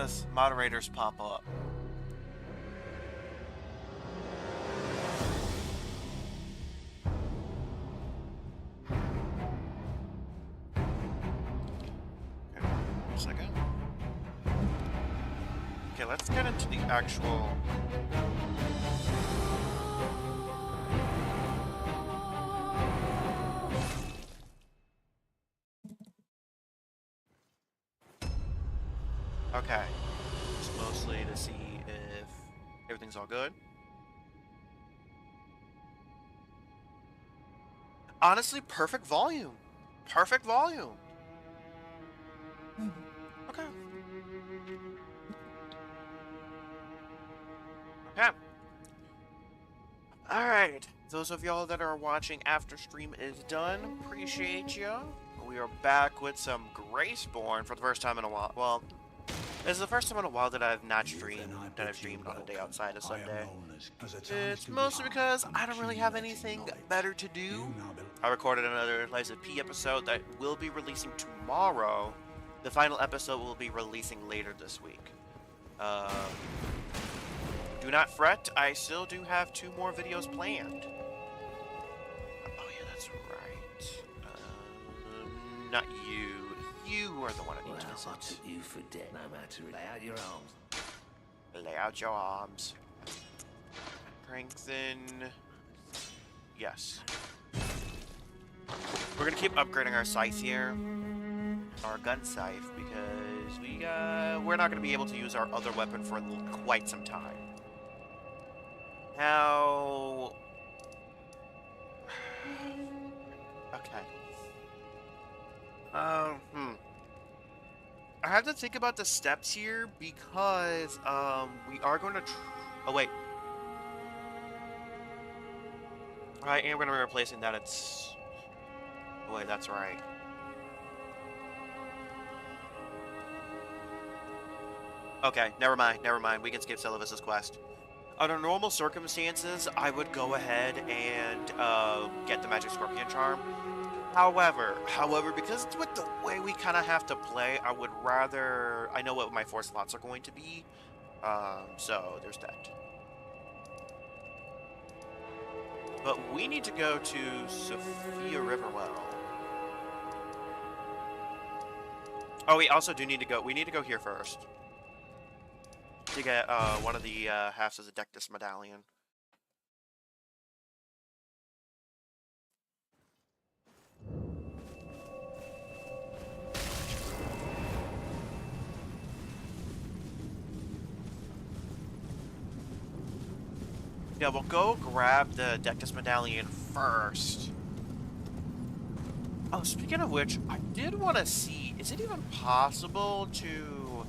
as moderators pop up. Okay, wait a second. Okay, let's get into the actual... Okay. Just mostly to see if everything's all good. Honestly, perfect volume. Perfect volume. Okay. Okay. Alright. Those of y'all that are watching after stream is done, appreciate you. We are back with some Graceborn for the first time in a while. Well, this is the first time in a while that I've not streamed, that I've streamed on a day outside of Sunday. It's mostly because I don't really have anything better to do. I recorded another Lies of P episode that will be releasing tomorrow. The final episode will be releasing later this week. Do not fret, I still do have 2 more videos planned. Oh yeah, that's right. Not you. You are the one I need to visit. I'll took you for dead, no matter. Lay out your arms. Lay out your arms. Strengthen. Yes. We're gonna keep upgrading our scythe here. Our gun scythe, because we're not gonna be able to use our other weapon for quite some time. Now... Okay. I have to think about the steps here because, we are going to oh, wait. I am going to be replacing that. It's... Oh, wait, that's right. Okay, never mind. We can skip Sylvis's quest. Under normal circumstances, I would go ahead and get the Magic Scorpion Charm. However, because with the way we kind of have to play, I would rather... I know what my 4 slots are going to be, so there's that. But we need to go to Sophia Riverwell. Oh, we also do need to go... We need to go here first. To get one of the halves of the Dectus Medallion. Yeah, we'll go grab the Dectus Medallion first. Oh, speaking of which, I did want to see, is it even possible to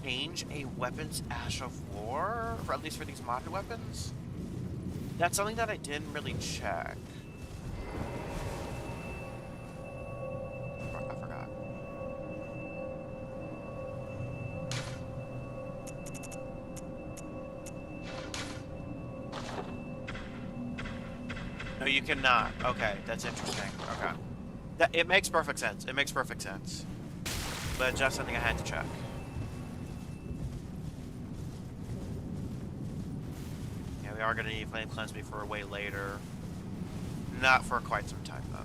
change a weapon's Ash of War? Or at least for these modded weapons? That's something that I didn't really check. I forgot. No, you cannot. Okay, that's interesting. Okay. It makes perfect sense. It makes perfect sense. But just something I had to check. Yeah, we are going to need Flame Cleanse Me for way later. Not for quite some time, though.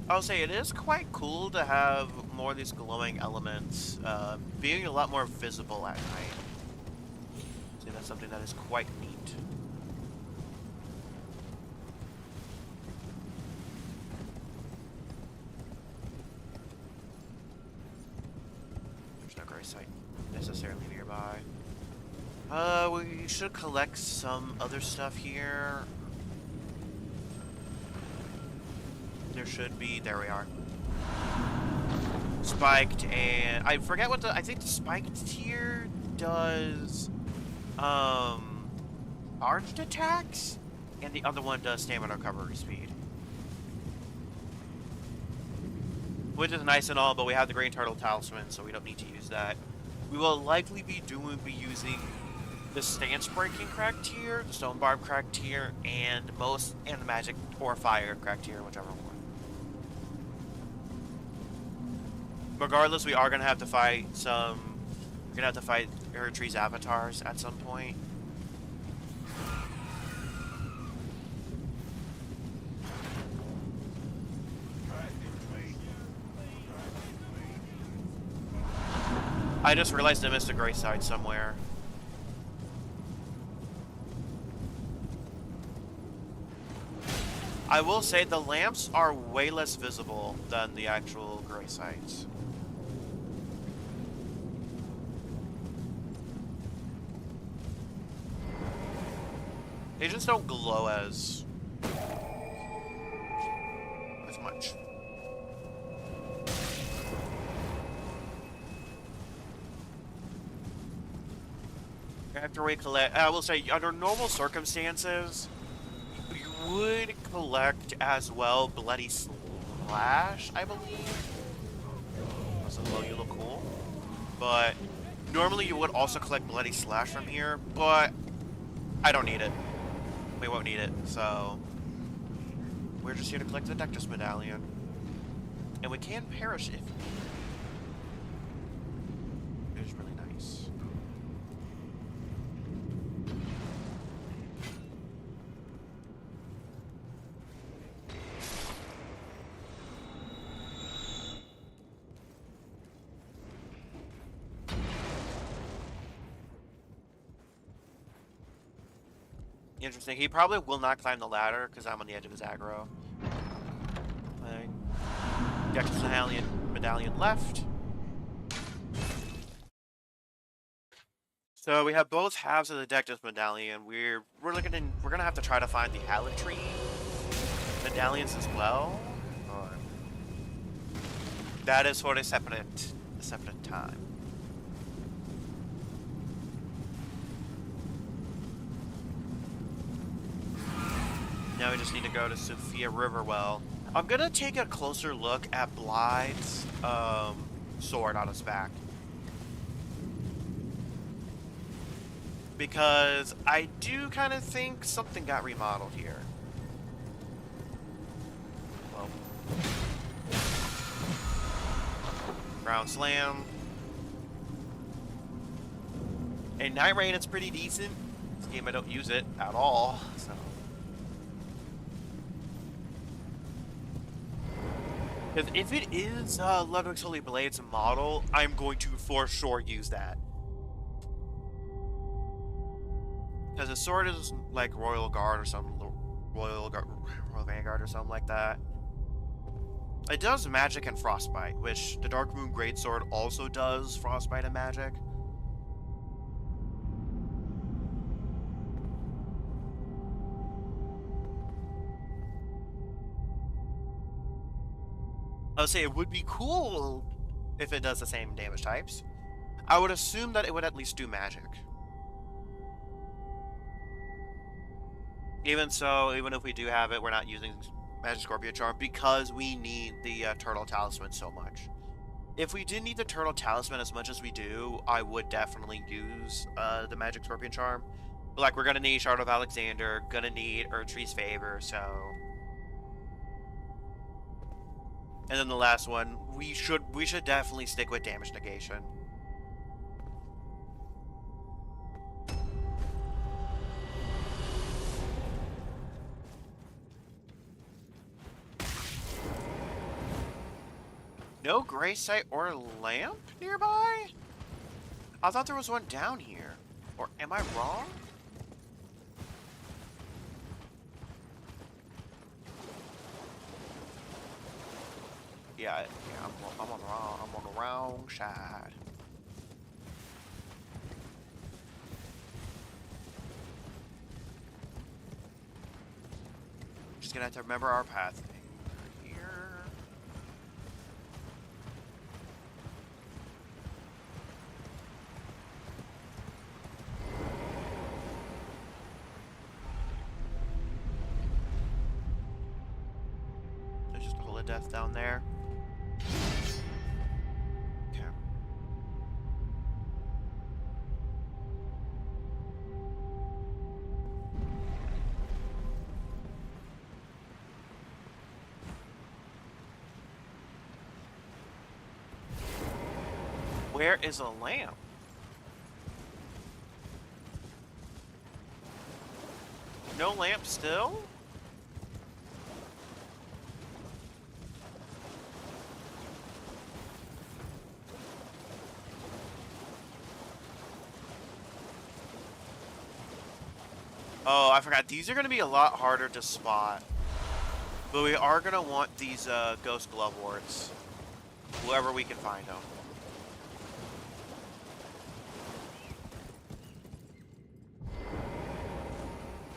I'll say it is quite cool to have more of these glowing elements being a lot more visible at night. So that's something that is quite neat. There's no gray site necessarily nearby. We should collect some other stuff here. There should be. There we are. Spiked, and I forget what I think the spiked tier does charged attacks, and the other one does stamina recovery speed. which is nice and all, but we have the Green Turtle Talisman, so we don't need to use that. We will likely be using the Stance Breaking crack tier, the Stone Barb crack tier, and the Magic or Fire crack tier, whichever one. Regardless, we are gonna have to fight we're gonna have to fight Erdtree's avatars at some point. I just realized I missed a gray side somewhere. I will say the lamps are way less visible than the actual gray sites. They just don't glow as much. After we collect, I will say, under normal circumstances, you would collect as well Bloody Slash, I believe. Also, well, you look cool. But normally you would also collect Bloody Slash from here, but I don't need it. We won't need it, so we're just here to collect the Dectus Medallion. And we can perish if it is really nice. Interesting. He probably will not climb the ladder because I'm on the edge of his aggro. Dectus medallion left. So we have both halves of the Dectus medallion. We're gonna have to try to find the Haligtree medallions as well. That is for a separate time. Now we just need to go to Sophia Riverwell. I'm gonna take a closer look at Blythe's sword on his back. Because I do kind of think something got remodeled here. Well, Ground Slam. And Night Rain, it's pretty decent. This game I don't use it at all, so. If it is Ludwig's Holy Blade's model, I'm going to for sure use that. Because the sword is like Royal Guard or something, Royal Vanguard or something like that. It does magic and frostbite, which the Dark Moon Greatsword also does frostbite and magic. I would say it would be cool if it does the same damage types. I would assume that it would at least do magic. Even so, even if we do have it, we're not using Magic Scorpion Charm because we need the Turtle Talisman so much. If we did need the Turtle Talisman as much as we do, I would definitely use the Magic Scorpion Charm. But, like, we're gonna need Shard of Alexander, gonna need Erdtree's Favor, so. And then the last one, we should definitely stick with damage negation. No gray site or lamp nearby? I thought there was one down here. Or am I wrong? Yeah, I'm on the wrong side. Just gonna have to remember our path. Here. There's just a hole of death down there. Where is a lamp? No lamp still? Oh, I forgot. These are going to be a lot harder to spot. But we are going to want these ghost glove warts. Whoever we can find them.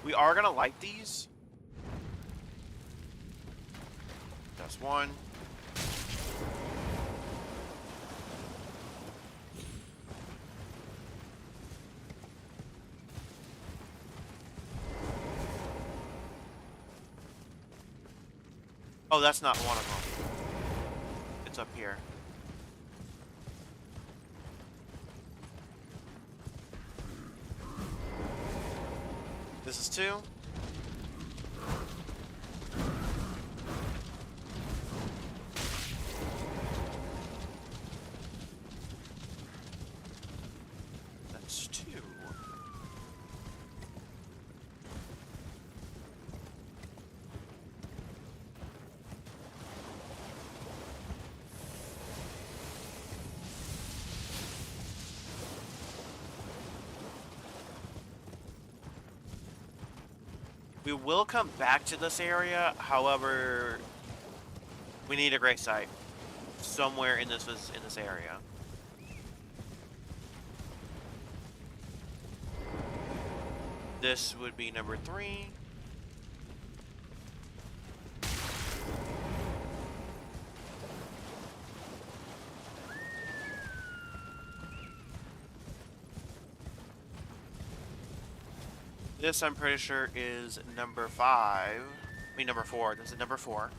We are going to light these. That's one. Oh, that's not one of them. It's up here. This is two. That's two. We will come back to this area, however, we need a gray site somewhere in this area. This would be number 3. This, I'm pretty sure, is number 5. I mean, number 4. This is number 4.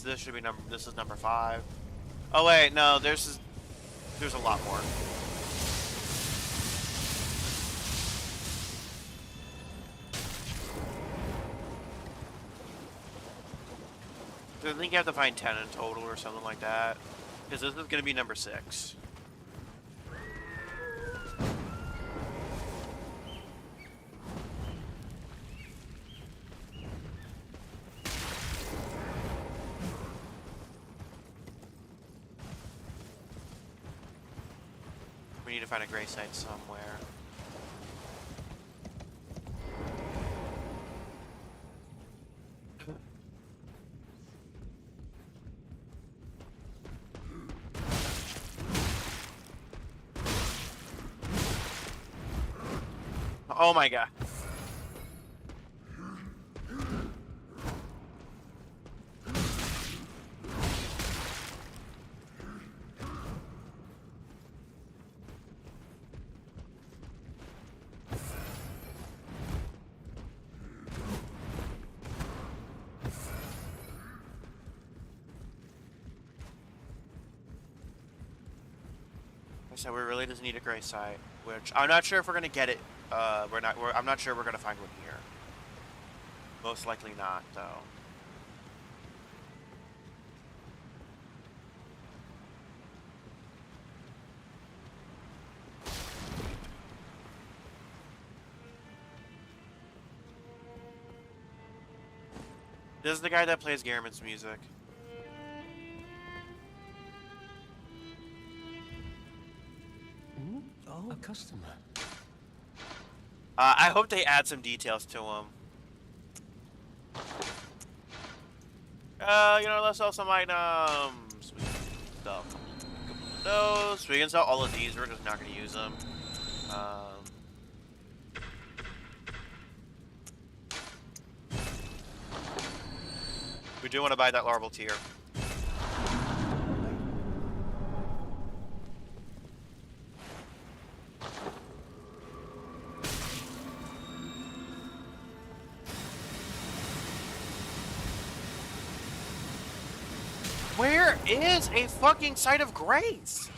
This should be number. This is number 5. Oh wait, no. There's a lot more. I think you have to find 10 in total or something like that, because this is going to be number 6. We need to find a gray site somewhere. Oh my god. So we really just need a gray site, which I'm not sure if we're gonna get it. I'm not sure we're gonna find one here. Most likely not, though. This is the guy that plays Garrett's music. Oh, a customer. I hope they add some details to him. Let's sell some items. We can sell a couple of those. We can sell all of these. We're just not going to use them. We do want to buy that larval tier. Where is a fucking site of grace?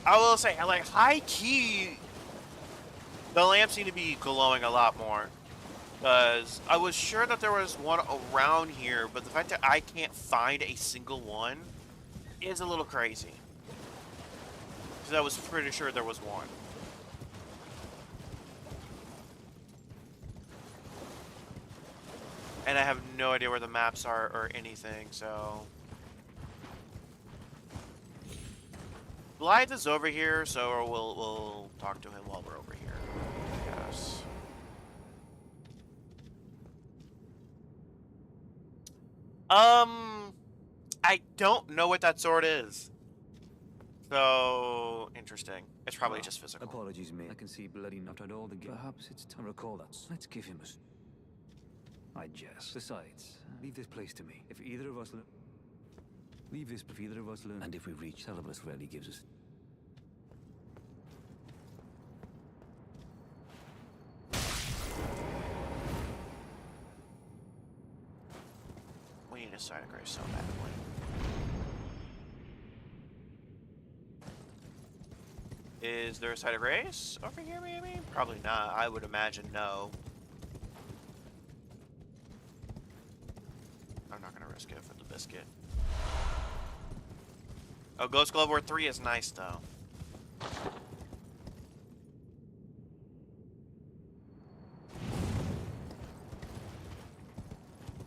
I will say, like, high key, the lamps seem to be glowing a lot more. Because I was sure that there was one around here, but the fact that I can't find a single one is a little crazy. Because I was pretty sure there was one. And I have no idea where the maps are or anything, so... Blythe is over here, so we'll talk to him while we're over here. Yes. I don't know what that sword is. So interesting. It's probably just physical. Apologies, mate. I can see bloody not at all the game. Perhaps it's time to recall that. Let's give him a... I jest. Besides, leave this place to me. If either of us leave this if either of us learn. And if we reach Celebus rarely gives us. We need a side of grace so badly. Is there a side of grace over here, maybe? Probably not. I would imagine no. I'm not gonna risk it for the biscuit. Oh, Ghost Glove War 3 is nice, though.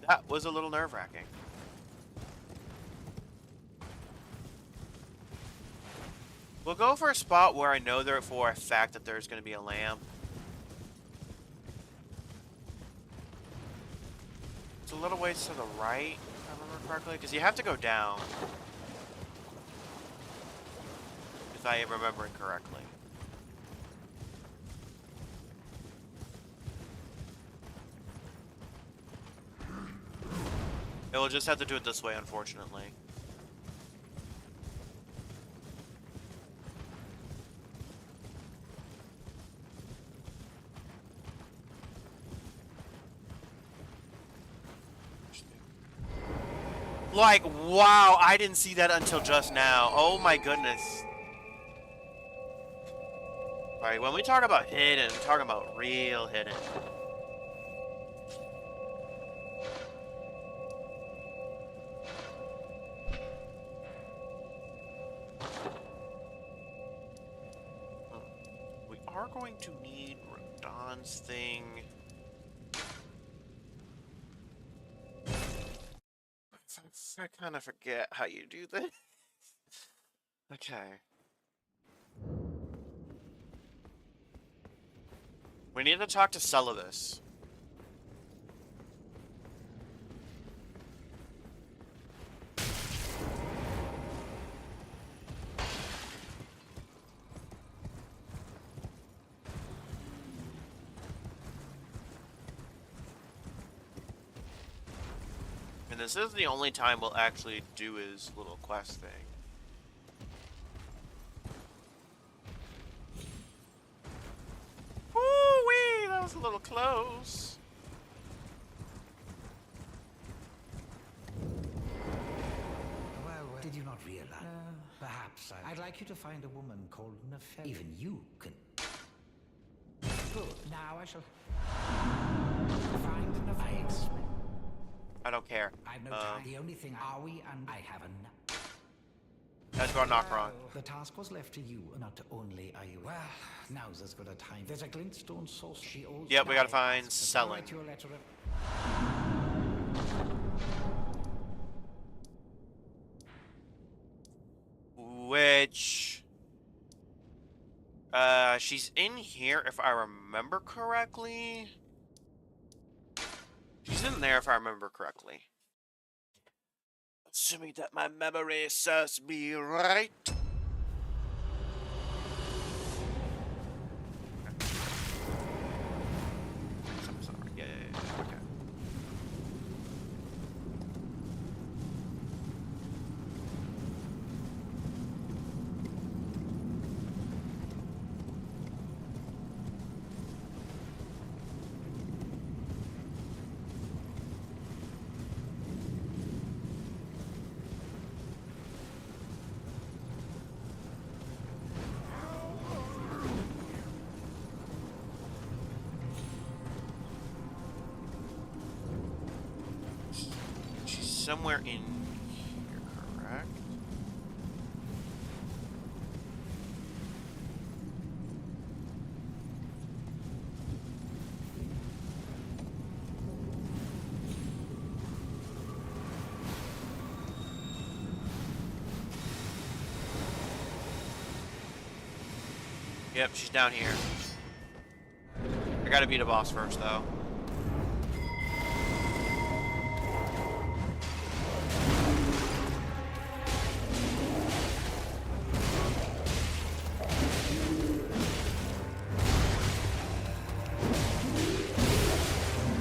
That was a little nerve-wracking. We'll go for a spot where I know there for a fact that there's going to be a lamp. It's a little ways to the right, if I remember correctly, because you have to go down. If I am remembering correctly. It will just have to do it this way, unfortunately. Like, wow, I didn't see that until just now. Oh my goodness. Alright, when we talk about hidden, we're talking about real hidden. We are going to need Radahn's thing. I kind of forget how you do this. Okay. We need to talk to Celebus. And this is the only time we'll actually do his little quest thing. Woo-wee! That was a little close. Well, did you not realize? Perhaps I'd like you to find a woman called Nepheli. Even you can. Good. Now I shall find Nepheli. I don't care. I've no time. The only thing are we and I have enough. That's where I'm not wrong. The task was left to you, not only are you. Well, now's as good a time. There's a glintstone source. She also. Yep, we gotta died. find Selling. Write your letter of... Which... she's in here if I remember correctly. She's in there if I remember correctly. Assuming that my memory serves me right. I'm sorry. Yeah, okay. somewhere in here, correct? Yep, she's down here. I gotta beat a boss first, though.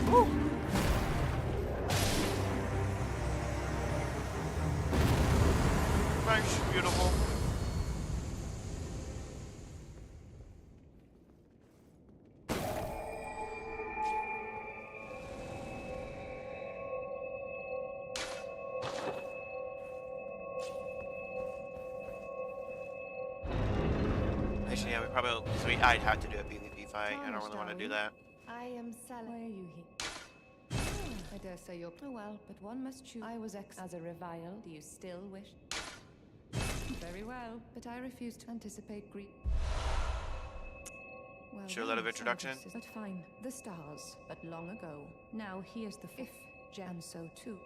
Woo! Nice, beautiful. Actually, yeah, we probably, because I'd have to do a PvP fight. I don't really want to do that. I am Sally. Why are you here? I dare say you're. Oh well, but one must choose. I was as a revile. Do you still wish? Very well, but I refuse to anticipate grief. Well, Show a lot of introduction. But fine, the stars, but long ago. Now here's the fifth, Jan, so too.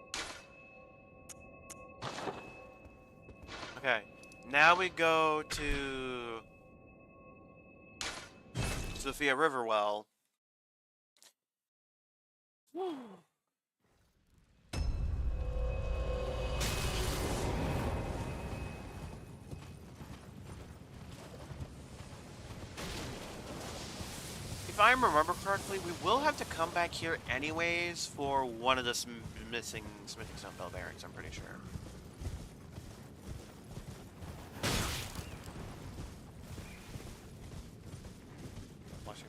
Okay, now we go to Sophia Riverwell. If I remember correctly, we will have to come back here anyways for one of the missing Smithing Stone bell bearings, I'm pretty sure. Watch it.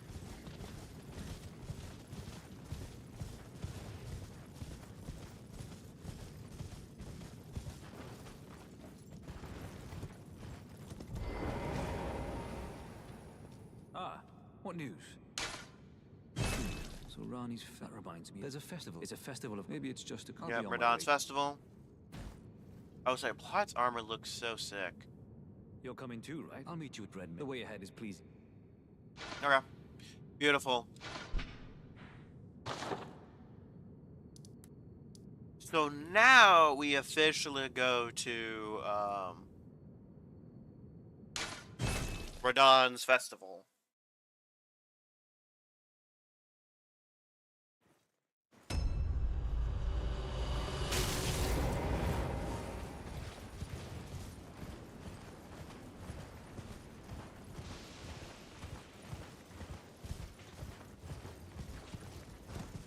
Ah, what news? So Rani's that reminds me. There's a festival. It's a festival of. Maybe it's just a. Yeah, Radon's Festival. I was like, Plot's armor looks so sick. You're coming too, right? I'll meet you at Redmond. The way ahead is pleasing. Okay. Beautiful. So now we officially go to Radon's Festival.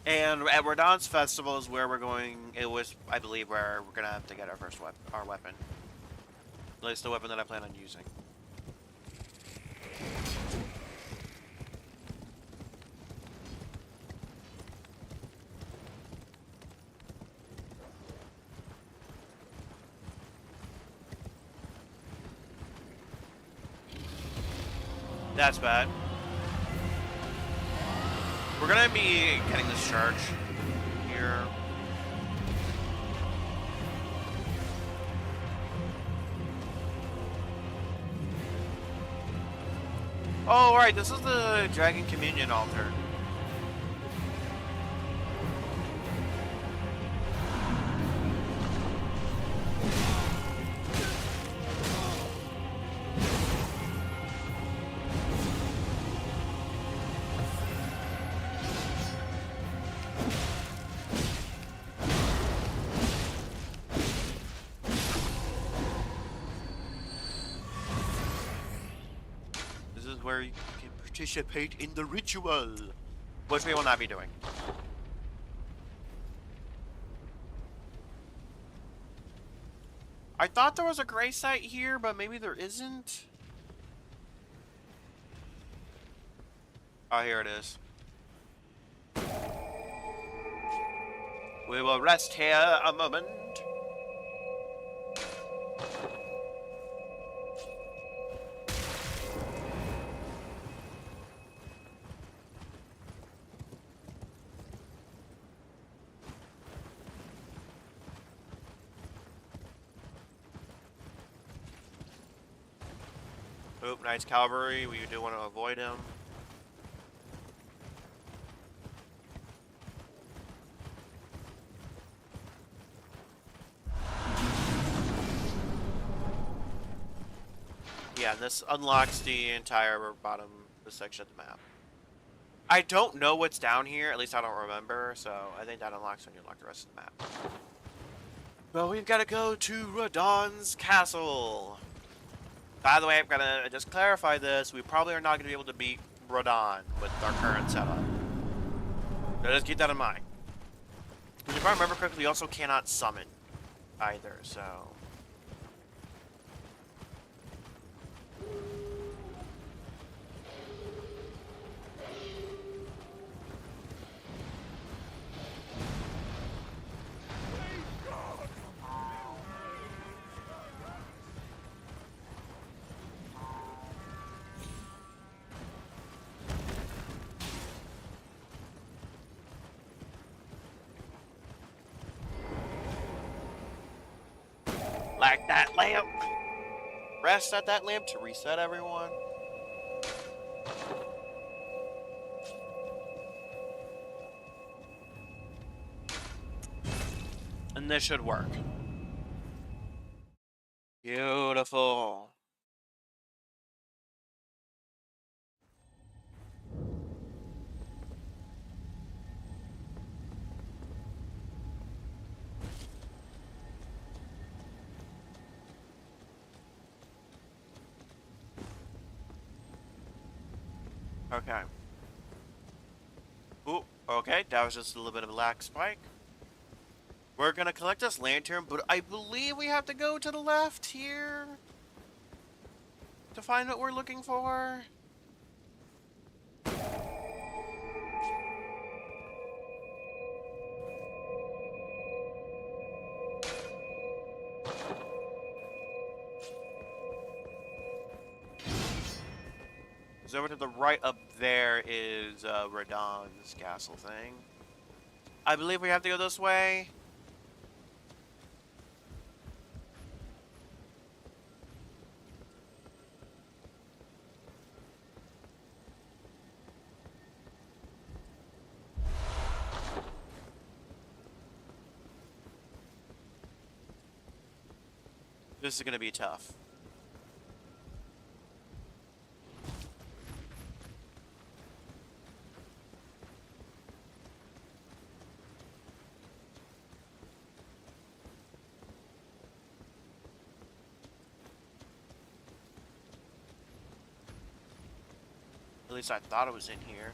And at Radon's Festival is where we're going. It was, I believe, where we're gonna have to get our first weapon. At least the weapon that I plan on using. That's bad. We're gonna be getting this charge here. Oh, right, this is the Dragon Communion altar. Where you can participate in the ritual, which we will not be doing. I thought there was a gray site here, but maybe there isn't. Oh, here it is. We will rest here a moment. Oop, Knights Cavalry. We do want to avoid him. Yeah, this unlocks the entire bottom section of the map. I don't know what's down here, at least I don't remember, so I think that unlocks when you unlock the rest of the map. Well, we've got to go to Radahn's castle. By the way, I'm gonna just clarify this. We probably are not gonna be able to beat Radahn with our current setup. So just keep that in mind. And if I remember correctly, we also cannot summon either, so... Like that lamp! Rest at that lamp to reset everyone. And this should work. Beautiful. Okay. Ooh, okay, that was just a little bit of a lag spike. We're gonna collect this lantern, but I believe we have to go to the left here to find what we're looking for. So over to the right up there is Radahn's castle thing. I believe we have to go this way. This is gonna be tough. At least I thought it was in here.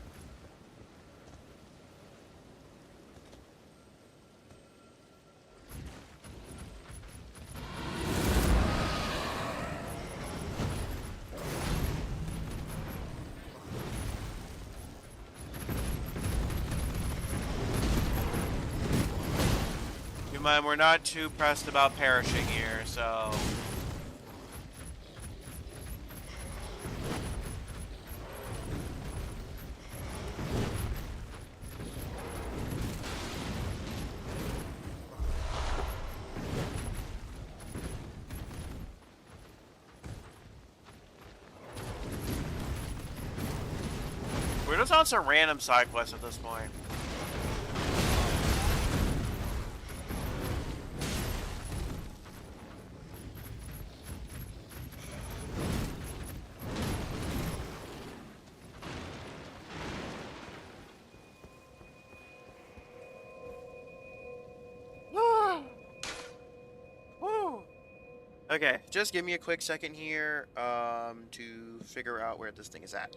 Keep in mind, we're not too pressed about perishing here, so... We're just on some random side quests at this point. Woo! Okay, just give me a quick second here to figure out where this thing is at.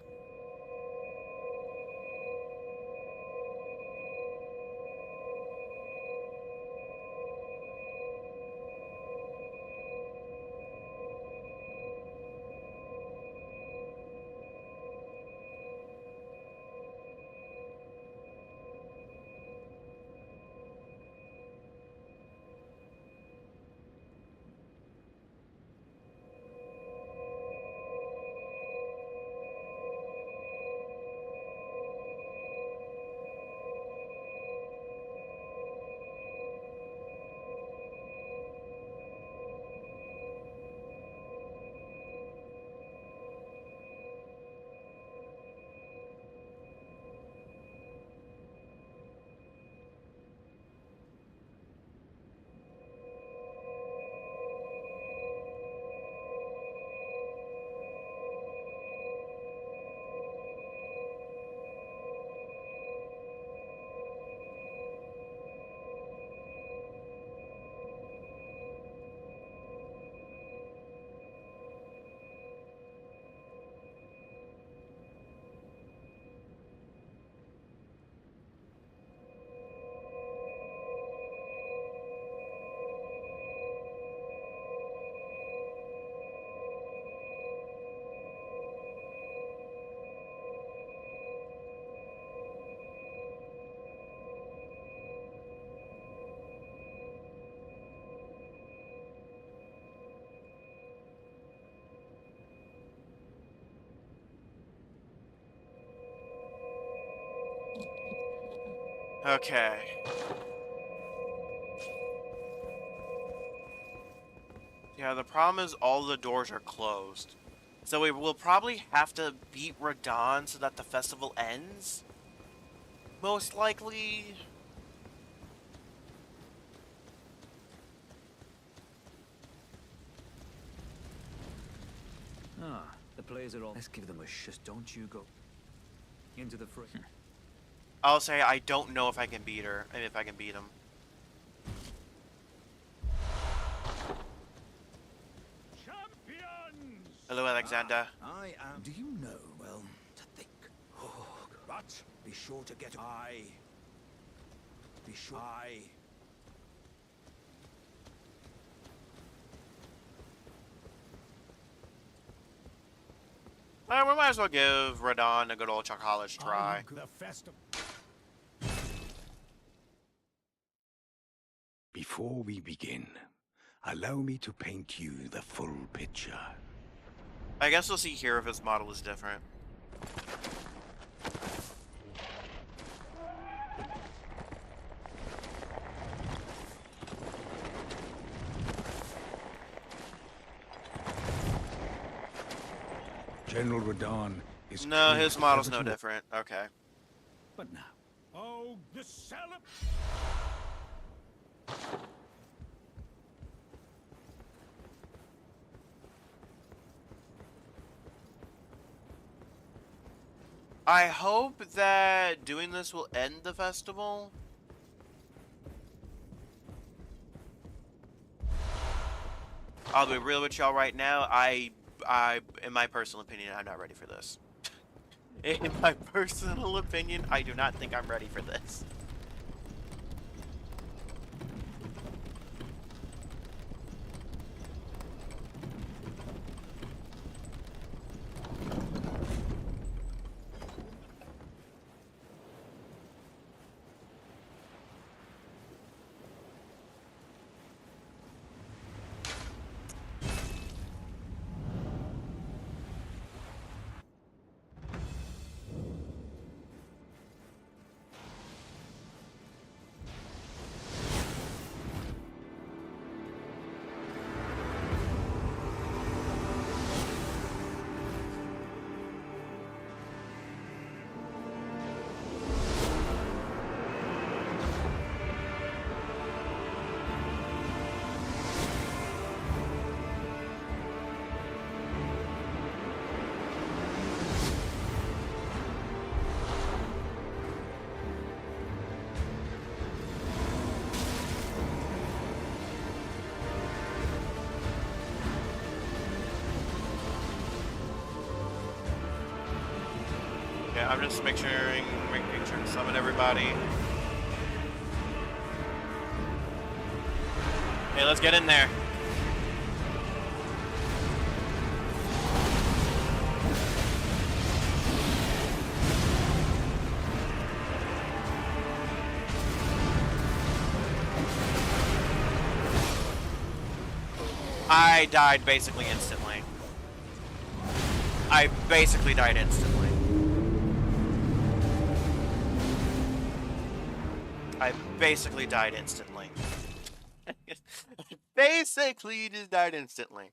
Okay. Yeah, the problem is all the doors are closed. So we will probably have to beat Radahn so that the festival ends. Most likely. Ah, the players are all. Let's give them a shush. Don't you go into the fray. I'll say I don't know if I can beat her. I mean, if I can beat him. Champions! Hello, Alexander. I am. Do you know? Well, to think. Oh, but be sure to get. Be sure. We might as well give Radahn a good old college try. The festival. Before we begin, allow me to paint you the full picture. I guess we'll see here if his model is different. General Radahn is... No, his model's no different. Okay. But now, Oh, the celeb. I hope that doing this will end the festival. I'll be real with y'all right now. In my personal opinion, I'm not ready for this. In my personal opinion, I do not think I'm ready for this. I'm just making sure to summon everybody. Hey, let's get in there. I died basically instantly. I basically died instantly. I basically died instantly. Basically just died instantly.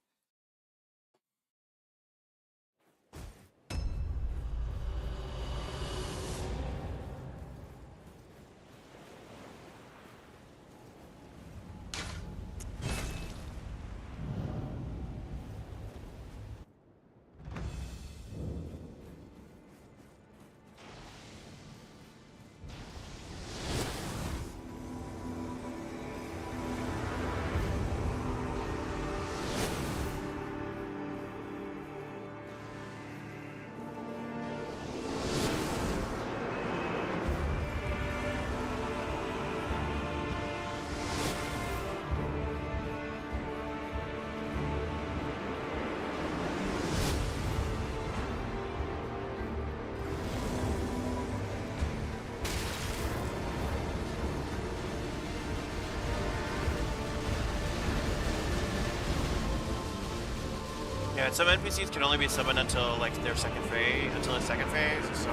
Yeah, some NPCs can only be summoned until like their second phase, so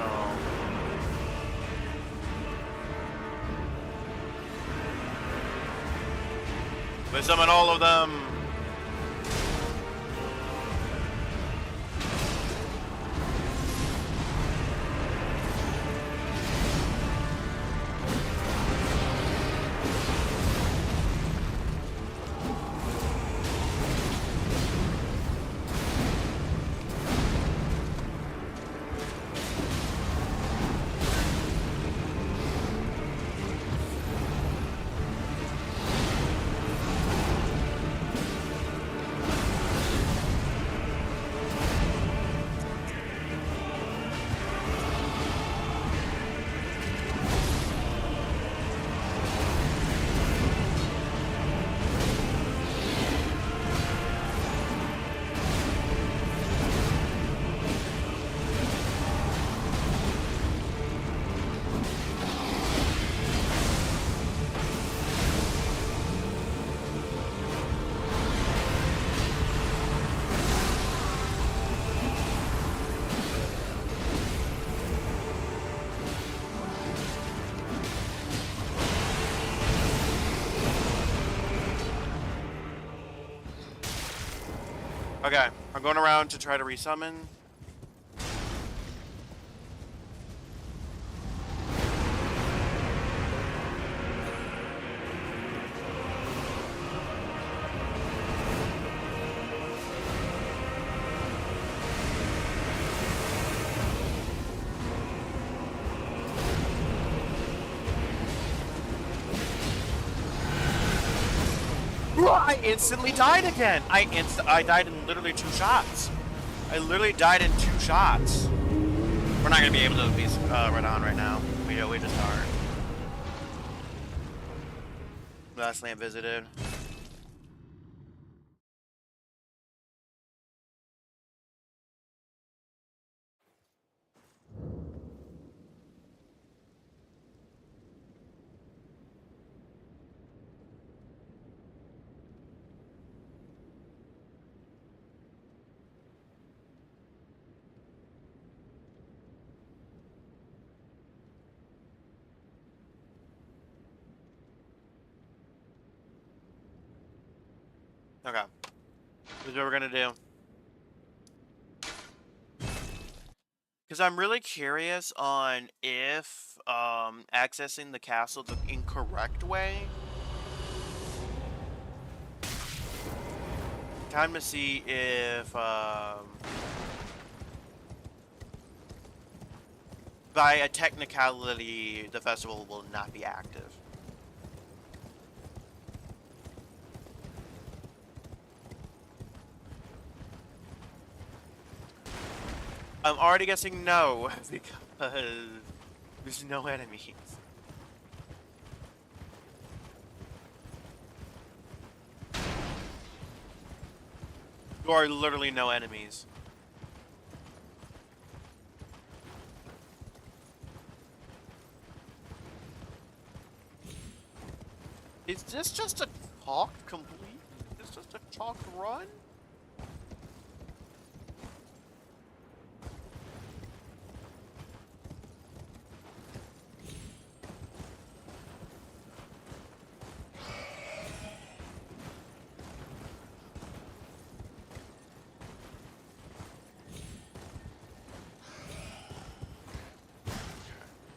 We summon all of them. Okay, I'm going around to try to resummon. I instantly died again. I died in literally 2 shots. I literally died in 2 shots. We're not gonna be able to be right on right now. We just aren't. Last land visited. Okay. This is what we're gonna do. Because I'm really curious on if accessing the castle the incorrect way. Time to see if by a technicality the festival will not be active. I'm already guessing no, because there's no enemies. There are literally no enemies. Is this just a chalked complete? Is this just a chalked run?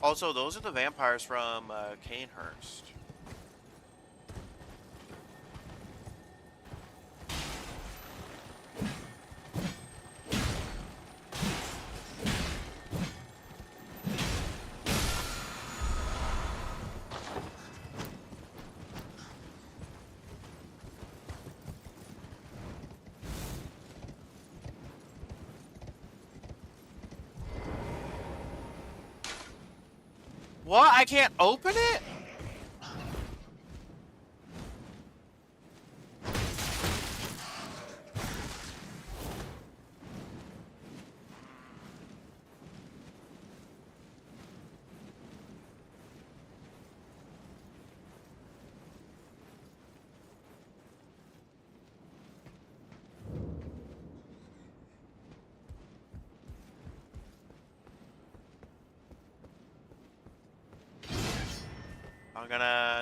Also, those are the vampires from Canehurst. What? I can't open it?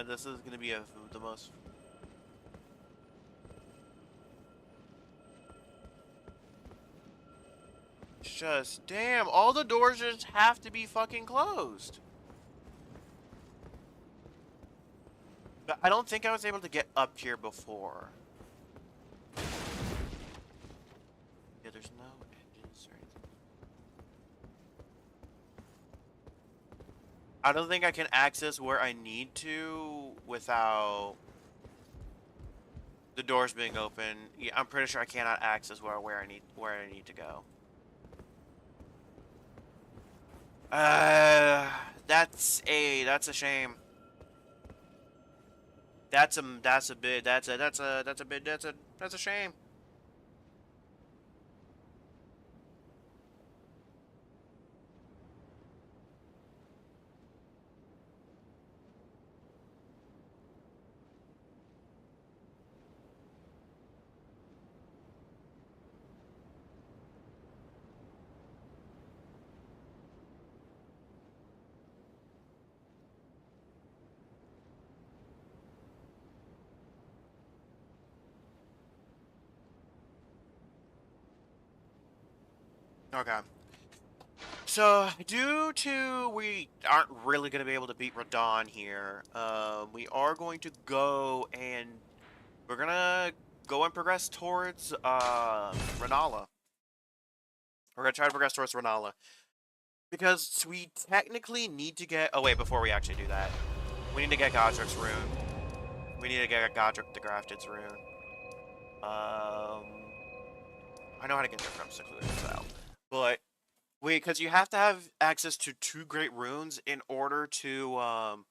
This is gonna be the most Just, damn, all the doors just have to be fucking closed. But I don't think I was able to get up here before. Yeah, there's no engines or anything. I don't think I can access where I need to without the doors being open. Yeah, I'm pretty sure I cannot access where I need to go. That's a shame. That's a shame. Okay. So, due to we aren't really going to be able to beat Radahn here, we are going to go and we're going to go and progress towards Renala. We're going to try to progress towards Renala. Because we technically need to get... Oh, wait, before we actually do that. We need to get Godric's rune. We need to get Godric the Grafted's rune. I know how to get there from Secluded Cell. But... Wait, because you have to have access to 2 great runes in order to, you know.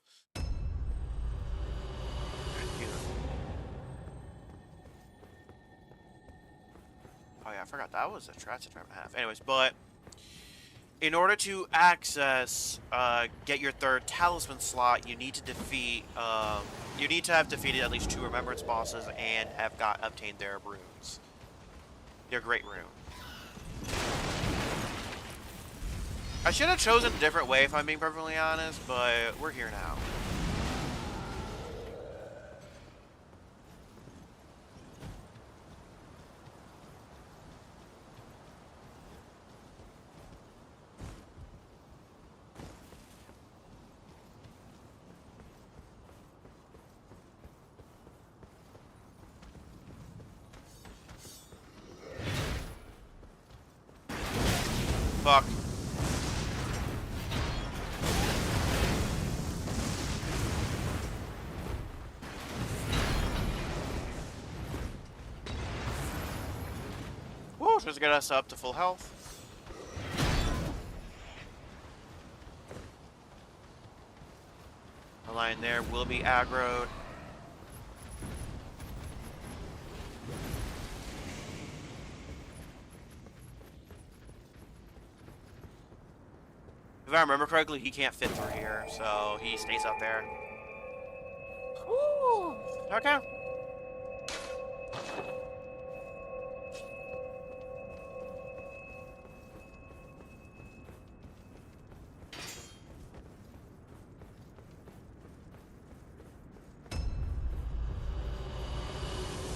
Oh yeah, I forgot that was that's a turn and a half. Anyways, but in order to access, get your 3rd talisman slot, you need to defeat, you need to have defeated at least 2 remembrance bosses and have obtained their runes. Their great rune. I should have chosen a different way if I'm being perfectly honest, but we're here now. Fuck. Woo, just get us up to full health. The line there will be aggroed. If I remember correctly, he can't fit through here, so he stays up there. Woo! Okay.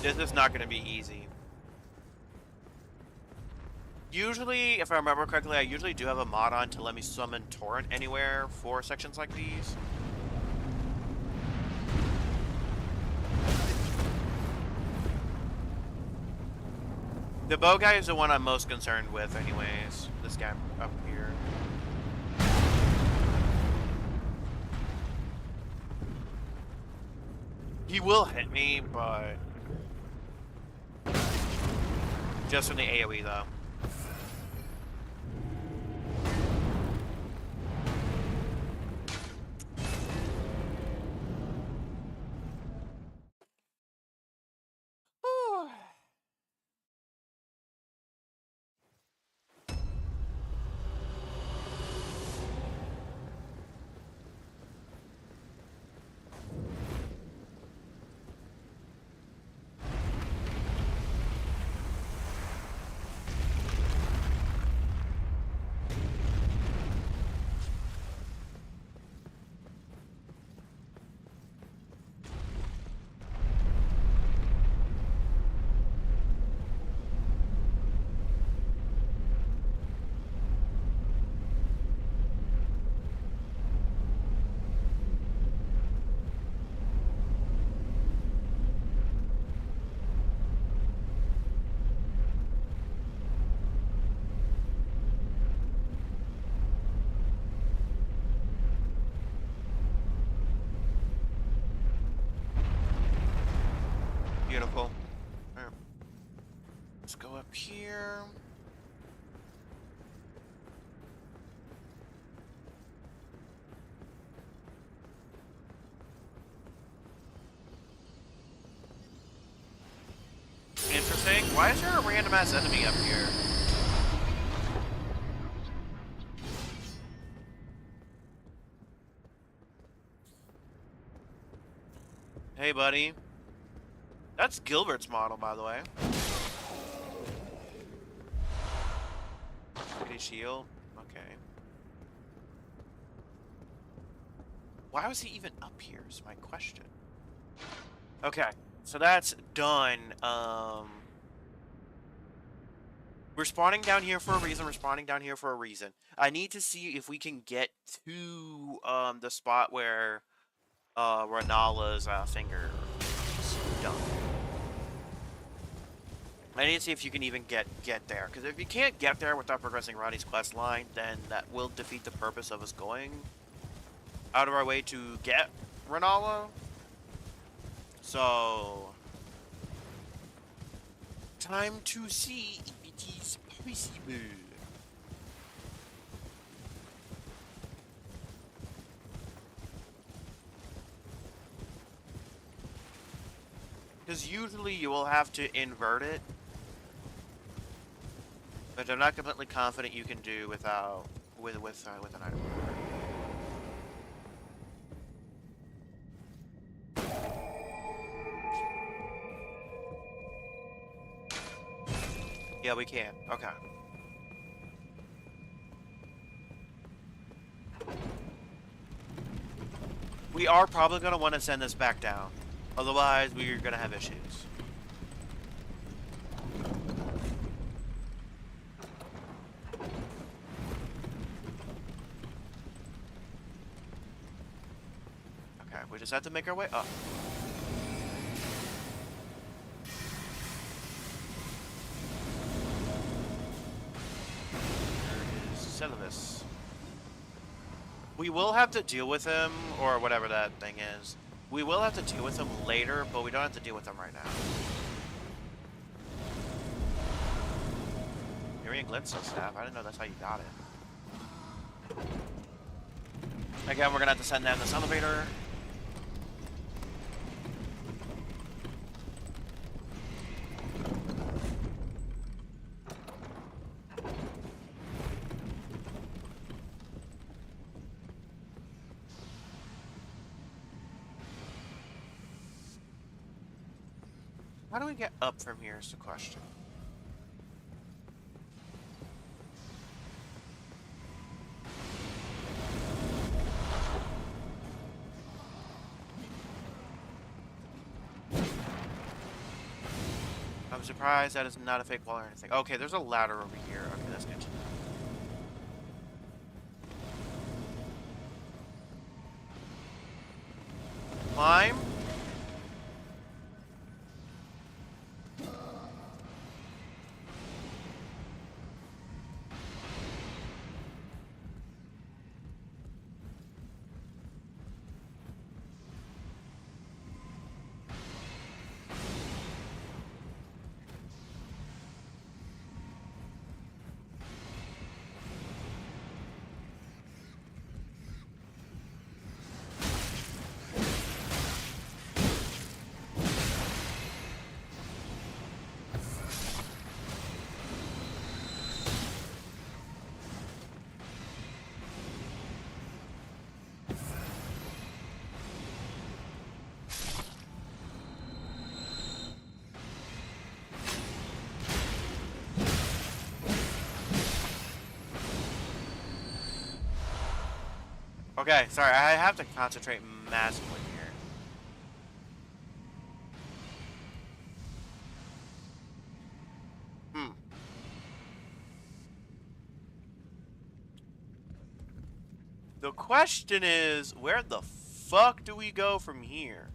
This is not going to be easy. Usually, if I remember correctly, I usually do have a mod on to let me summon Torrent anywhere for sections like these. The bow guy is the one I'm most concerned with anyways. This guy up here. He will hit me, but... just from the AoE though. beautiful. Alright. Let's go up here. Interesting. Why is there a random ass enemy up here? Hey, buddy. That's Gilbert's model, by the way. Pretty shield. Okay. Why was he even up here is my question. Okay, so that's done. We're spawning down here for a reason. We're spawning down here for a reason. I need to see if we can get to the spot where Renala's finger is done. I need to see if you can even get there, because if you can't get there without progressing Ronnie's quest line, then that will defeat the purpose of us going out of our way to get Renala. So, time to see if it is possible. Because usually you will have to invert it, but I'm not completely confident you can do without with an item. Yeah, we can. Okay. We are probably going to want to send this back down. Otherwise, we're going to have issues. Okay, we just have to make our way up. Celibus. We will have to deal with him, or whatever that thing is. We will have to deal with him later, but we don't have to deal with him right now. Urian Glitzo staff. I didn't know that's how you got it. Again, we're gonna have to send down this elevator. How do we get up from here is the question. I'm surprised that is not a fake wall or anything. Okay, there's a ladder over here. Okay, that's good to know. Climb. Okay, sorry, I have to concentrate massively here. The question is, where the fuck do we go from here?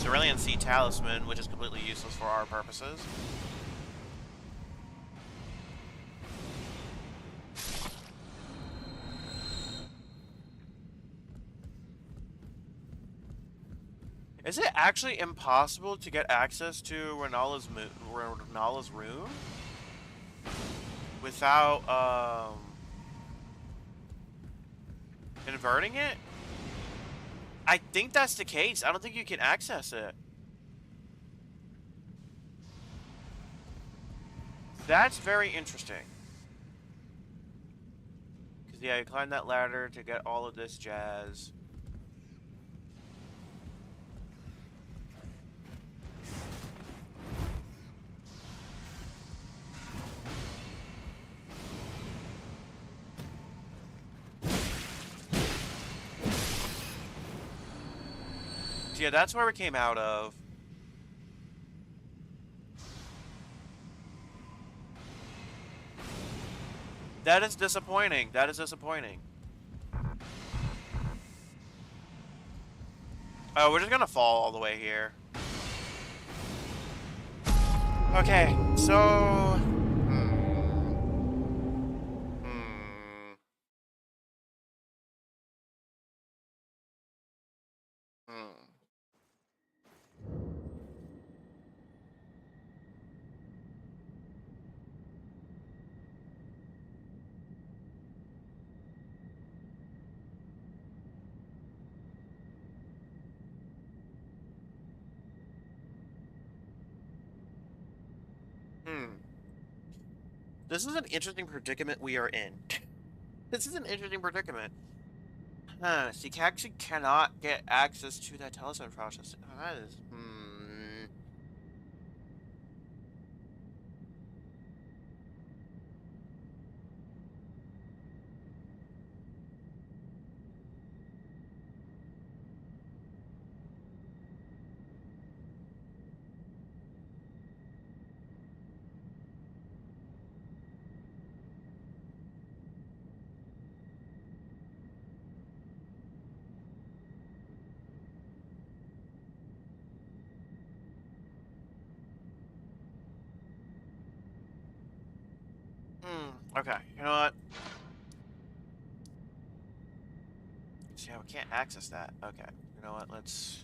Cerulean Sea Talisman, which is completely useless for our purposes. Is it actually impossible to get access to Renala's rune without inverting it? I think that's the case. I don't think you can access it. That's very interesting. Because, yeah, you climb that ladder to get all of this jazz. So, yeah, that's where we came out of. That is disappointing. That is disappointing. Oh, we're just gonna fall all the way here. Okay, so... This is an interesting predicament we are in. This is an interesting predicament. So you actually cannot get access to that talisman process. That is... Okay, you know what? Yeah, we can't access that. Okay, you know what? Let's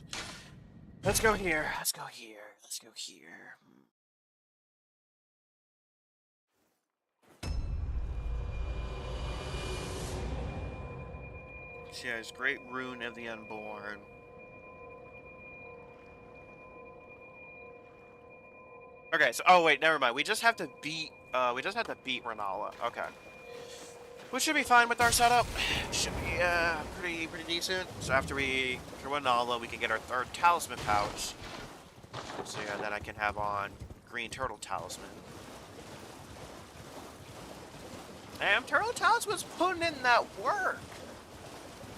go here. Let's go here. Let's go here. She has Great Rune of the Unborn. Okay, so oh wait, never mind. We just have to beat Renala. Okay. Which should be fine with our setup. Should be pretty decent. So after we kill Renala, we can get our third talisman pouch. So yeah, then I can have on Green Turtle Talisman. Damn, Turtle Talisman's putting in that work.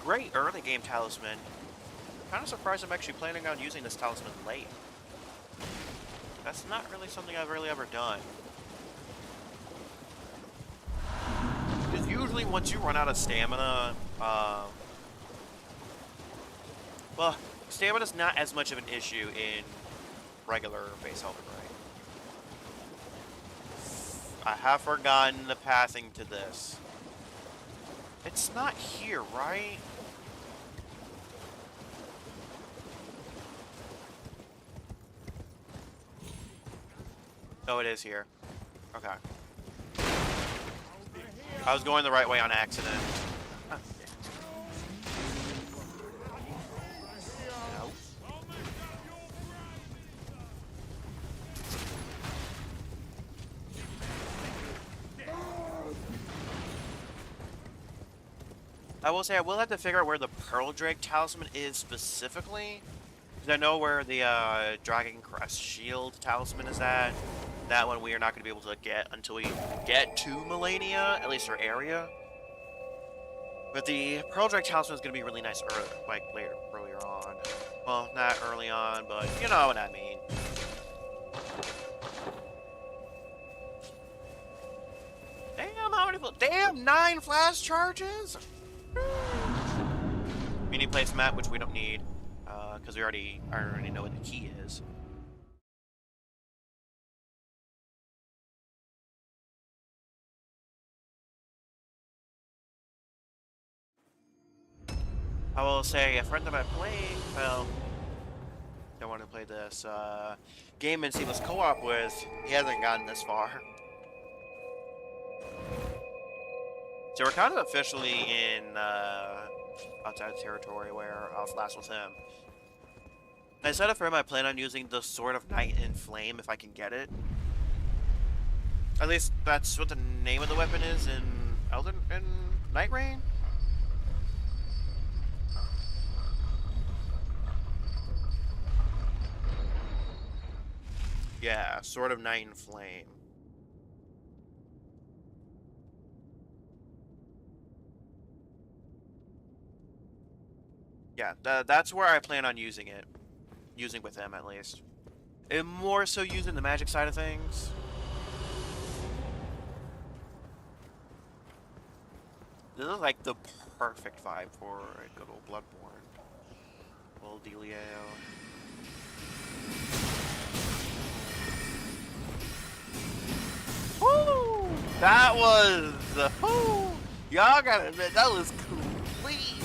Great early game talisman. Kind of surprised I'm actually planning on using this talisman late. That's not really something I've really ever done. Because usually once you run out of stamina, well, stamina's not as much of an issue in regular base Elden Ring. I have forgotten the pathing to this. It's not here, right? Oh, it is here. Okay. I was going the right way on accident. Nope. I will say I will have to figure out where the Pearl Drake Talisman is specifically. Because I know where the Dragon Crest Shield Talisman is at. That one we are not going to be able to get until we get to Melania, at least our area. But the Pearl Drake Talisman is going to be really nice earlier on. Well, not early on, but you know what I mean. Damn, how many... Damn, 9 flash charges? Mini place map, which we don't need, because I already know what the key is. I will say a friend of mine playing, well, played this game in seamless co-op with, he hasn't gotten this far. So we're kind of officially in outside territory where I was last with him. I said for him I plan on using the Sword of Night and Flame if I can get it. At least that's what the name of the weapon is in Night Rain. Yeah, Sword of Night and Flame. Yeah, that's where I plan on using it. Using with him, at least. And more so using the magic side of things. This is like the perfect vibe for a good old Bloodborne. Old Delio. Woo! That was... Woo! Y'all gotta admit, that was complete.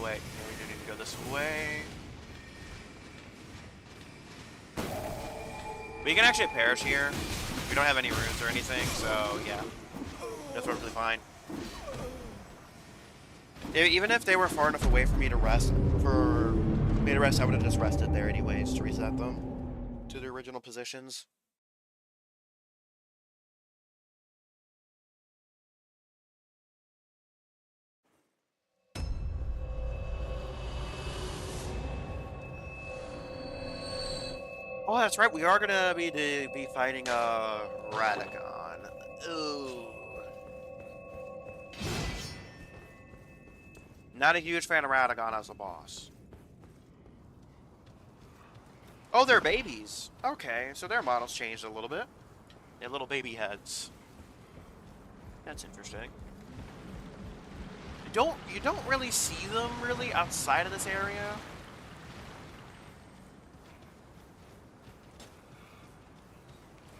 Wait, we do need to go this way. We can actually perish here. We don't have any runes or anything, so yeah. That's perfectly fine. Even if they were far enough away for me to rest, I would have just rested there anyways to reset them to their original positions. Oh, that's right. We are gonna be fighting Radagon. Ooh. Not a huge fan of Radagon as a boss. Oh, they're babies. Okay, so their models changed a little bit. They're little baby heads. That's interesting. You don't really see them really outside of this area.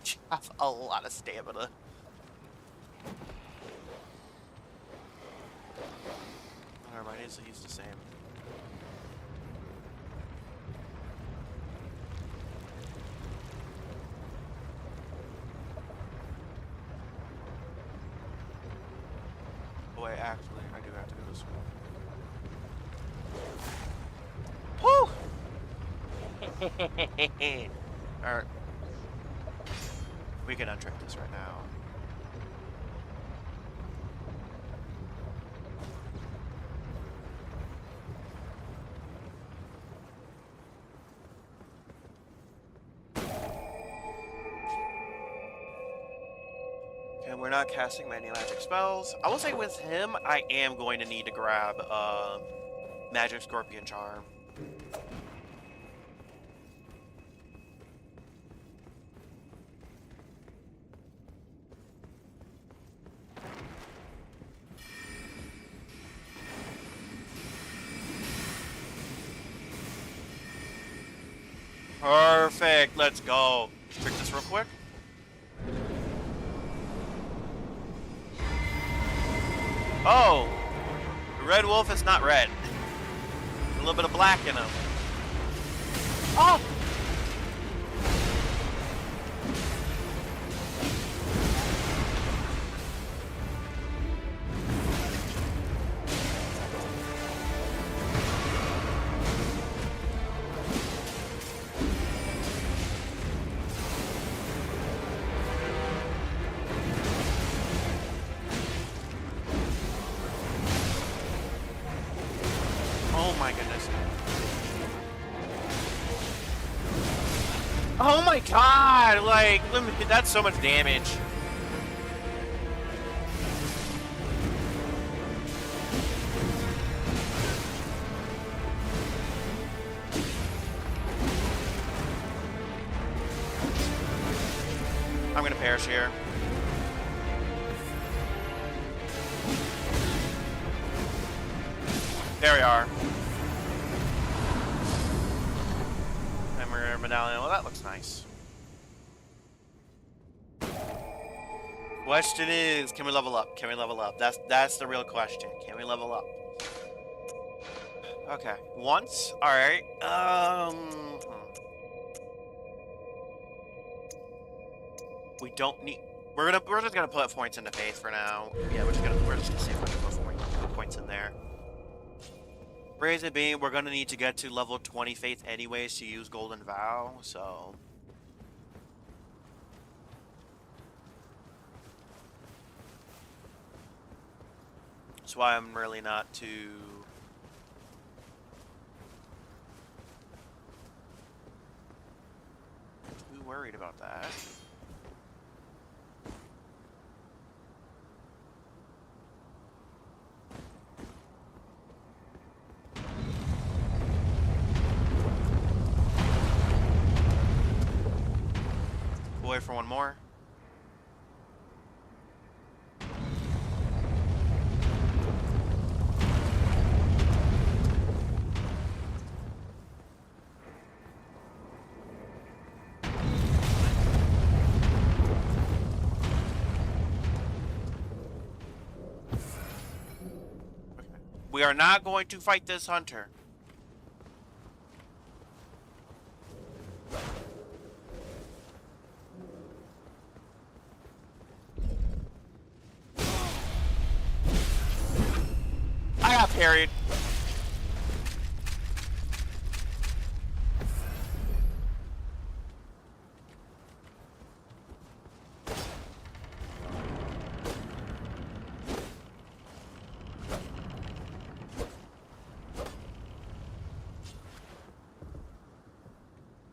You have a lot of stamina. Never mind, he's the same. Oh wait, actually, I do have to do this one. Woo! Alright. We can untrick this right now. And we're not casting many magic spells. I will say with him, I am going to need to grab Magic Scorpion Charm. Perfect, let's go. Let's trick this real quick. Oh, the red wolf is not red. A little bit of black in him. Oh! Oh my goodness. Oh my god! Like, that's so much damage. I'm gonna perish here. There we are. Memory medallion. Well, that looks nice. Question is, can we level up? Can we level up? That's the real question. Can we level up? Okay. Once? Alright. We don't need... We're just gonna put points into faith for now. Yeah, we're just gonna see if we can put points in there. Reason being, we're gonna need to get to level 20 faith anyways to use Golden Vow, so... That's why I'm really not too worried about that. We'll wait for one more. We are not going to fight this hunter. I got parried.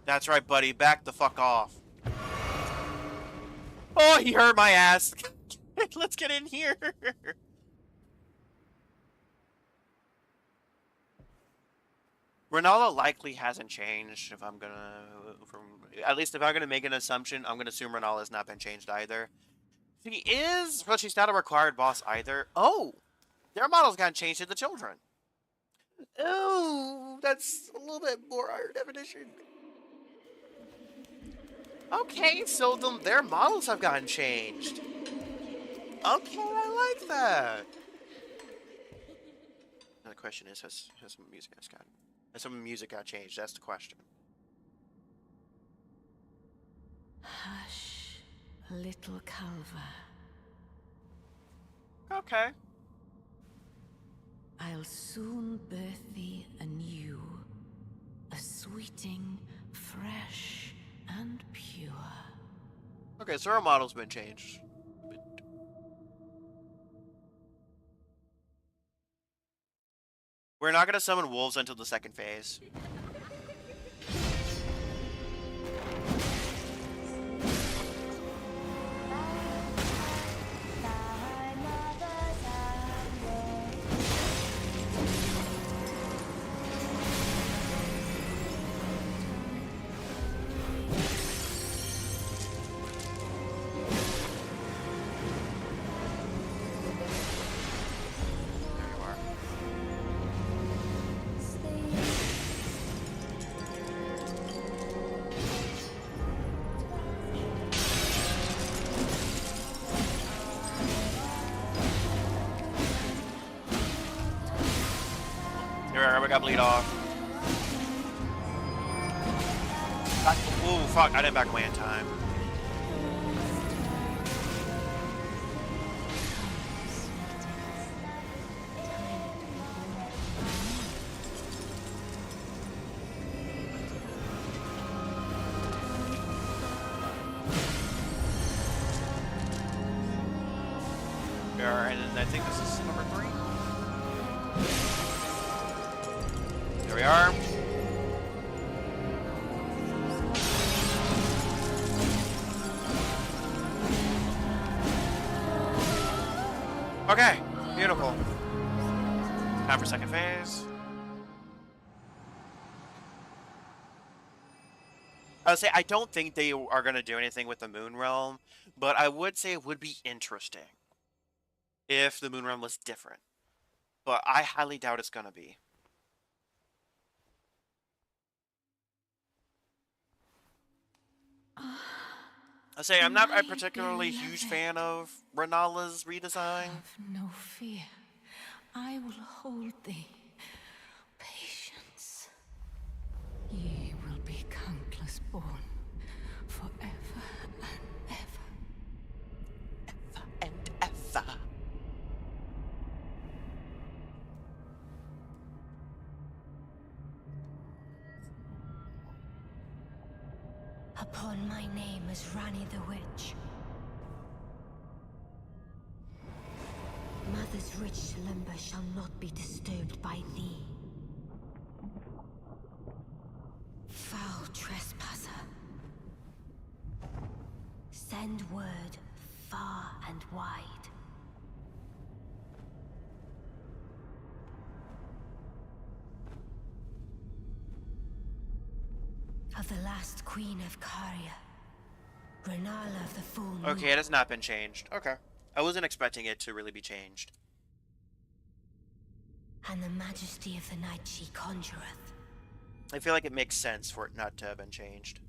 That's right, buddy. Back the fuck off. Oh, he hurt my ass. Let's get in here. Ronaldo likely hasn't changed. If I'm gonna, at least if I'm gonna make an assumption, I'm gonna assume Ronaldo has not been changed either. If he is, but she's not a required boss either. Oh, their model's gotten changed to the children. Oh, that's a little bit more higher definition. Okay, so their models have gotten changed. Okay, I like that. Now the question is, has some music got changed? That's the question. Hush, little Calva. Okay. I'll soon birth thee anew, a sweeting, fresh, and pure. Okay, so our model's been changed. We're not gonna summon wolves until the second phase. We got bleed off. Ooh, fuck, I didn't back away in time. And I think this is number 3. There we are. Okay, beautiful. Time for second phase. I would say I don't think they are going to do anything with the Moon Realm, but I would say it would be interesting if the Moon Realm was different. But I highly doubt it's going to be. I say I'm not a particularly huge fan of Renala's redesign. Have no fear. I will hold thee. Patience. Ye will be countless born forever and ever. And ever. Upon my name as Rani the Witch. Mother's rich slumber shall not be disturbed by thee. Foul trespasser. Send word far and wide. Of the last queen of Caria, Renala of the Full Moon. Okay, it has not been changed. Okay. I wasn't expecting it to really be changed. And the majesty of the night she conjureth. I feel like it makes sense for it not to have been changed.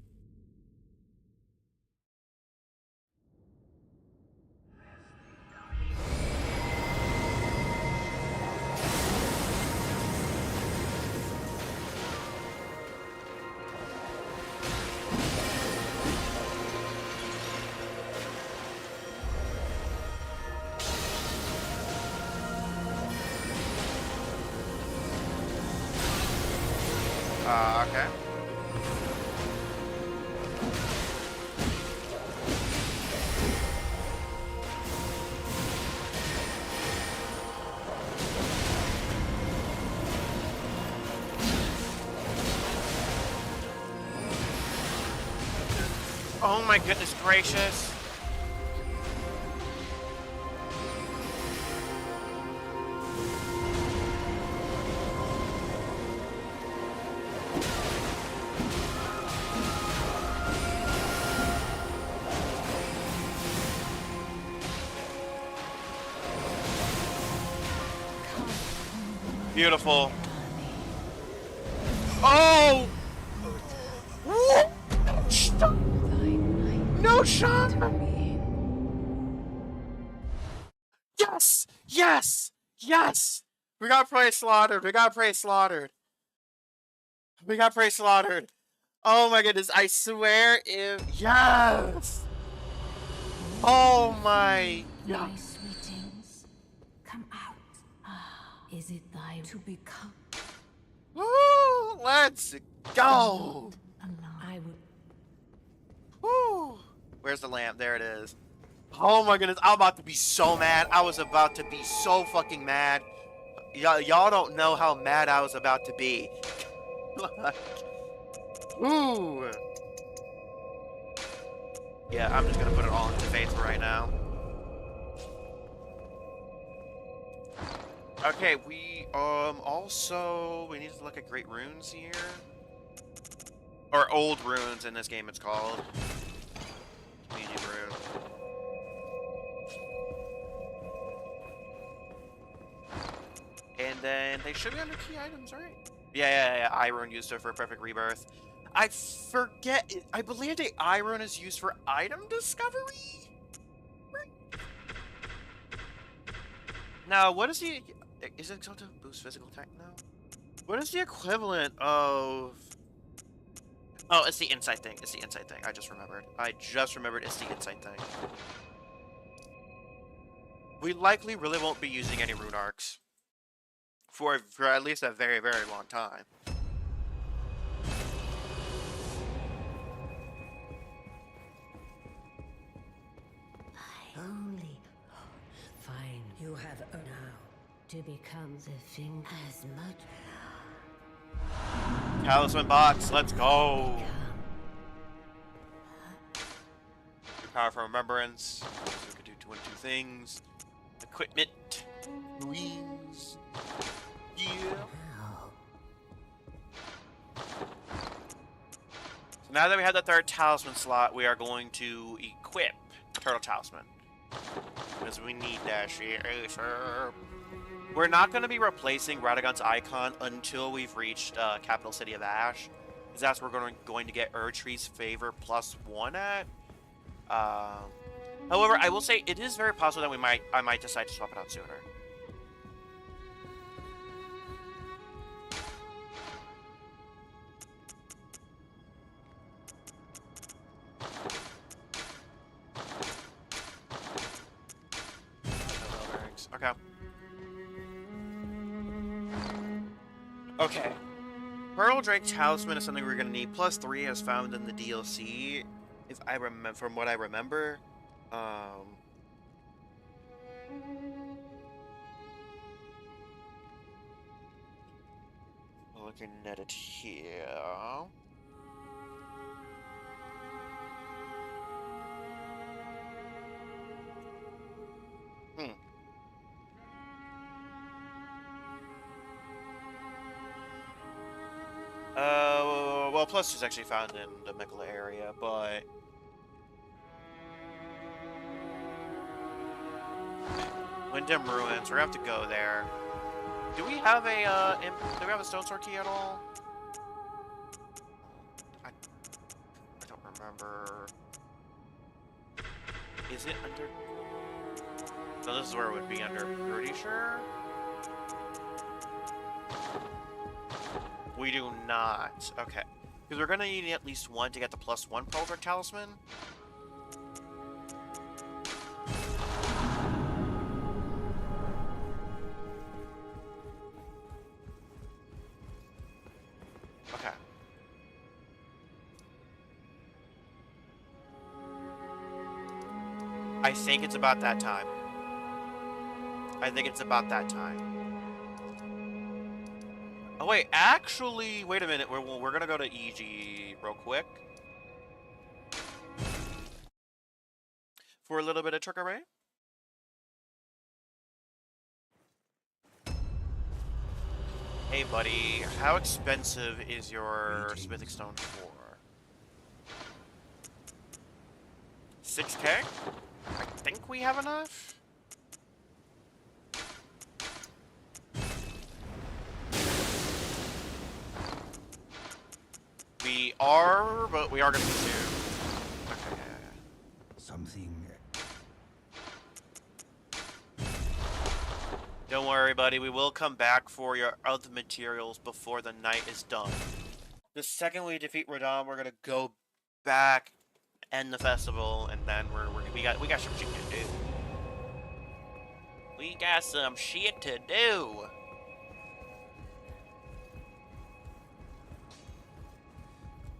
Okay. Oh my goodness gracious. Beautiful. Oh! Stop! No shot! Yes! Yes! Yes! We got Prey slaughtered. We got Prey slaughtered. We got Prey slaughtered. Oh my goodness. I swear if... Yes! Oh my... My sweetings, come out. Ah, is it thy to become Woo! Let's go! alone? I would. Woo! Where's the lamp? There it is. Oh my goodness, I'm about to be so mad. I was about to be so fucking mad. Y'all don't know how mad I was about to be. Ooh. Yeah, I'm just gonna put it all into faith right now. Okay, we also we need to look at Great Runes here. Or Old Runes in this game it's called. Community Rune. And then they should be under key items, right? Yeah. Iron used it for Perfect Rebirth. I forget. I believe the Iron is used for item discovery? Right? Now, what is the... Is it to boost physical attack now? What is the equivalent of... Oh, it's the insight thing. It's the insight thing. I just remembered. It's the insight thing. We likely really won't be using any rune arcs. For at least a very, very long time. Only fine. You have now to become the thing as much. Talisman box, let's go. Power from remembrance. So we can do 22 things. Equipment. Wings. Yeah. So now that we have the third talisman slot, we are going to equip Turtle Talisman. Because we need that shit. We're not going to be replacing Radagon's icon until we've reached Capital City of Ash. Because that's where we're going to get Erdtree's favor +1 at. However, I will say it is very possible that I might decide to swap it out sooner. Okay. Okay. Pearl Drake Talisman is something we're gonna need. +3 as found in the DLC, if I remember from what I remember. Looking at it here. Well, +2 is actually found in the Mikla area, but Windham Ruins. We're gonna have to go there. Do we have a do we have a stone sword key at all? I don't remember. Is it under? So this is where it would be under. Pretty sure. We do not. Okay. Because we're gonna need at least one to get the +1 Pearl Drake Talisman. Okay. I think it's about that time. I think it's about that time. Oh wait, actually, wait a minute. We're gonna go to EG real quick for a little bit of trickery. Hey, buddy, how expensive is your smithing stone for? 6K? I think we have enough. We are, but we are going to be soon. Okay. Something. Don't worry, buddy. We will come back for your other materials before the night is done. The second we defeat Radahn, we're going to go back, end the festival, and then we got some shit to do. We got some shit to do.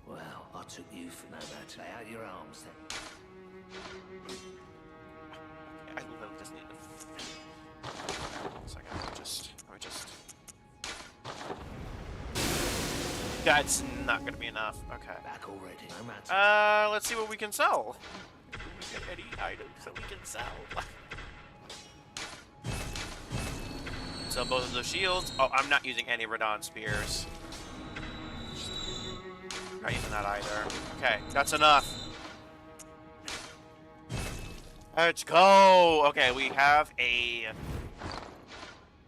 Well, I took you for no matter. Lay out your arms then. I literally just need to... One second, let me just... That's not gonna be enough. Okay. Back already. No matter. Let's see what we can sell. Do we get any items that we can sell? Sell both of those shields. Oh, I'm not using any Radahn spears. Not using that either. Okay, that's enough. Let's go. Okay, we have a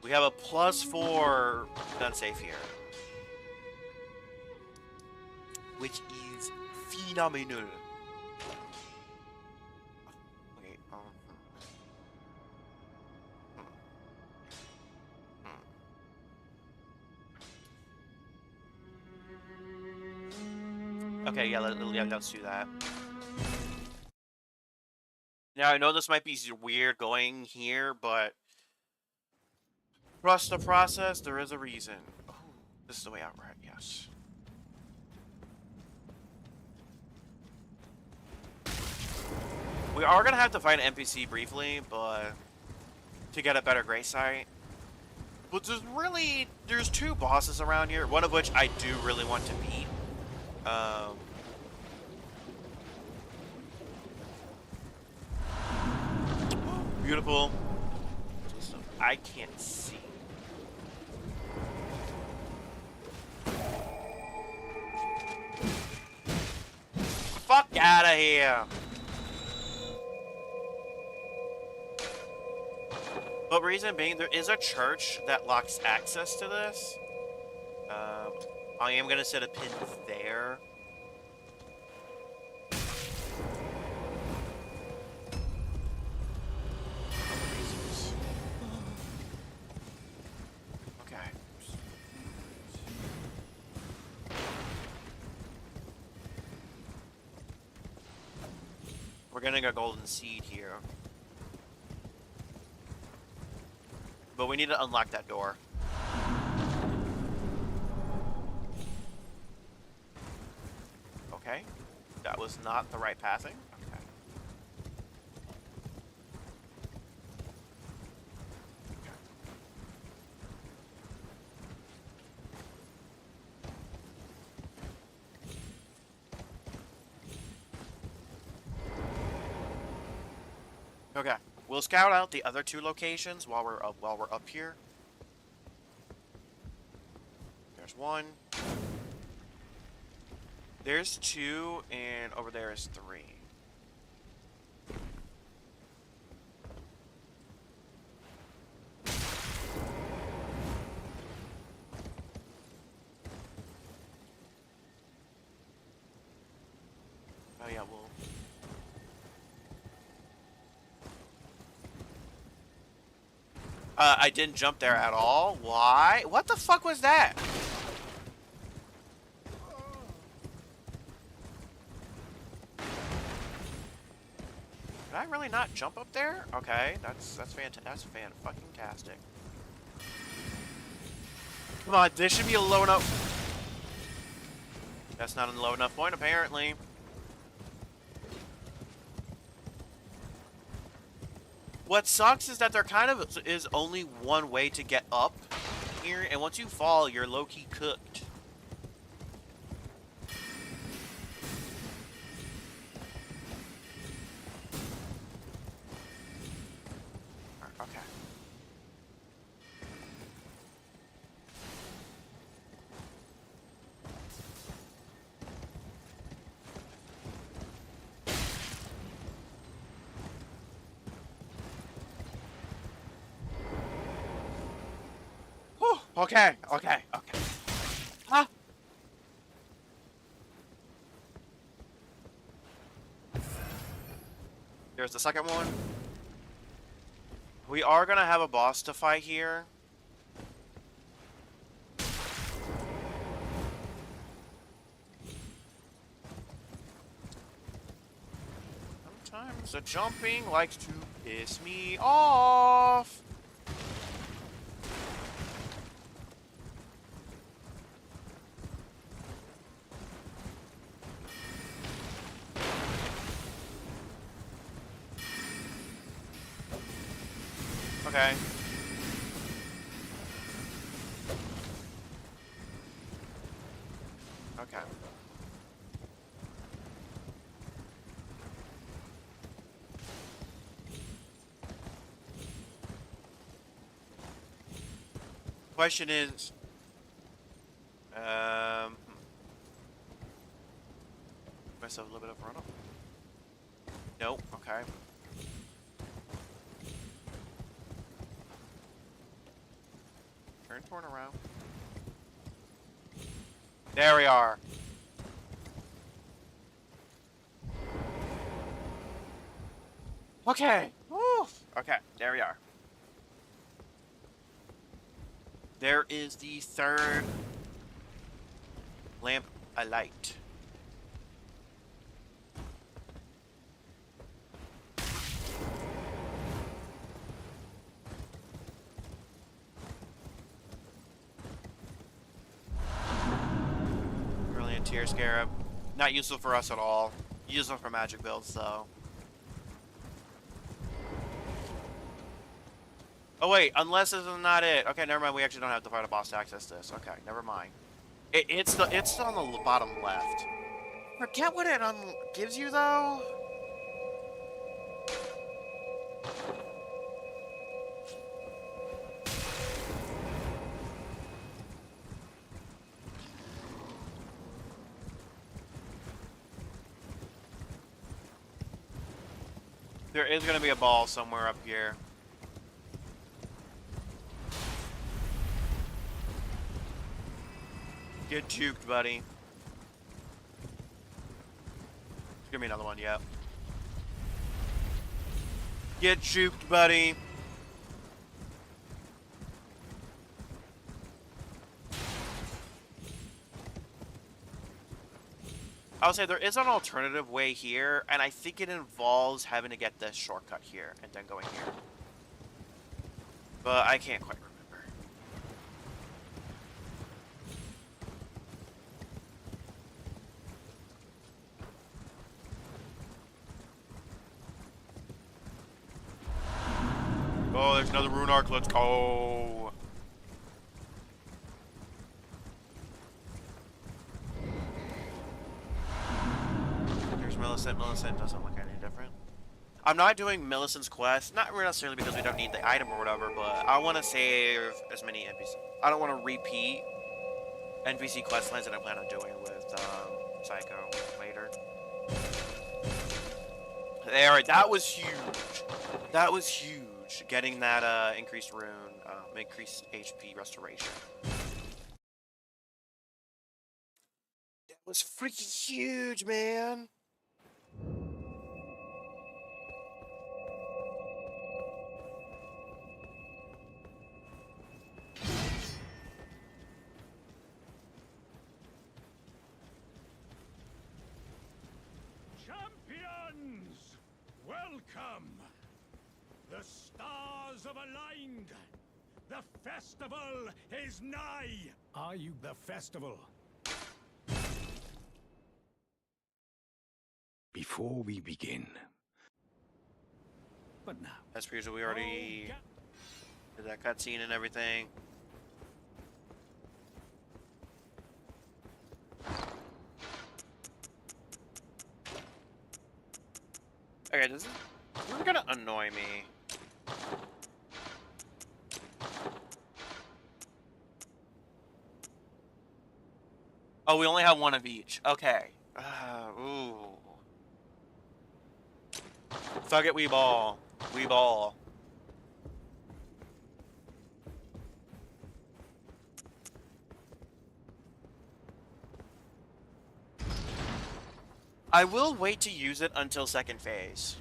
+4 gun safe here, which is phenomenal. Okay. Okay, yeah, let's do that. Now, I know this might be weird going here, but trust the process, there is a reason. Oh, this is the way out, right? Yes. We are going to have to fight an NPC briefly, but to get a better Grey Sight. But there's two bosses around here, one of which I do really want to beat. Beautiful. I can't see. Fuck out of here. But reason being, there is a church that locks access to this. I am gonna set a pin there. getting a golden seed here. But we need to unlock that door. Okay. That was not the right pathing. Okay. Okay. We'll scout out the other 2 locations while we're up here. There's 1. There's 2, and over there is 3. Oh yeah, we'll... I didn't jump there at all. Why? What the fuck was that? Did I really not jump up there? Okay, that's fan-fucking-tastic. Come on, this should be a low enough... That's not a low enough point, apparently. What sucks is that there kind of is only one way to get up here, and once you fall, you're low-key cooked. Okay. Whew, okay. Huh? There's the second one. We are gonna have a boss to fight here. Sometimes the jumping likes to piss me off. Okay. Okay. Question is, myself a little bit of run up. Nope. Okay. Turn around. There we are. Okay. Woo. Okay, there we are. There is the third lamp alight. Brilliant Tear Scarab. Not useful for us at all. Useful for magic builds, though. Oh wait, unless this is not it. Okay, never mind. We actually don't have to fight a boss to access this. Okay, never mind. It's on the bottom left. Forget what it gives you though. There is going to be a ball somewhere up here. Get juked, buddy. Give me another one, yep. Get juked, buddy. I'll say there is an alternative way here, and I think it involves having to get this shortcut here and then going here. But I can't quite remember. Oh, there's another rune arc. Let's go. There's Millicent. Millicent doesn't look any different. I'm not doing Millicent's quest, not necessarily because we don't need the item or whatever, but I want to save as many NPC. I don't want to repeat NPC quest lines that I plan on doing with Psycho later. There, that was huge. That was huge. Getting that increased rune, increased HP restoration. That was freaking huge, man. Champions! Welcome! The stars have aligned! The festival is nigh! Are you the festival? Before we begin, But now, As per usual, we already did that cutscene and everything. Okay, this is gonna annoy me. Oh, we only have one of each. Okay. Ooh. Fuck it, we ball. We ball. I will wait to use it until second phase.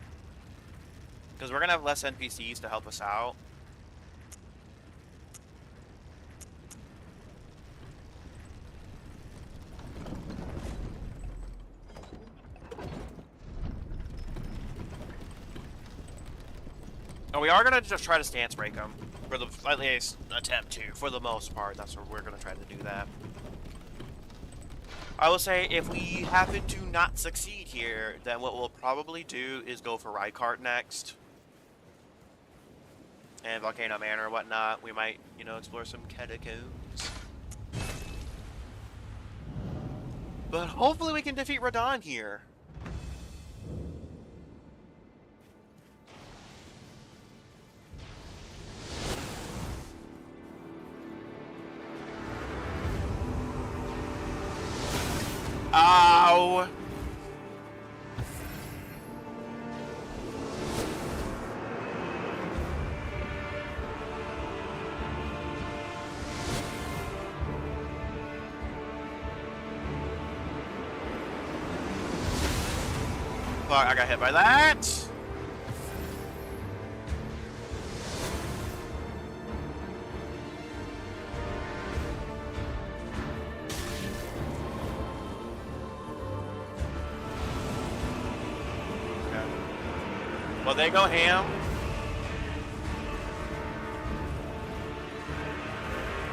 Because we're gonna have less NPCs to help us out. And we are gonna just try to stance break them. For the, at least attempt to, for the most part. That's what we're gonna try to do that. I will say, if we happen to not succeed here, then what we'll probably do is go for Rykart next. And Volcano Manor or whatnot. We might, you know, explore some catacombs. But hopefully we can defeat Radahn here. Ow! Fuck, I got hit by that! Well, they go ham.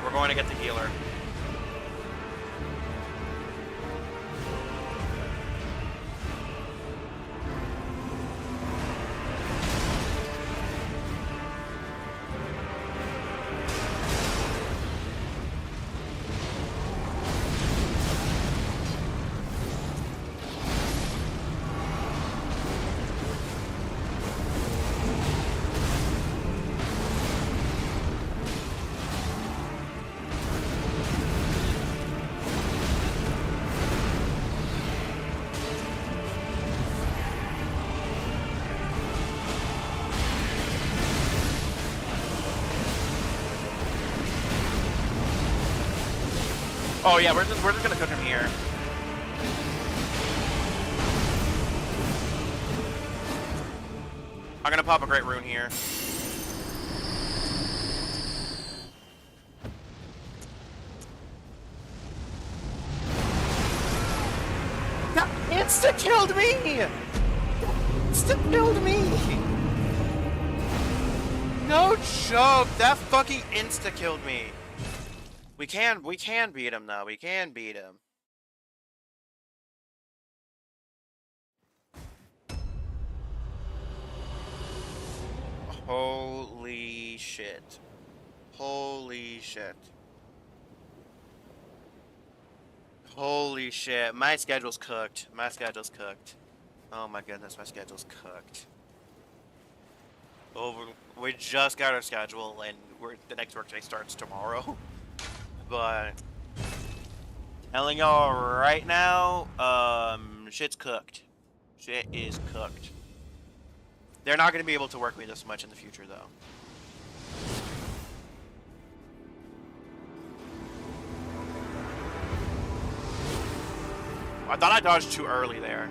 We're going to get the healer. Oh yeah, we're just gonna cook him here. I'm gonna pop a great rune here. insta-killed me! Insta-killed me! No joke, that fucking insta-killed me. We can beat him though, we can beat him. Holy shit. Holy shit. Holy shit. My schedule's cooked. My schedule's cooked. Oh my goodness, my schedule's cooked. We just got our schedule and the next workday starts tomorrow. But telling y'all right now, shit's cooked. Shit is cooked. They're not going to be able to work me this much in the future, though. I thought I dodged too early there.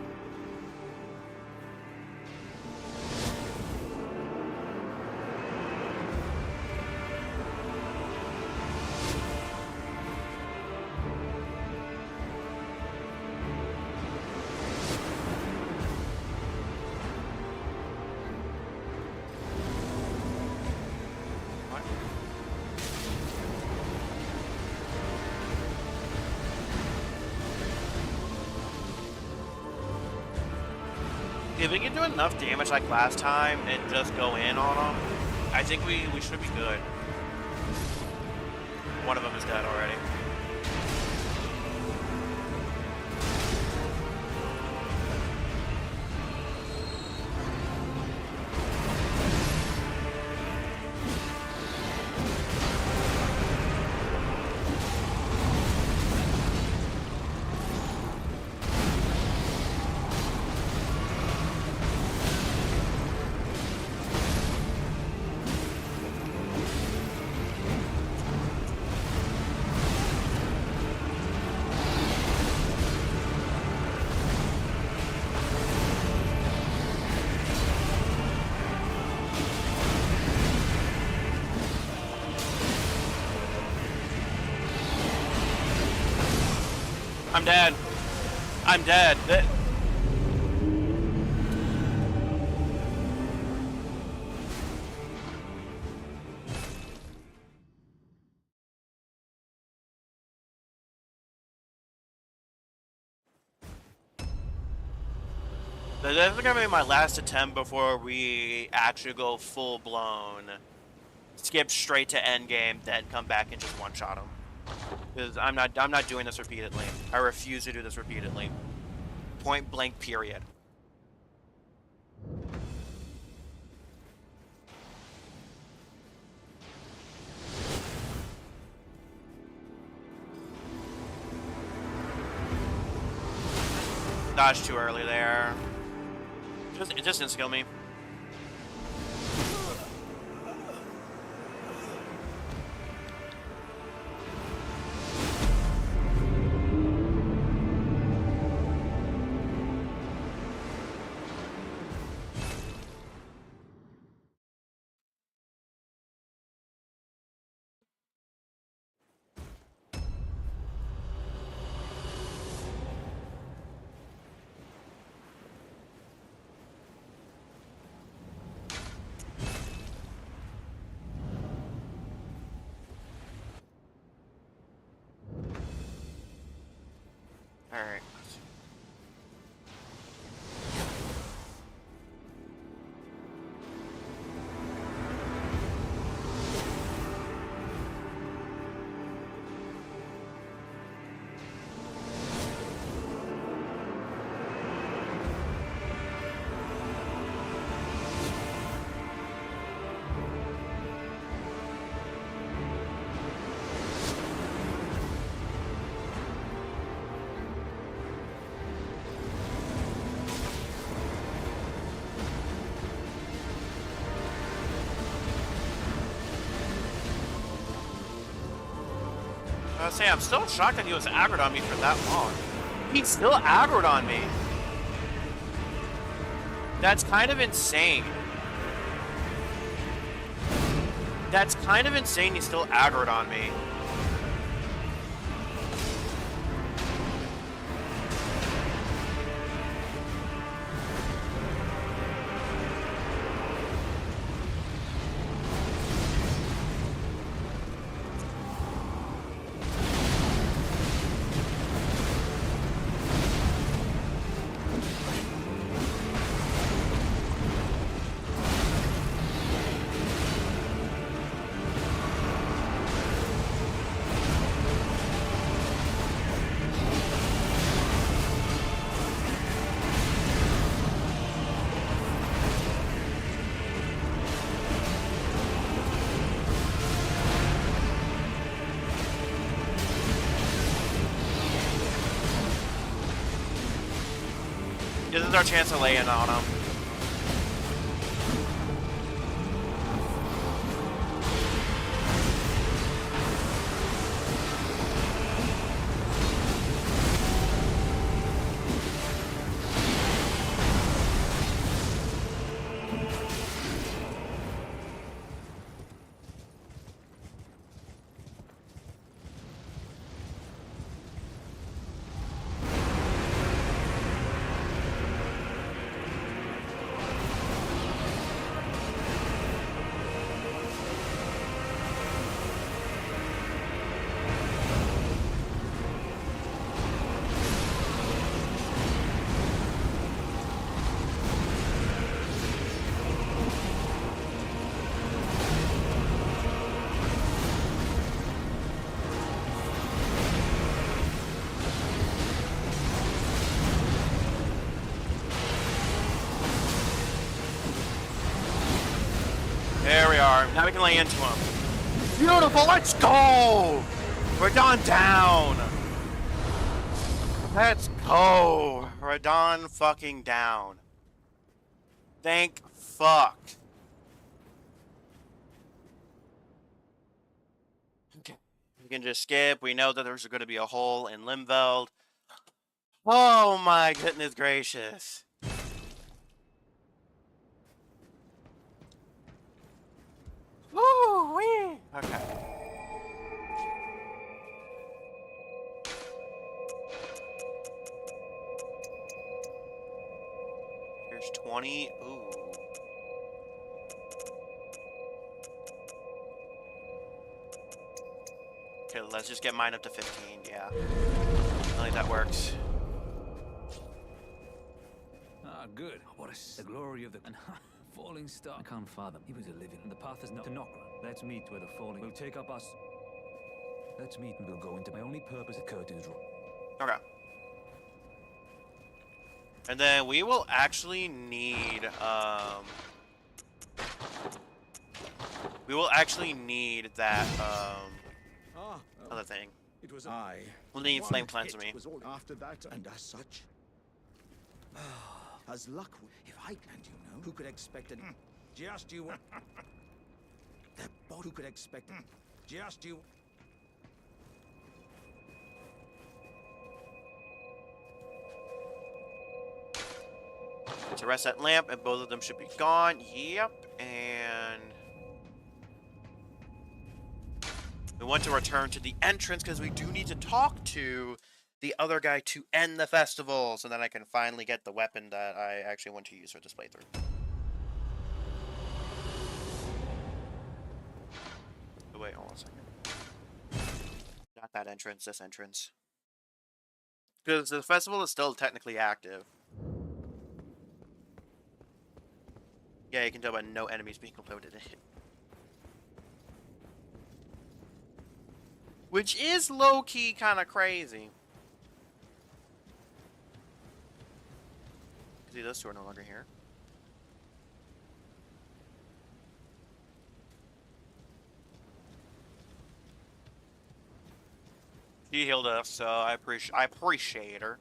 If we can do enough damage like last time and just go in on them, I think we should be good. One of them is dead already. I'm dead. I'm dead. This is gonna be my last attempt before we actually go full blown. Skip straight to end game, then come back and just one shot him. Because I'm not doing this repeatedly. I refuse to do this repeatedly. Point blank, period. Dodged too early there. It just didn't skill me. Alright. I was saying, I'm still shocked that he was aggroed on me for that long. He's still aggroed on me. That's kind of insane. That's kind of insane he's still aggroed on me. our chance of laying on him. There we are. Now we can lay into him. Beautiful. Let's go. Radon down. Let's go. Radon fucking down. Thank fuck. Okay. We can just skip. We know that there's going to be a hole in Limveld. Oh my goodness gracious. Woo-wee. Okay. Here's 20. Ooh. Okay, let's just get mine up to 15. Yeah. I think that works. Ah, good. What the glory of the falling star. I can't fathom. He was a living, and the path is not to Nokra. Let's meet where the falling will take up us. Let's meet and we'll go into my only purpose at curtains room. Okay. And then we will actually need, we will actually need that, other thing. It was I. We'll need flame cleanser me. Was all after that, and as such, as luck, if I and you know, who could expect it? Just you. The bot who could expect it? Just you. To rest that lamp, and both of them should be gone. Yep, and we want to return to the entrance because we do need to talk to the other guy to end the festival, so then I can finally get the weapon that I actually want to use for this playthrough. Oh, wait, hold on a second. Not that entrance, this entrance. Because the festival is still technically active. Yeah, you can tell by no enemies being loaded in. Which is low-key kind of crazy. See, those two are no longer here. She healed us, so I appreciate her.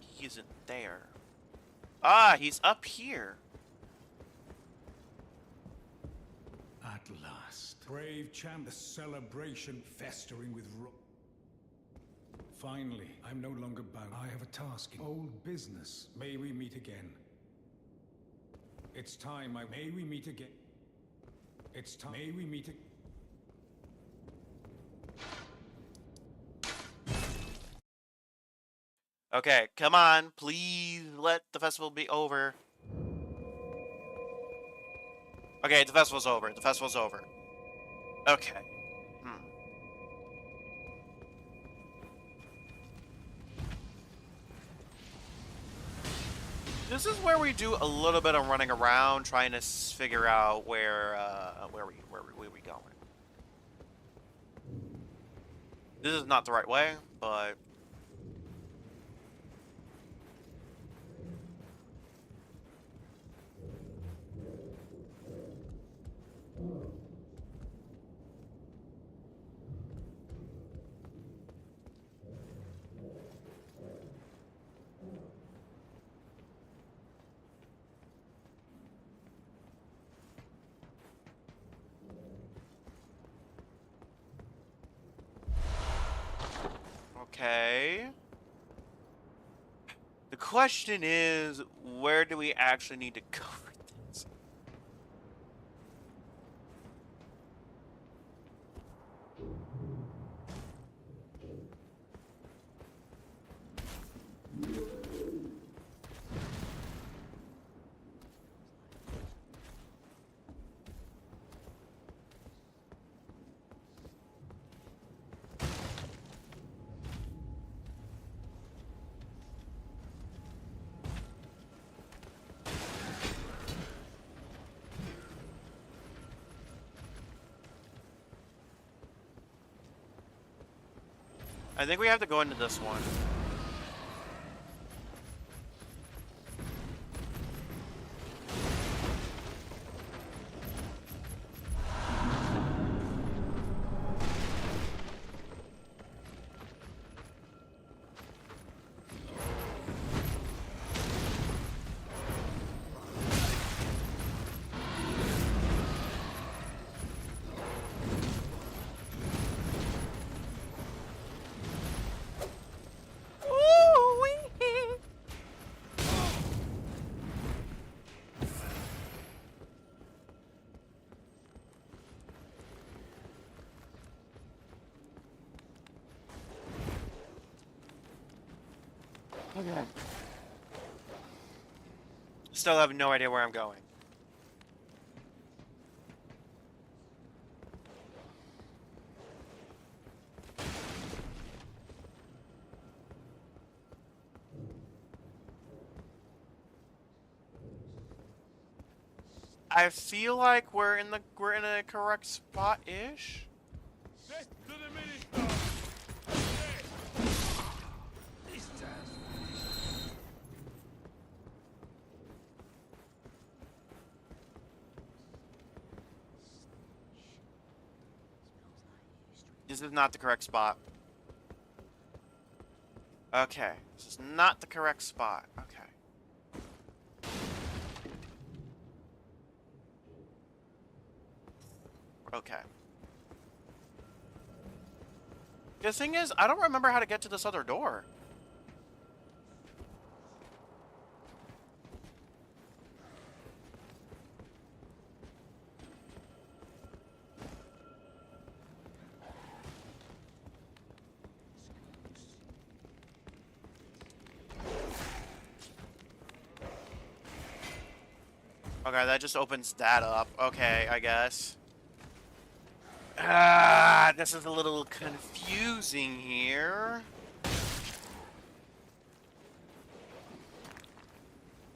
He isn't there. Ah, he's up here. At last. Brave champ, the celebration festering with Finally, I'm no longer bound. I have a task. Old business. May we meet again. It's time. May we meet again. It's time. May we meet again. Okay, come on. Please let the festival be over. Okay, the festival's over. The festival's over. Okay. This is where we do a little bit of running around, trying to figure out where we going. This is not the right way, but Okay. The question is, where do we actually need to go for this? I think we have to go into this one. Okay. Still have no idea where I'm going. I feel like we're in a correct spot-ish. This is not the correct spot. Okay, this is not the correct spot. Okay. Okay. The thing is, I don't remember how to get to this other door. Okay, that just opens that up. Okay, I guess. Ah, this is a little confusing here.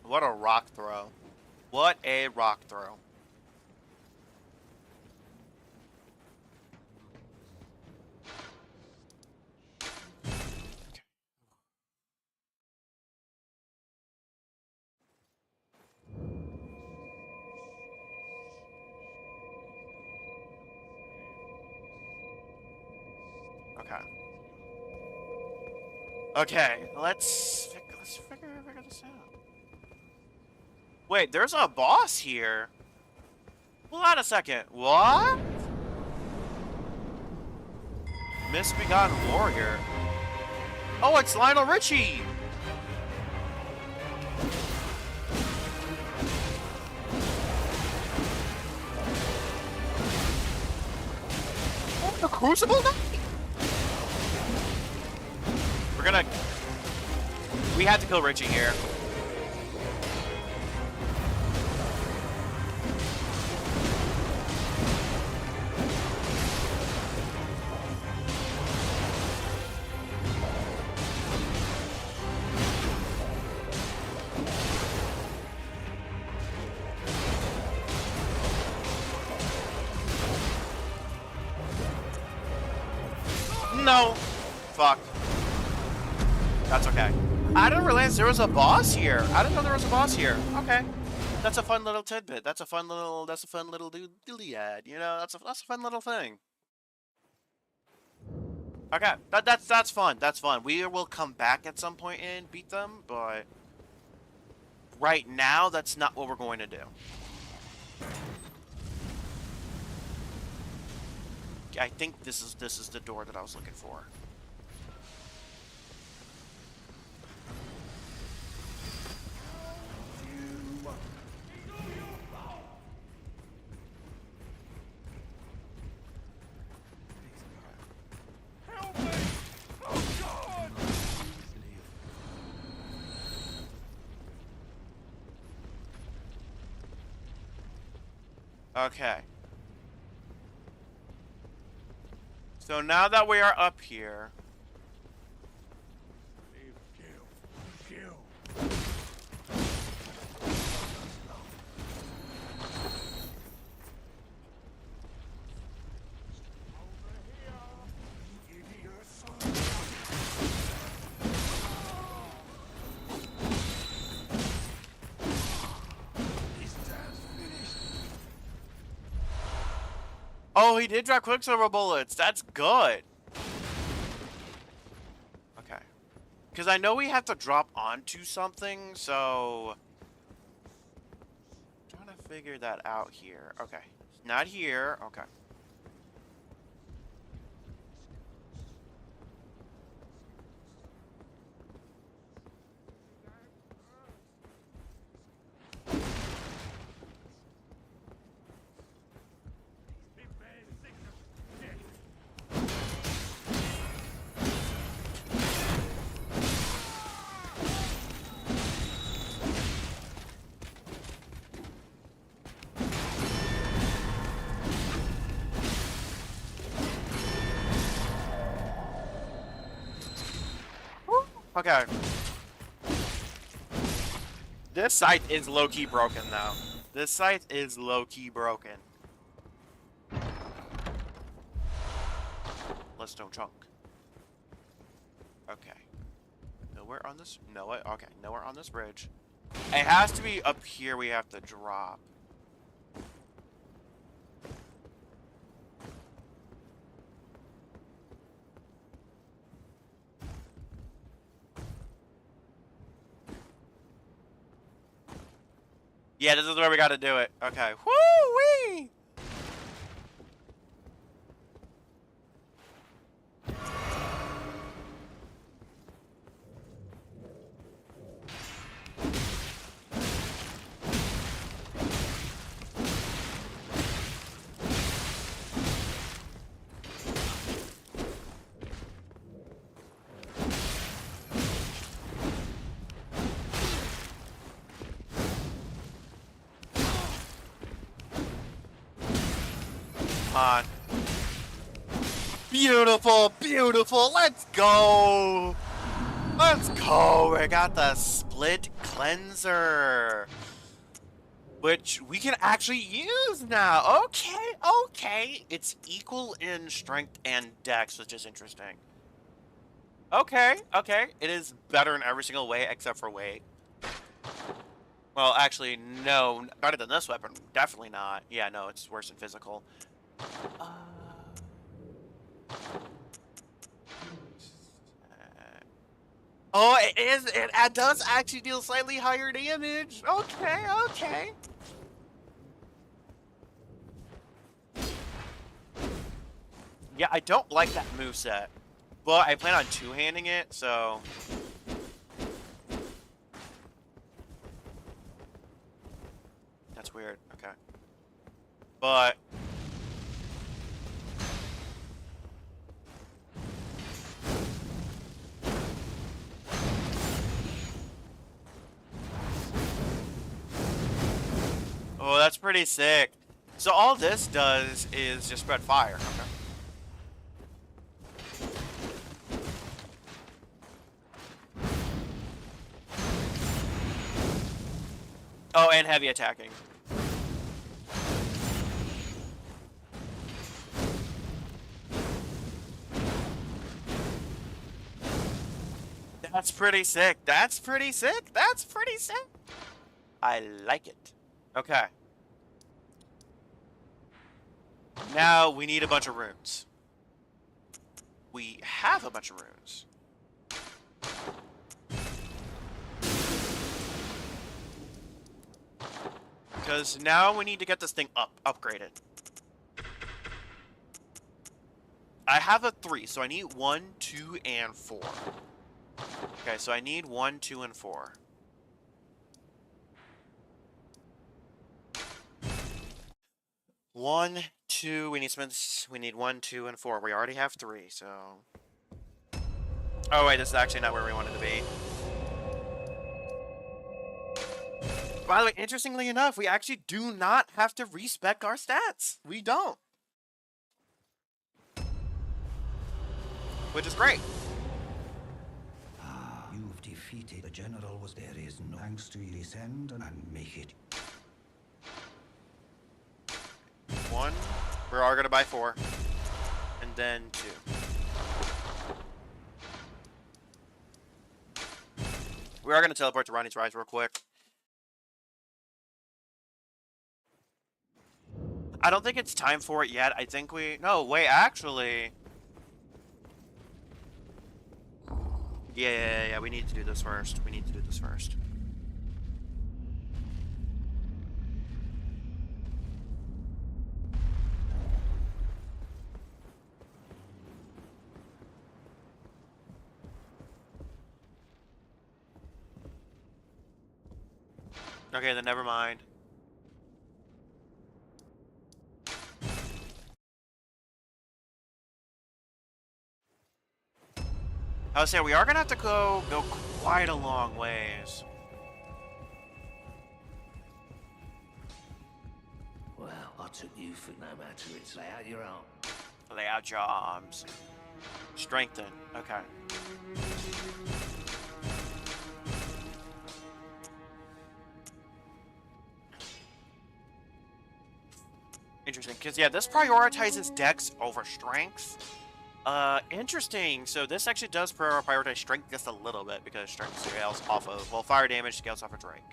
What a rock throw. What a rock throw. Okay. Okay, let's figure this out. Wait, there's a boss here. Hold on a second. What? Misbegotten Warrior. Oh, it's Lionel Richie. Oh, the Crucible Knight? We have to kill Richie here. No. Fuck. That's okay. I didn't realize there was a boss here. I didn't know there was a boss here. Okay. That's a fun little tidbit. That's a fun little doodly-ad. You know, that's a fun little thing. Okay. That's fun. That's fun. We will come back at some point and beat them, but right now that's not what we're going to do. I think this is the door that I was looking for. Okay. So now that we are up here... Oh, he did drop Quicksilver bullets. That's good. Okay. Because I know we have to drop onto something, so... I'm trying to figure that out here. Okay. Not here. Okay. Okay. This site is low-key broken, though. This site is low-key broken. Bloodstone chunk. Okay. Nowhere on this... No, okay. Nowhere on this bridge. It has to be up here we have to drop. Yeah, this is where we gotta do it. Okay. Woo-wee! On. Beautiful, beautiful. Let's go. Let's go. We got the split cleanser, which we can actually use now. Okay, okay. It's equal in strength and dex, which is interesting. Okay, okay. It is better in every single way except for weight. Well, actually, no. Better than this weapon. Definitely not. Yeah, no, it's worse in physical. Oh, it is. It does actually deal slightly higher damage. Okay, okay. Yeah, I don't like that moveset, but I plan on two-handing it, so. That's weird. Okay. But. Oh, that's pretty sick. So all this does is just spread fire. Okay. Oh, and heavy attacking. That's pretty sick. That's pretty sick. That's pretty sick. I like it. Okay. Now we need a bunch of runes. We have a bunch of runes. Because now we need to get this thing upgraded. I have a 3, so I need 1, 2, and 4. Okay, so I need 1, 2, and 4. One, two, we need 1, 2, and 4. We already have 3, so. Oh wait, this is actually not where we wanted to be. By the way, interestingly enough, we actually do not have to respec our stats. We don't. Which is great. Ah, you've defeated the general. Was there is no thanks to you. Descend and make it. 1. We are going to buy 4. And then 2. We are going to teleport to Ronnie's Rise real quick. I don't think it's time for it yet. I think we... No, wait, actually... Yeah, we need to do this first. We need to do this first. Okay, then never mind. I was saying we are gonna have to go quite a long ways. Well, I took you for no matter. It's lay out your arm. Lay out your arms. Strengthen. Okay. Interesting, because yeah, this prioritizes dex over strength. Interesting. So this actually does prioritize strength just a little bit because strength scales off of, well, fire damage scales off of strength.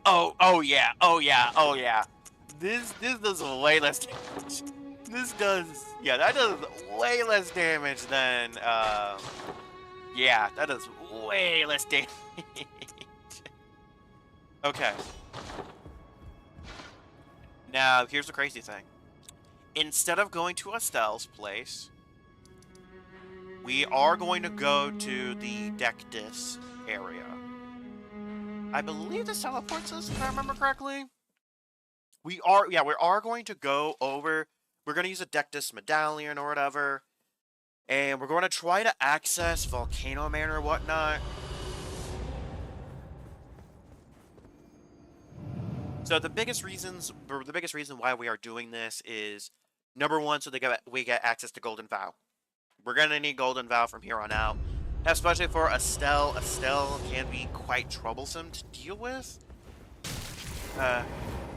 Oh yeah. This does way less damage. That does way less damage than, yeah, that does way less damage. Okay. Now, here's the crazy thing. Instead of going to Estelle's place, we are going to go to the Dectus area. I believe this teleports us, if I remember correctly. We are going to go over. We're going to use a Dectus medallion or whatever. And we're going to try to access Volcano Man or whatnot. So the biggest reason why we are doing this is, number one, so we get access to Golden Vow. We're going to need Golden Vow from here on out. Especially for Estelle. Estelle can be quite troublesome to deal with.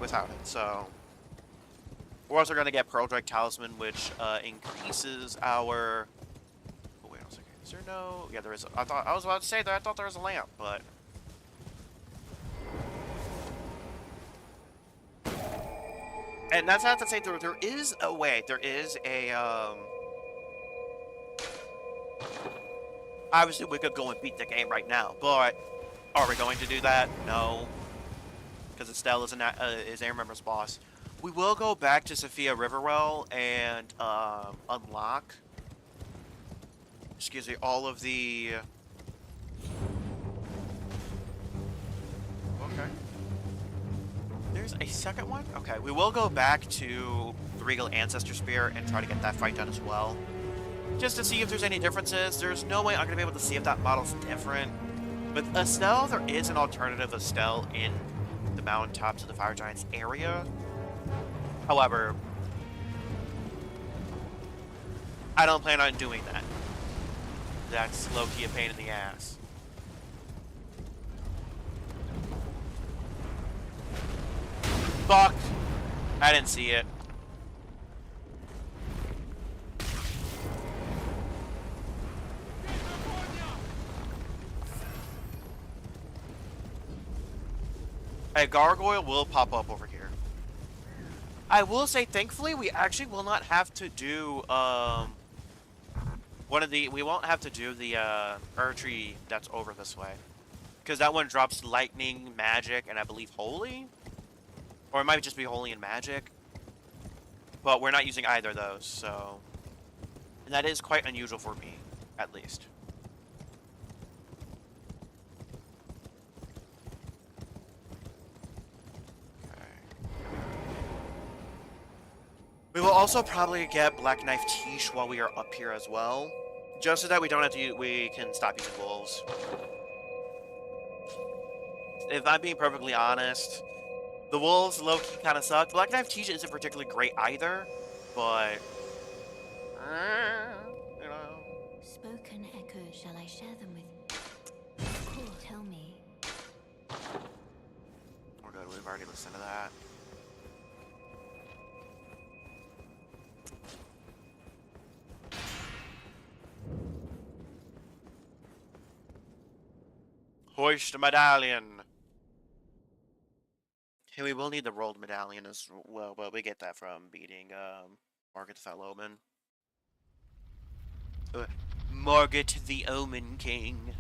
Without it, so... We're also going to get Pearl Drake Talisman, which increases our... Oh, wait a second. Is there no... Yeah, there is. I was about to say that I thought there was a lamp, but... And that's not to say there is a way. There is a... Obviously, we could go and beat the game right now, but... Are we going to do that? No. Because Estelle is Aramember's boss. We will go back to Sophia Riverwell and unlock, excuse me, all of the... Okay. There's a second one? Okay, we will go back to the Regal Ancestor Spear and try to get that fight done as well. Just to see if there's any differences. There's no way I'm going to be able to see if that model's different. With Estelle, there is an alternative Estelle in the mountaintops of the Fire Giants area. However, I don't plan on doing that. That's low-key a pain in the ass. Fuck! I didn't see it. A gargoyle will pop up over here. I will say, thankfully, we actually will not have to do, we won't have to do the, Erdtree that's over this way. Because that one drops lightning, magic, and I believe holy? Or it might just be holy and magic. But we're not using either of those, so... And that is quite unusual for me, at least. We will also probably get Black Knife Tiche while we are up here as well. Just so that we don't have to we can stop using wolves. If I'm being perfectly honest, the wolves low-key kind of suck. Black Knife Tiche isn't particularly great either, but... you know... Spoken echoes, shall I share them with? Cool, tell me. We're good, we've already listened to that. Hoist the medallion. Hey, we will need the rolled medallion as well, but we get that from beating Margaret the Fat Omen. Margaret the Omen King.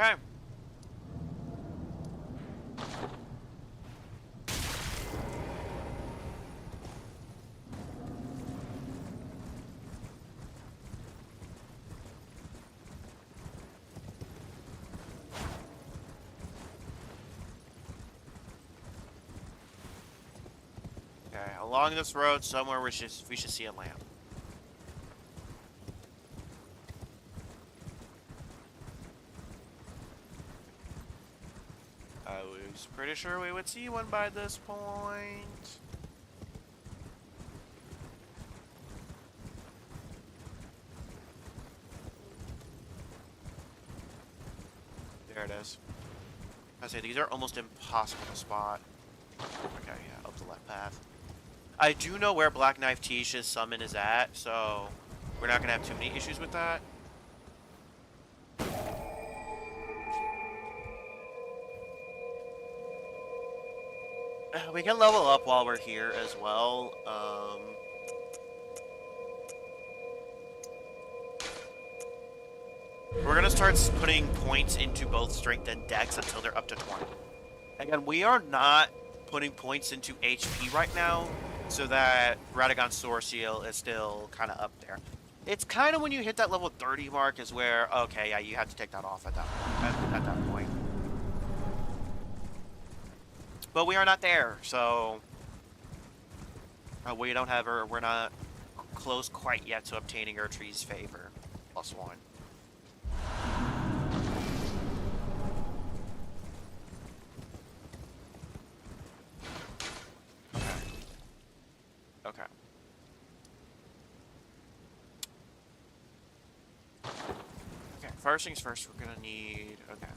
Okay. Okay, along this road somewhere we should see a lamp. I was pretty sure we would see one by this point. There it is. I say these are almost impossible to spot. Okay, yeah, up the left path. I do know where Black Knife Tiche's summon is at, so we're not gonna have too many issues with that. We can level up while we're here as well. We're gonna start putting points into both strength and dex until they're up to 20. Again, we are not putting points into HP right now, so that Radagon's Sword Seal is still kind of up there. It's kind of when you hit that level 30 mark is where, okay, yeah, you have to take that off at that point. But we are not there, so we don't have her. We're not close quite yet to obtaining Erdtree's favor. +1. Okay. Okay, first things first, we're gonna need... Okay.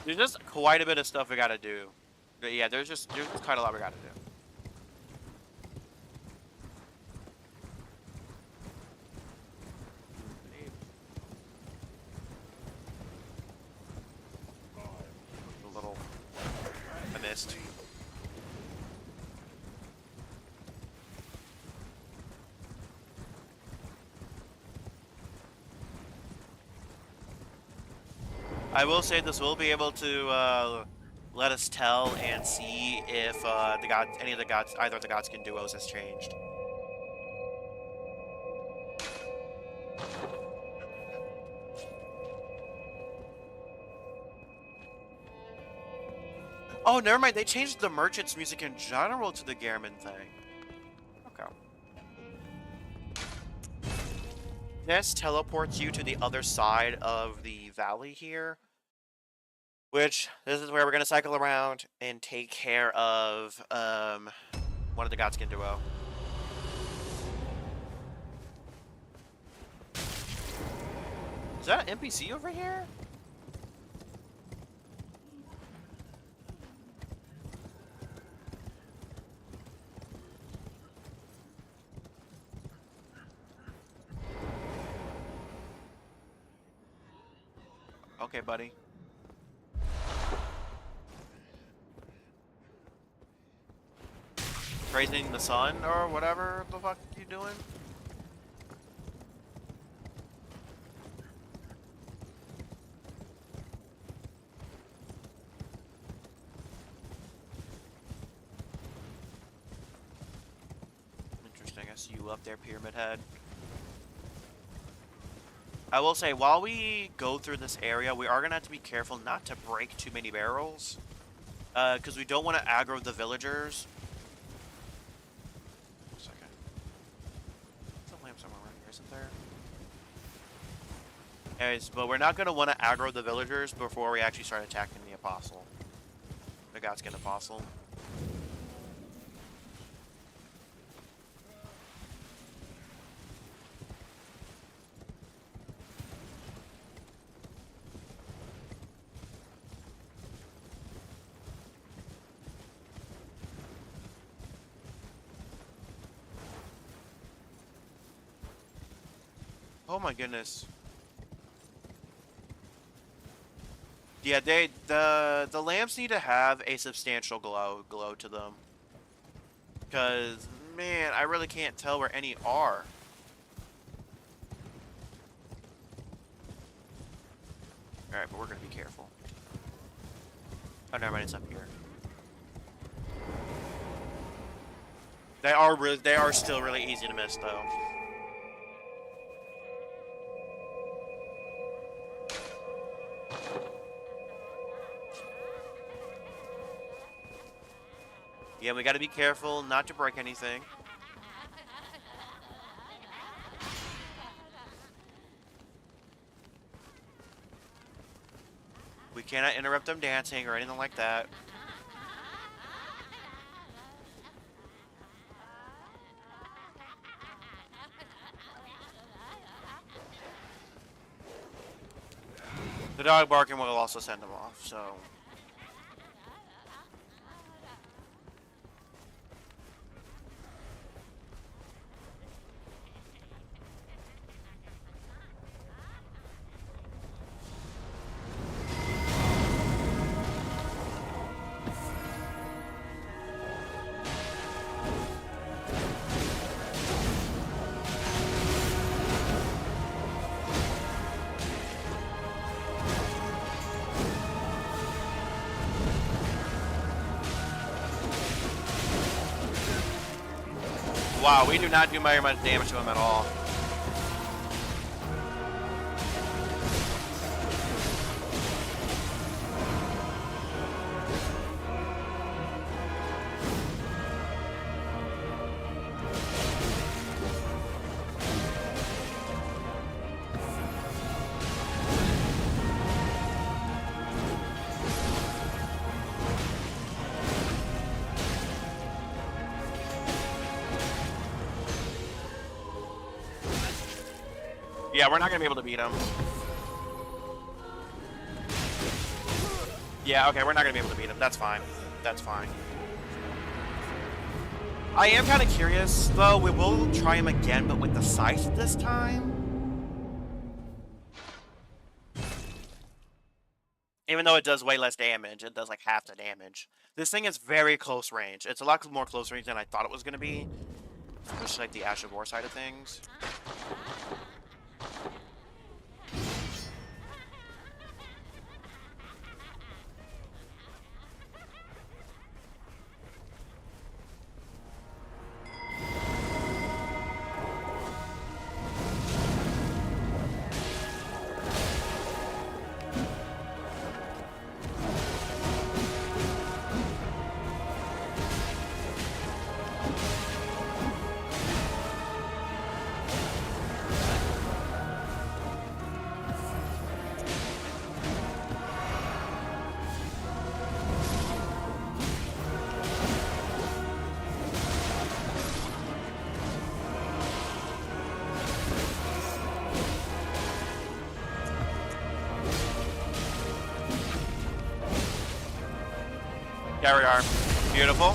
There's just quite a bit of stuff we gotta do. But yeah, there's just quite a lot we gotta do. A little... I missed. I will say this will be able to let us tell and see if any of the gods, either of the Godskin duos has changed. Oh, never mind. They changed the merchant's music in general to the Gehrman thing. Okay. This teleports you to the other side of the valley here. Which, this is where we're going to cycle around and take care of one of the Godskin duo. Is that an NPC over here? Okay, buddy. Praising the sun or whatever the fuck you doing? It's you up there, Pyramid Head. I will say, while we go through this area, we are going to have to be careful not to break too many barrels. Because we don't want to aggro the villagers. One second. There's a lamp somewhere around here, isn't there? Anyways, but we're not going to want to aggro the villagers before we actually start attacking the apostle. The Godskin apostle. Oh my goodness. Yeah, the lamps need to have a substantial glow to them. Cause man, I really can't tell where any are. Alright, but we're gonna be careful. Oh never mind, it's up here. They are still really easy to miss though. Yeah, we gotta be careful not to break anything. We cannot interrupt them dancing or anything like that. The dog barking will also send them off, so... Wow, we do not do very much damage to him at all. Yeah, we're not gonna be able to beat him. Yeah, okay, we're not gonna be able to beat him. That's fine. That's fine. I am kind of curious, though. We will try him again, but with the scythe this time. Even though it does way less damage, it does like half the damage. This thing is very close range. It's a lot more close range than I thought it was gonna be. Especially like the Ash of War side of things. There we are. Beautiful.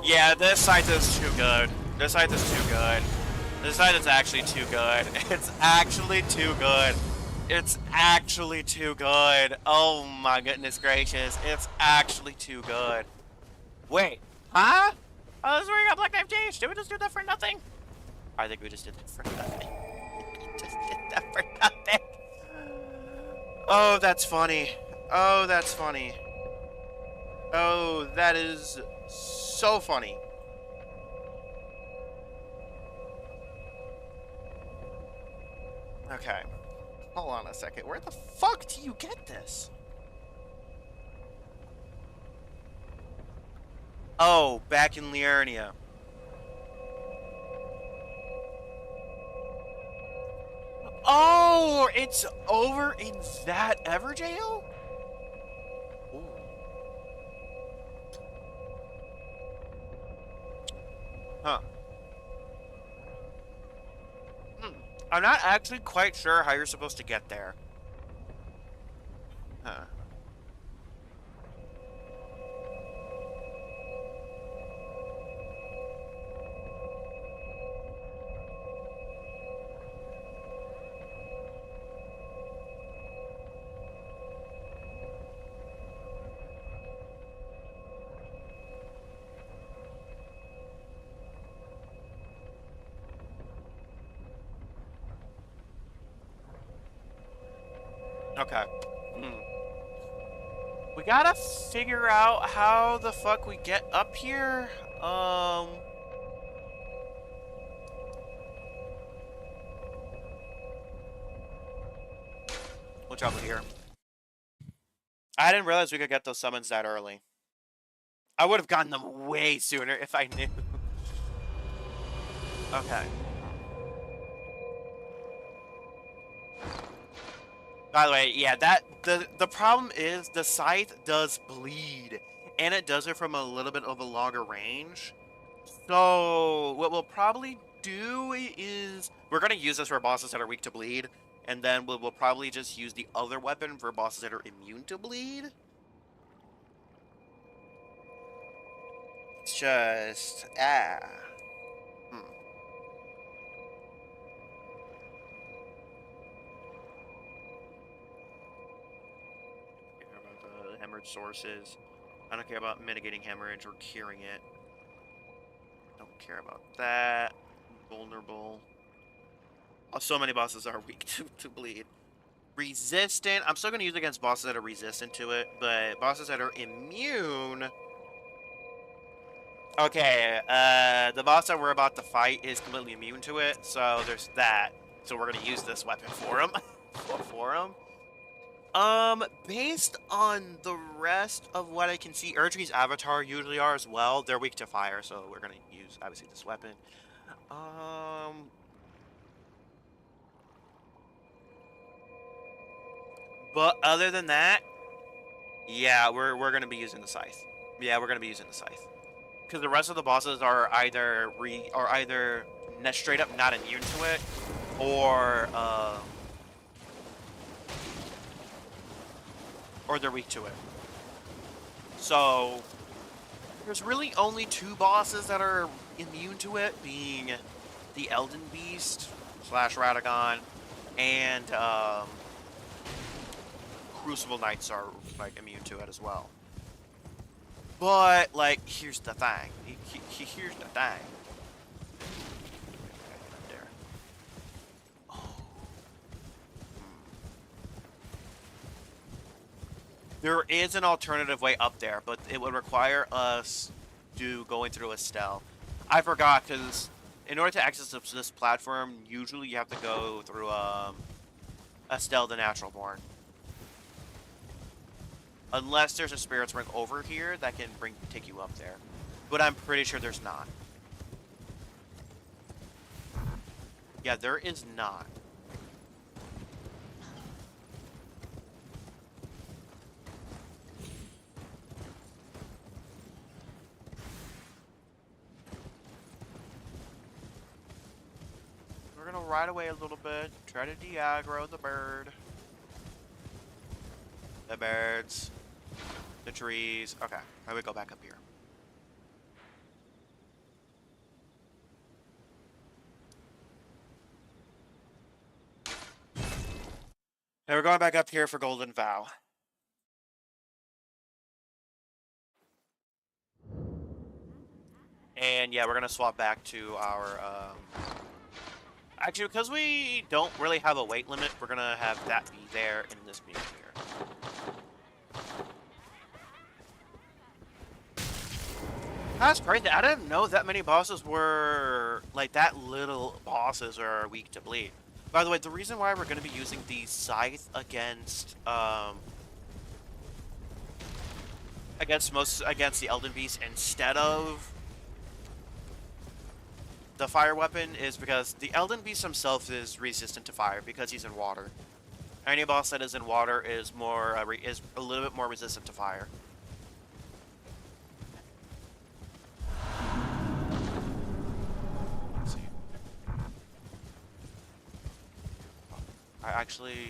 Yeah, this scythe is too good. This scythe is too good. This scythe is actually too good. It's actually too good. It's actually too good. Oh my goodness gracious. It's actually too good. Wait. Huh? I was wearing a Black Knife Sheesh, did we just do that for nothing? I think we just did that for nothing. We just did that for nothing. Oh, that's funny. Oh, that's funny. Oh, that is so funny. Okay. Hold on a second. Where the fuck do you get this? Oh, back in Liurnia. Oh, it's over in that Everjail? Ooh. Huh. I'm not actually quite sure how you're supposed to get there. Huh. Okay. We gotta figure out how the fuck we get up here. We'll travel here. I didn't realize we could get those summons that early. I would have gotten them way sooner if I knew. Okay. By the way, yeah, the problem is the scythe does bleed, and it does it from a little bit of a longer range. So what we'll probably do is we're gonna use this for bosses that are weak to bleed, and then we'll probably just use the other weapon for bosses that are immune to bleed. It's just Hemorrhage sources. I don't care about mitigating hemorrhage or curing it. Don't care about that. Vulnerable. Oh, so many bosses are weak to bleed. Resistant. I'm still going to use it against bosses that are resistant to it, but bosses that are immune. Okay, the boss that we're about to fight is completely immune to it, so there's that. So we're going to use this weapon for him. Based on the rest of what I can see, Erdtree's avatar usually are as well. They're weak to fire, so we're gonna use, obviously, this weapon. But other than that, yeah, we're gonna be using the scythe. Yeah, we're gonna be using the scythe. Because the rest of the bosses are either straight up not immune to it, or they're weak to it. So there's really only two bosses that are immune to it, being the Elden Beast / Radagon, and Crucible Knights are like immune to it as well. But like, here's the thing. Here's the thing. There. Oh. There is an alternative way up there, but it would require us to going through Estelle. I forgot, because in order to access this platform, usually you have to go through Estelle the Natural Born. Unless there's a Spirit's Ring over here that can take you up there. But I'm pretty sure there's not. Yeah, there is not. We're gonna ride away a little bit, try to de-aggro the bird. The birds. The trees. Okay, now we go back up here. And we're going back up here for Golden Vow. And yeah, we're gonna swap back to our, actually, because we don't really have a weight limit, we're gonna have that be there in this meter here. That's crazy. I didn't know that many bosses were, like, that little bosses are weak to bleed. By the way, the reason why we're gonna be using the scythe against the Elden Beast instead of the fire weapon is because the Elden Beast himself is resistant to fire because he's in water. Any boss that is in water is is a little bit more resistant to fire. Let's see. I actually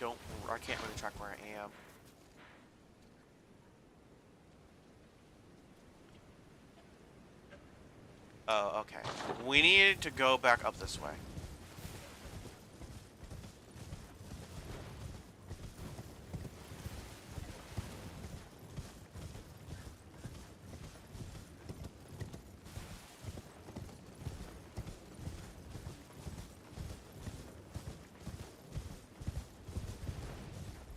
I can't really track where I am. Oh, okay. We need to go back up this way.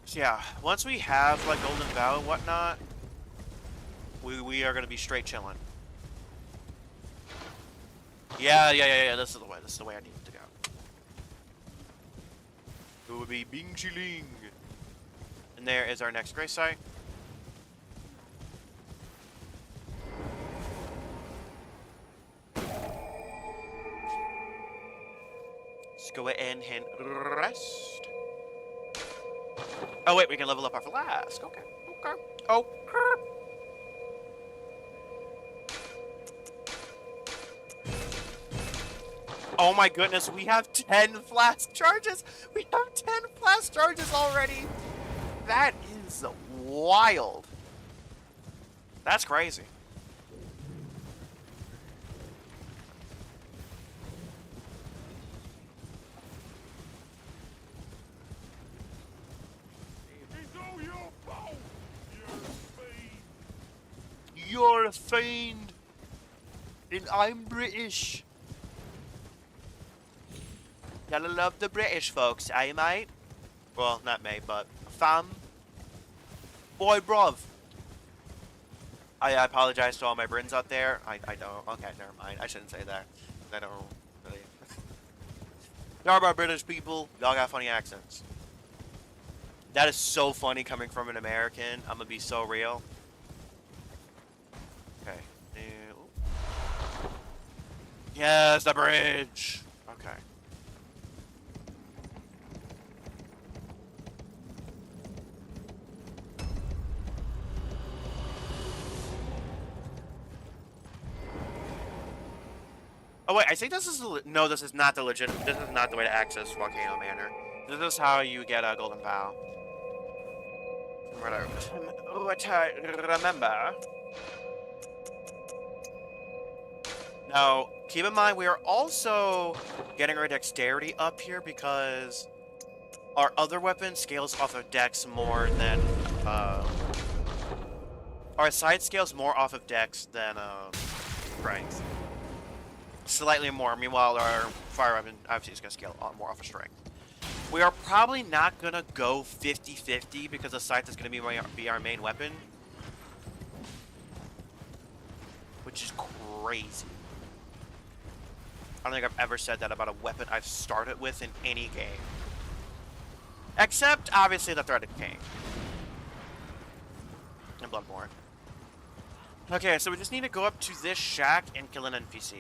So yeah, once we have like Golden Vow and whatnot, we are gonna be straight chilling. Yeah. This is the way. This is the way I need it to go. It would be Bing Chiling. And there is our next grace site. Let's go ahead and rest. Oh wait, we can level up our flask. Okay. Okay. Oh my goodness, we have 10 flask charges! We have 10 flask charges already! That is wild. That's crazy. You're a fiend! And I'm British! Gotta love the British folks, eh, mate? Well, not mate, but fam. Boy, bruv. I apologize to all my Brits out there. I don't. Okay, never mind. I shouldn't say that. I don't really. Y'all are British people. Y'all got funny accents. That is so funny coming from an American. I'm gonna be so real. Okay. Yes, the bridge. Okay. Oh wait, I think this is no, this is not the legitimate. This is not the way to access Volcano Manor. This is how you get a Golden Vow. What I remember. Now, keep in mind we are also getting our dexterity up here because our other weapon scales off of dex more than our side scales more off of dex than strength. Slightly more. Meanwhile, our fire weapon obviously is going to scale a lot more off of strength. We are probably not going to go 50-50 because the scythe is going to be our main weapon. Which is crazy. I don't think I've ever said that about a weapon I've started with in any game. Except, obviously, the Threaded King. And Bloodborne. Okay, so we just need to go up to this shack and kill an NPC.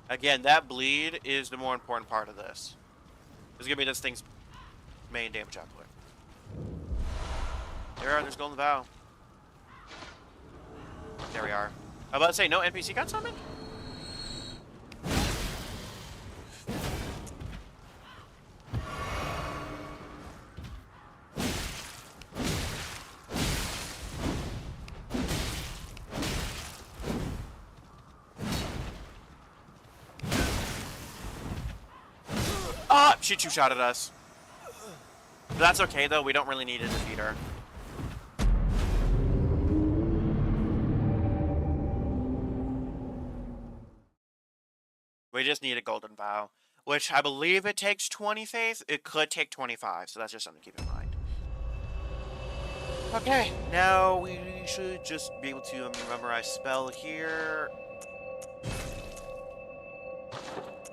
Again, that bleed is the more important part of this. It's gonna be this thing's main damage output. There's Golden Vow. There we are. I was about to say, no NPC got summoned? Ah, she two-shot at us. That's okay, though. We don't really need to defeat her. We just need a Golden Vow, which I believe it takes 20 faith. It could take 25, so that's just something to keep in mind. Okay, now we should just be able to memorize spell here.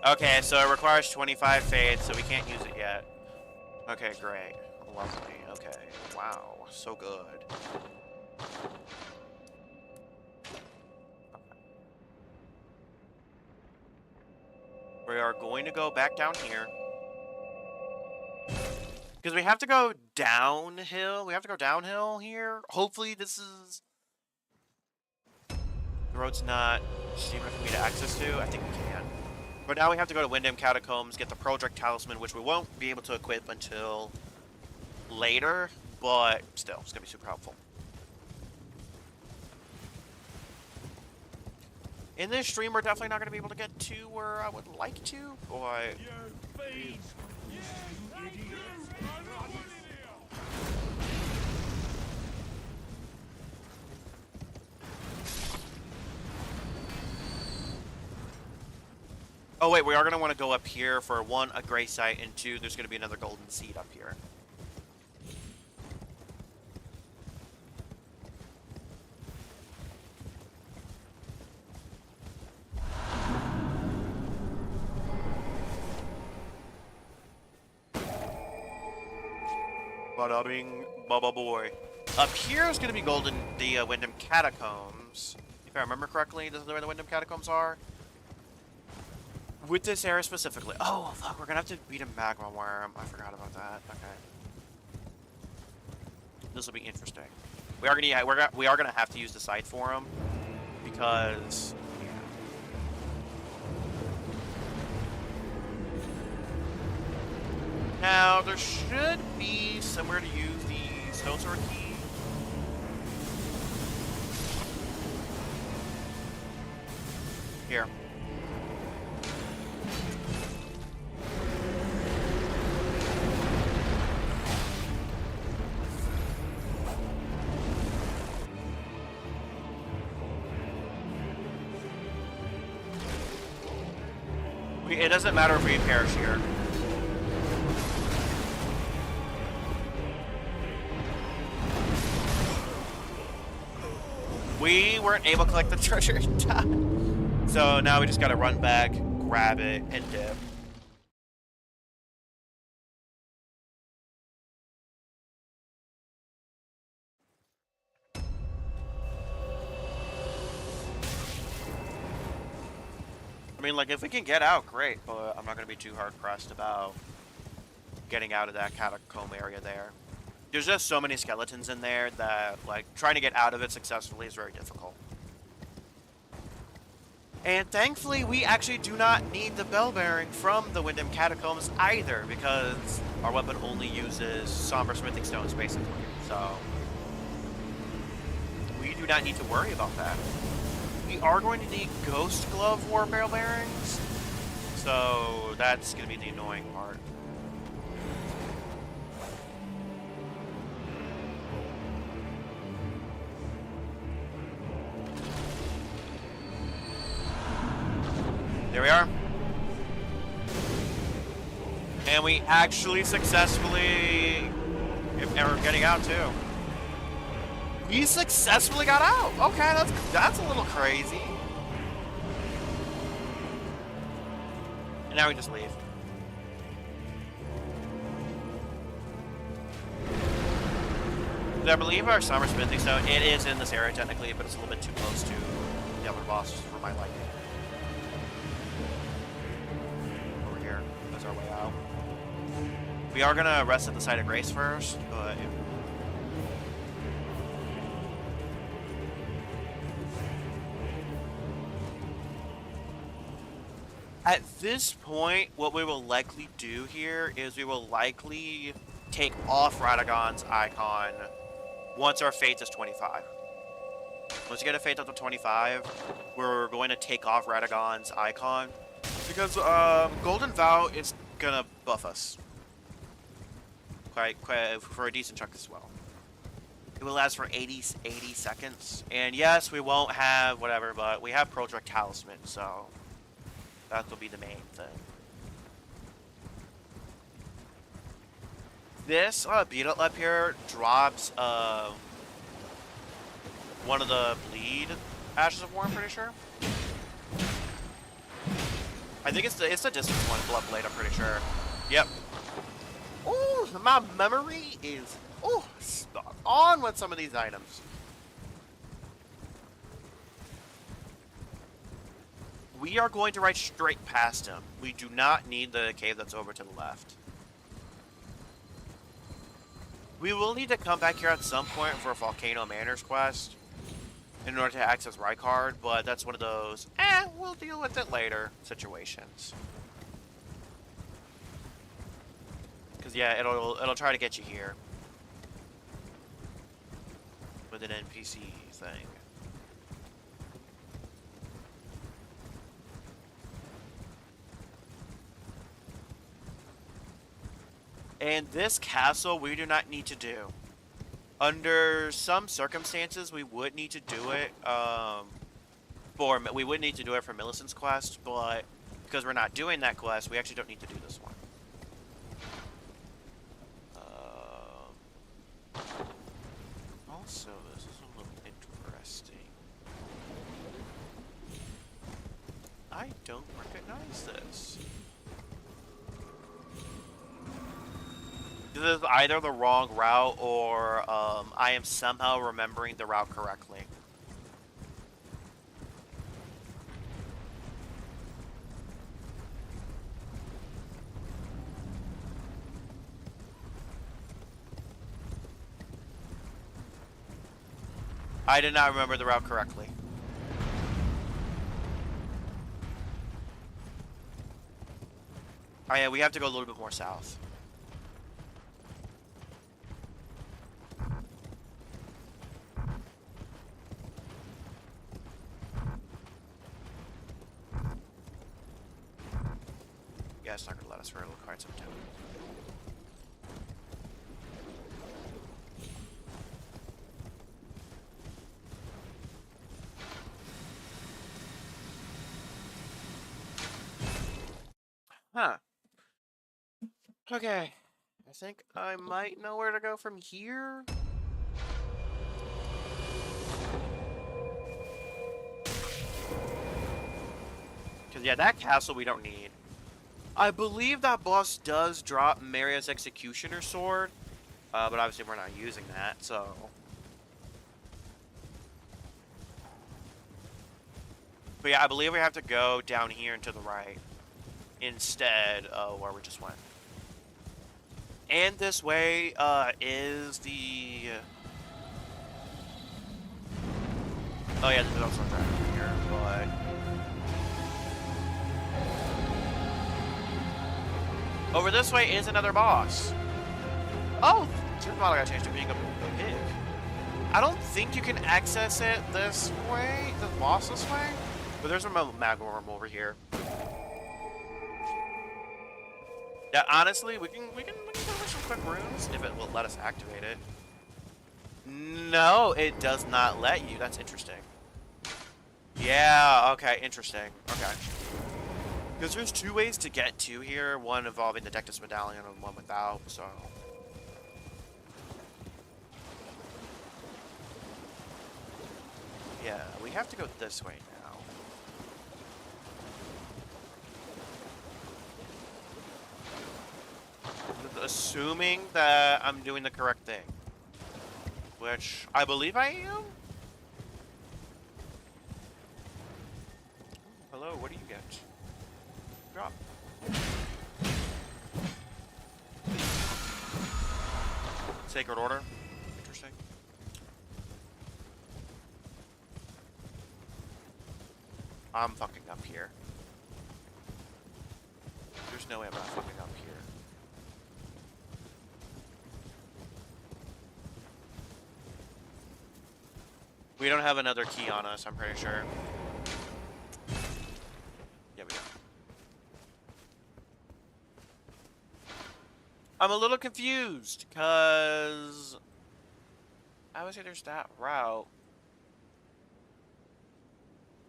Okay, so it requires 25 faith, so we can't use it yet. Okay, great. Lovely. Okay. Wow. So good. We are going to go back down here. Because we have to go downhill. We have to go downhill here. Hopefully this is... The road's not steep enough for me to access to. I think we can. But now we have to go to Windham Catacombs, get the Project Talisman, which we won't be able to equip until later. But still, it's going to be super helpful. In this stream, we're definitely not going to be able to get to where I would like to, but... Oh wait, we are going to want to go up here for one, a gray site, and two, there's going to be another golden seed up here. Bada bing, baba boy. Up here is going to be the Windham Catacombs. If I remember correctly, this is where the Windham Catacombs are. With this area specifically. Oh, fuck, we're going to have to beat a magma worm. I forgot about that. Okay. This will be interesting. We are going to have to use the site for him because now, there should be somewhere to use the Stone Sword key. Here. It doesn't matter if we perish here. We weren't able to collect the treasure in time. So now we just gotta run back, grab it, and dip. I mean, like, if we can get out, great, but I'm not gonna be too hard-pressed about getting out of that catacomb area there. There's just so many skeletons in there that, like, trying to get out of it successfully is very difficult. And thankfully, we actually do not need the bell bearing from the Windham Catacombs either, because our weapon only uses somber smithing stones, basically. So, we do not need to worry about that. We are going to need Ghost Glove War Bell Bearings, so that's going to be the annoying part. There we are. And we actually successfully are getting out too. We successfully got out. Okay, that's a little crazy. And now we just leave. I believe our Summer Smithing Stone, it is in this area technically, but it's a little bit too close to the other bosses for my liking. Over here, that's our way out. We are gonna rest at the site of Grace first, but at this point, what we will likely do here is we will likely take off Radagon's icon once our faith is 25. Once we get a faith up to 25, we're going to take off Radagon's icon because Golden Vow is gonna buff us. Quite for a decent chunk as well. It will last for 80 seconds. And yes, we won't have whatever, but we have Project Talisman, so that will be the main thing. This beetle up here drops one of the bleed Ashes of War, I'm pretty sure. I think it's the distance one, Blood Blade, I'm pretty sure. Yep. Ooh, my memory is spot on with some of these items. We are going to ride straight past him. We do not need the cave that's over to the left. We will need to come back here at some point for a Volcano Manors quest in order to access Rykard, but that's one of those, we'll deal with it later situations. Because yeah, it'll try to get you here with an NPC thing. And this castle we do not need to do. Under some circumstances, we would need to do it. We would need to do it for Millicent's quest, but because we're not doing that quest, we actually don't need to do this one. Also, this is a little interesting. I don't recognize this. This is either the wrong route or I am somehow remembering the route correctly. I did not remember the route correctly. Oh yeah, we have to go a little bit more south. Yeah, it's not gonna let us roll cards up too. Huh. Okay. I think I might know where to go from here. Because, yeah, that castle we don't need. I believe that boss does drop Maria's Executioner Sword. But obviously we're not using that, so... But yeah, I believe we have to go down here and to the right. Instead of where we just went. And this way is the... Oh yeah, there's also a dragon here, but... Over this way is another boss. Oh! Super Model got changed to being a pig. I don't think you can access it this way, the boss this way. But there's a Magworm over here. Yeah, honestly, we can go over some quick runes if it will let us activate it. No, it does not let you. That's interesting. Yeah, okay, interesting. Okay. Because there's two ways to get to here, one involving the Dectus Medallion and one without, so... Yeah, we have to go this way now. Assuming that I'm doing the correct thing. Which I believe I am? Hello, what do you get? Drop. Sacred Order. Interesting. I'm fucking up here. There's no way I'm not fucking up here. We don't have another key on us, I'm pretty sure. Yeah, we do. I'm a little confused, because I would say there's that route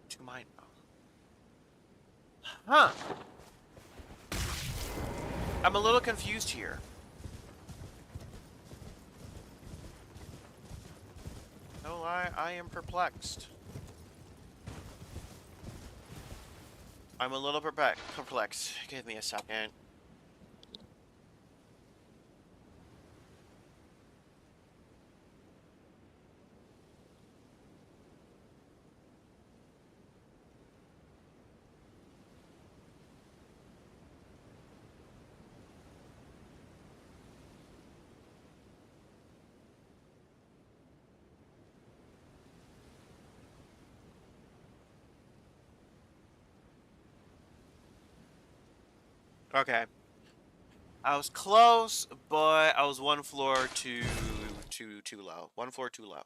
to mine. Huh. I'm a little confused here. No lie, I am perplexed. I'm a little perplexed. Give me a second. Okay. I was close, but I was one floor too low. One floor too low.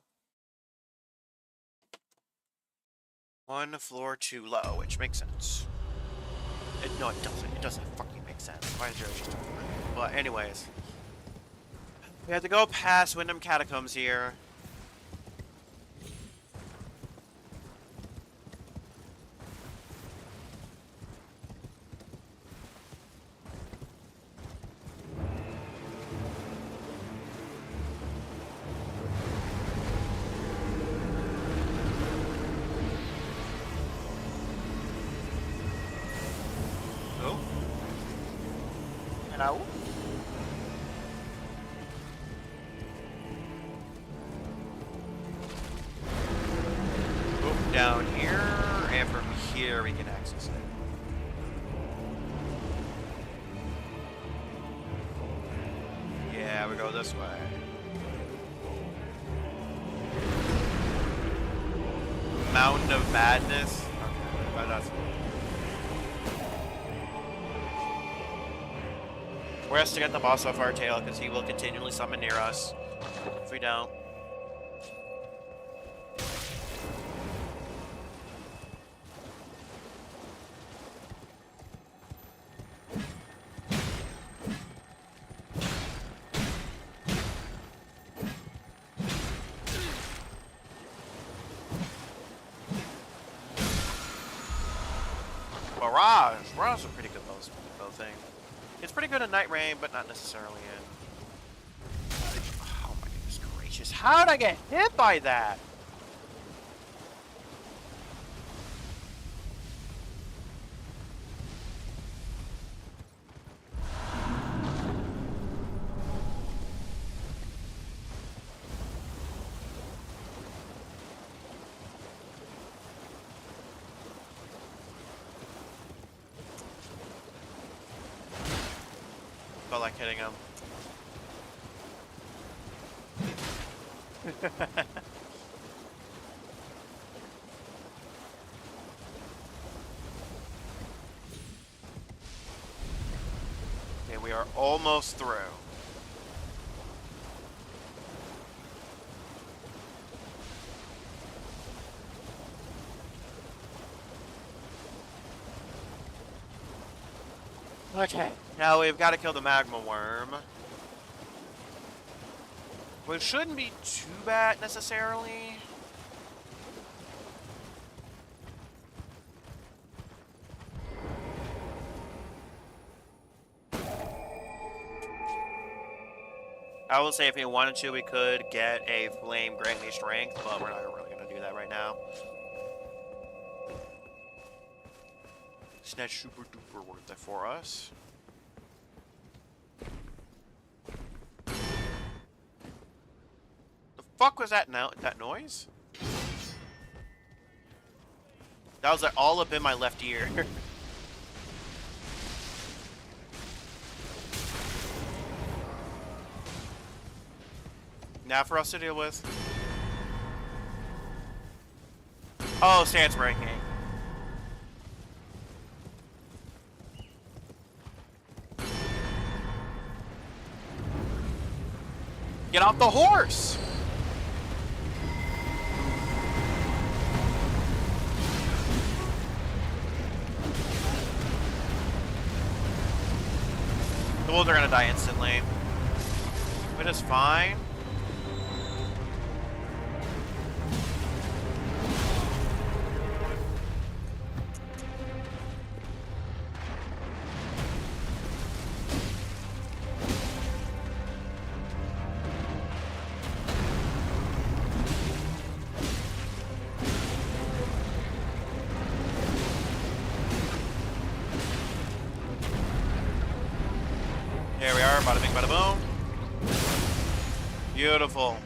One floor too low, which makes sense. No, it doesn't. It doesn't fucking make sense. Why is there just a... But anyways. We have to go past Wyndham Catacombs here. Hello? Go down here, and from here we can access it. Yeah, we go this way. Mountain of Madness? Okay, but that's... We're has to get the boss off our tail because he will continually summon near us if we don't. Barrage! Barrage is a pretty good bow thing. It's pretty good in Night Rain, but not necessarily in... Oh my goodness gracious. How'd I get hit by that? Felt like hitting him. Okay, we are almost through. Okay, now we've got to kill the magma worm. Which shouldn't be too bad necessarily. I will say if we wanted to, we could get a flame grant me strength, but we're not really going to do that right now. Snatch super duper worth it for us. The fuck was that now? That noise? That was like all up in my left ear. Now for us to deal with. Oh, stance breaking. Get off the horse! The wolves are gonna die instantly. Which is fine. Here we are, bada bing, bada boom. Beautiful.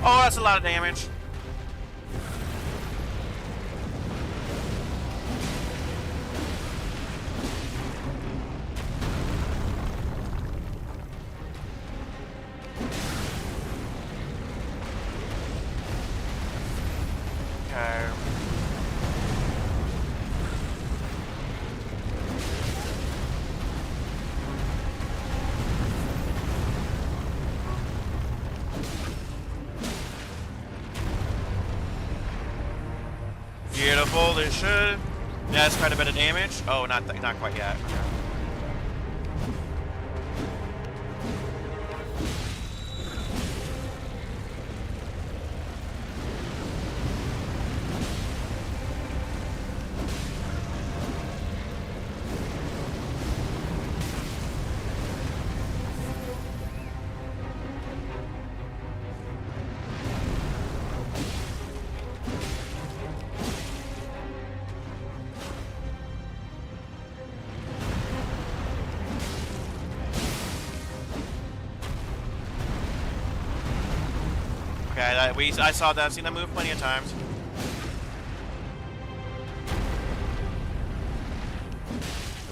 Oh, that's a lot of damage. Okay. Beautiful. This should. Yeah, that's quite a bit of damage. Oh, not quite yet. Okay. Okay, I saw that. I've seen that move plenty of times.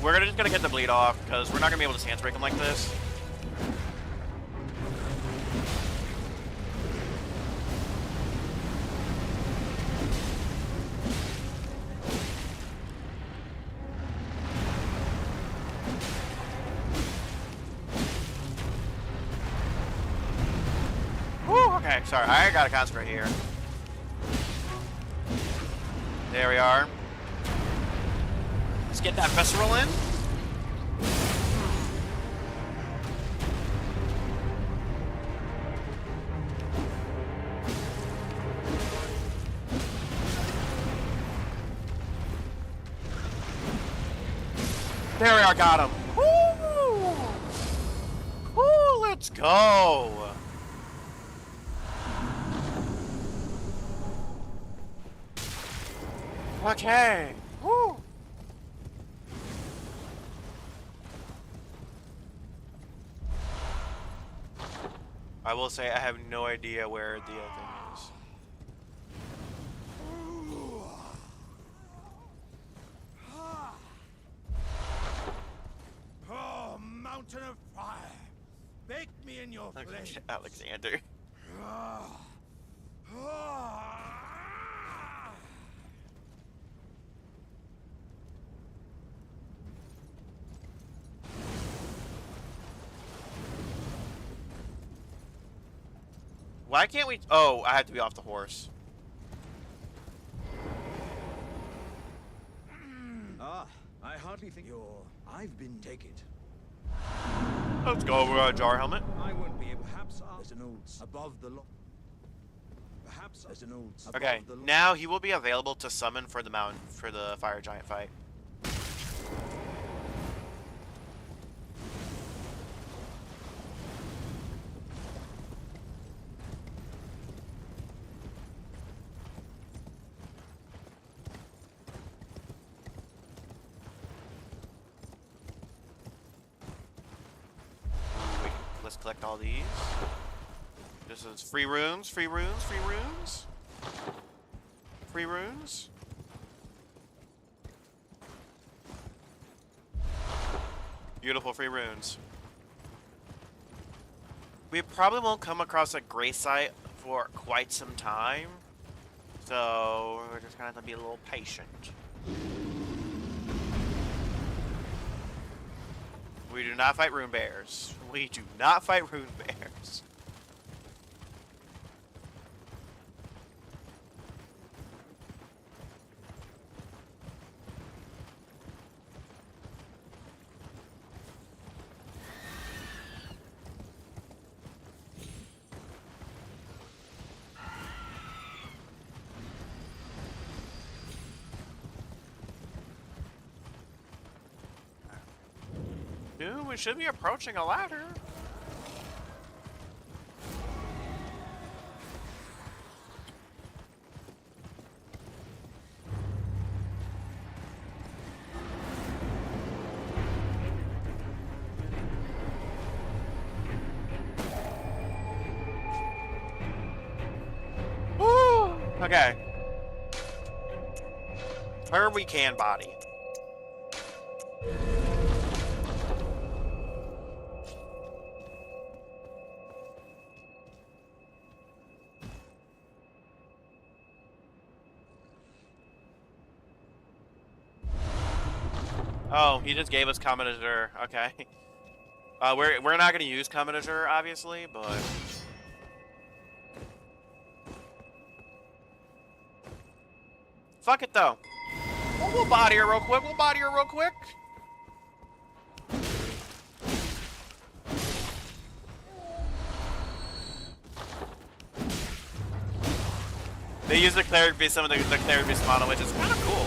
We're just gonna get the bleed off because we're not gonna be able to stance break him like this. Okay, sorry, I gotta concentrate here. There we are. Let's get that visceral in. There we are, got him. Woo! Woo, let's go. Okay. Woo. I will say I have no idea where the other thing is. Oh, mountain of fire! Bake me in your Okay, flame. Alexander. Why can't we? Oh, I have to be off the horse. Ah, I hardly think I've been taken. Let's go over a jar helmet. I won't be able. Perhaps there's an old above the law. Perhaps there's an old. Okay, now he will be available to summon for the mountain for the fire giant fight. Let's collect all these. This is free runes, free runes, free runes. Free runes. Beautiful free runes. We probably won't come across a gray site for quite some time. So we're just gonna have to be a little patient. We do not fight rune bears. We do not fight rune bears. Dude, we should be approaching a ladder. Woo! Okay. Her we can body. Oh, he just gave us Commodore. Okay. We're not gonna use Commodore, obviously, but fuck it though. We'll body her real quick. We'll body her real quick. They use the cleric beast, some of the cleric beast model, which is kind of cool.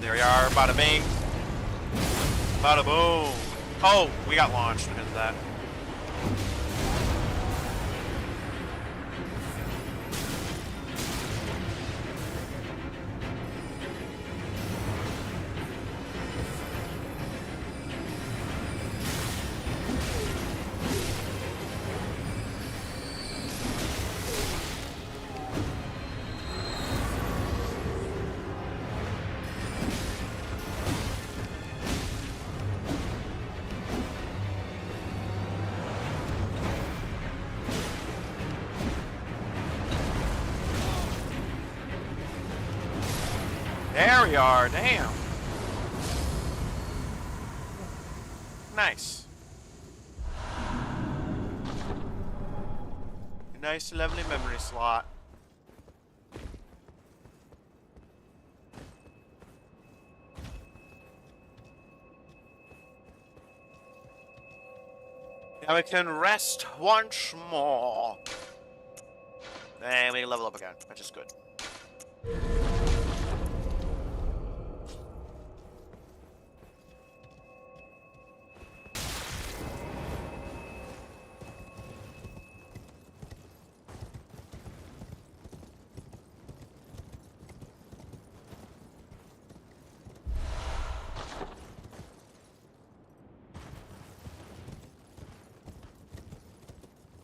There we are, bada bing. Bada boom. Oh, we got launched because of that. There we are, damn. Nice. Nice, lovely memory slot. Now we can rest once more. And we level up again, which is good.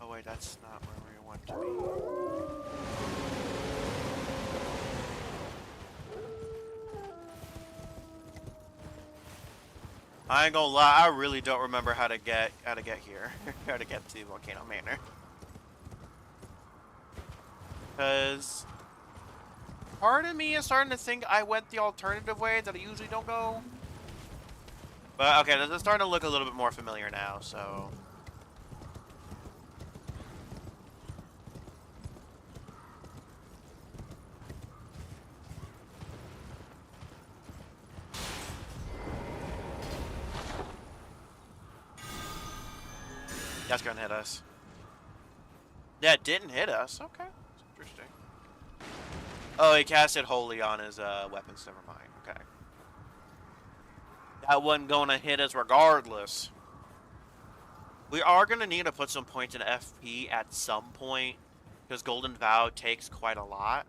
Oh wait, that's not where we want to be. I ain't gonna lie, I really don't remember how to get here. How to get to Volcano Manor. Cause part of me is starting to think I went the alternative way that I usually don't go. But okay, this is starting to look a little bit more familiar now, so. That's gonna hit us. Yeah, it didn't hit us. Okay, that's interesting. Oh, he casted Holy on his weapons. Never mind. Okay. That wasn't gonna hit us regardless. We are gonna need to put some points in FP at some point, because Golden Vow takes quite a lot.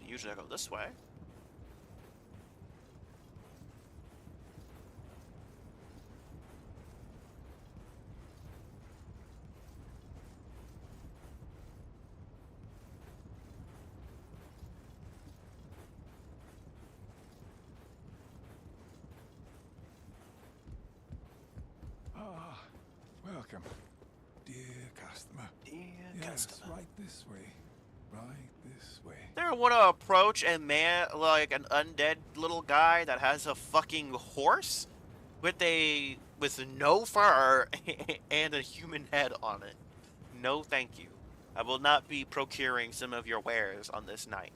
Usually I go this way. Welcome, dear customer. Dear customer. Right this way. Right this way. There want to approach a man, like an undead little guy that has a fucking horse with with no fur and a human head on it. No, thank you. I will not be procuring some of your wares on this night.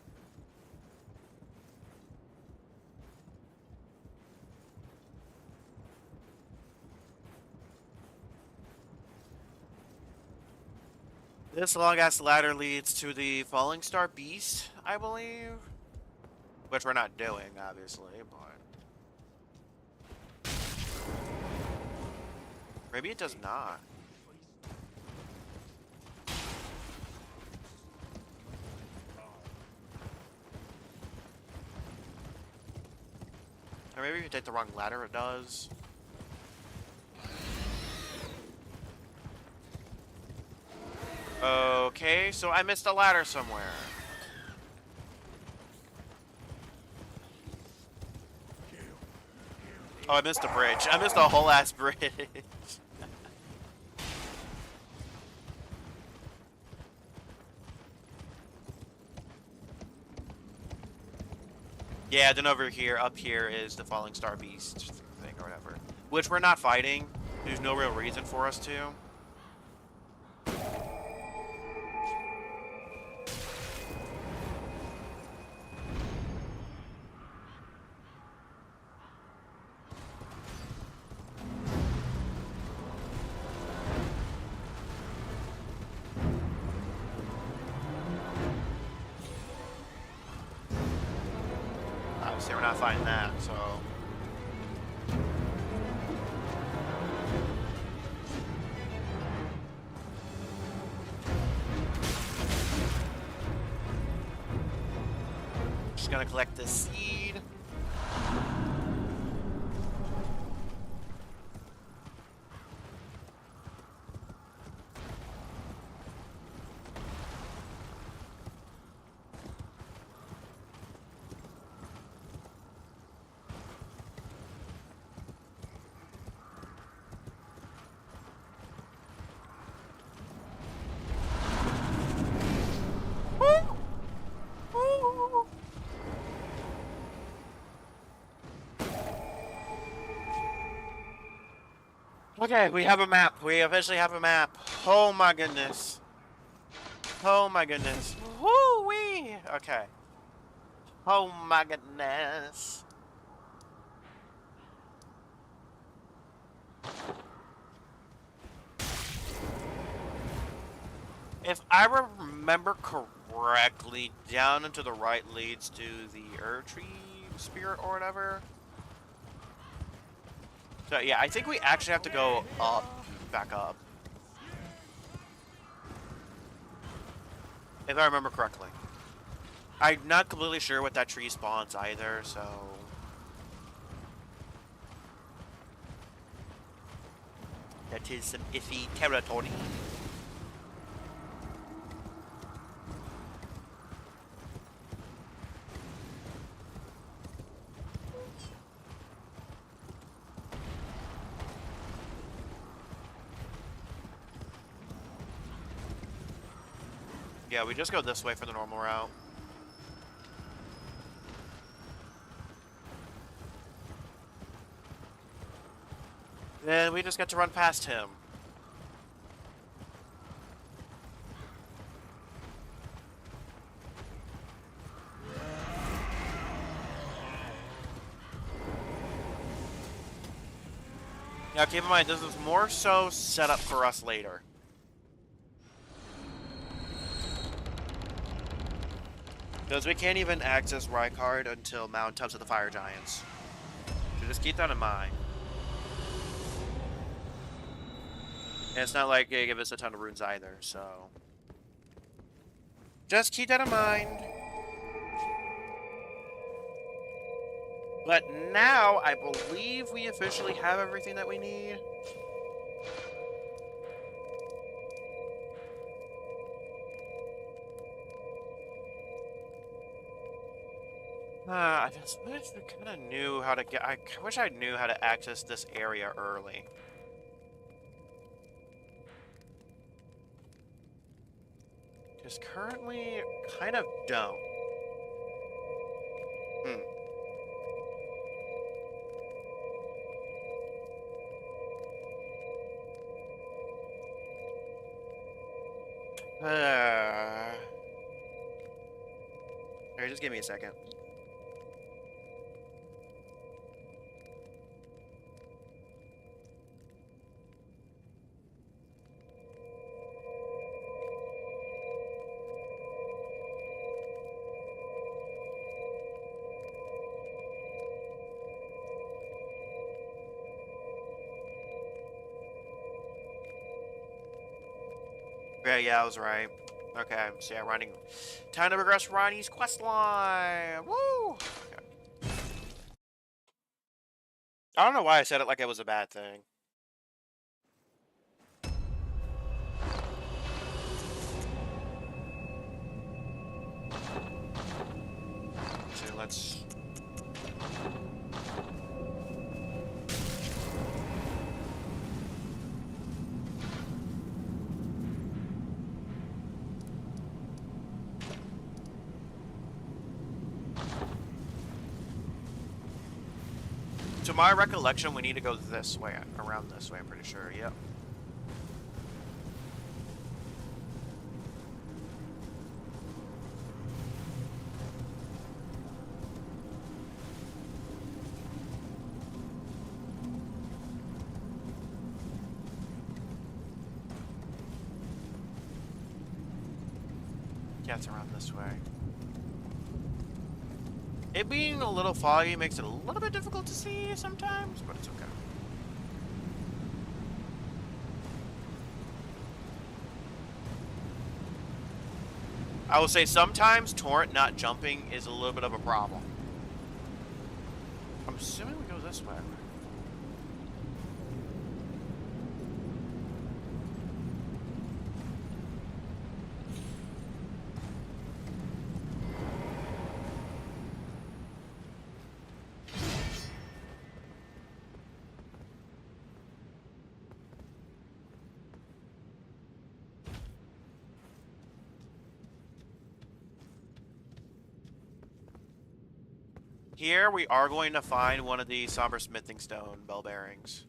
This long-ass ladder leads to the Falling Star Beast, I believe. Which we're not doing, obviously, but... Maybe it does not. Or maybe if you take the wrong ladder, it does. Okay, so I missed a ladder somewhere. Oh, I missed a bridge. I missed a whole ass bridge. Yeah, then over here, up here is the Falling Star Beast thing or whatever. Which we're not fighting. There's no real reason for us to. Obviously, we're not fighting that, so... Just gonna collect this seed. Okay, we have a map. We officially have a map. Oh my goodness. Oh my goodness. Woo-wee! Okay. Oh my goodness. If I remember correctly, down and to the right leads to the Erdtree Spirit or whatever. So yeah, I think we actually have to go up, back up. If I remember correctly. I'm not completely sure what that tree spawns either, so... That is some iffy territory. Yeah, we just go this way for the normal route. Then we just get to run past him. Now keep in mind, this is more so set up for us later. Because we can't even access Rykard until Mountaintops of the Fire Giants. So just keep that in mind. And it's not like they give us a ton of runes either, so... Just keep that in mind. But now, I believe we officially have everything that we need. I just wish I kind of knew how to get. I wish I knew how to access this area early. Because currently, kind of don't. Alright, just give me a second. Yeah, I was right. Okay, so yeah, Ronnie. Time to progress Ronnie's quest line. Woo! Okay. I don't know why I said it like it was a bad thing. So let's. To my recollection, we need to go this way, around this way, I'm pretty sure, yep. Yeah, it's around this way. It being a little foggy makes it a little bit difficult to see sometimes, but it's okay. I will say sometimes Torrent not jumping is a little bit of a problem. I'm assuming we go this way. Here we are going to find one of the Somber Smithing Stone bell bearings.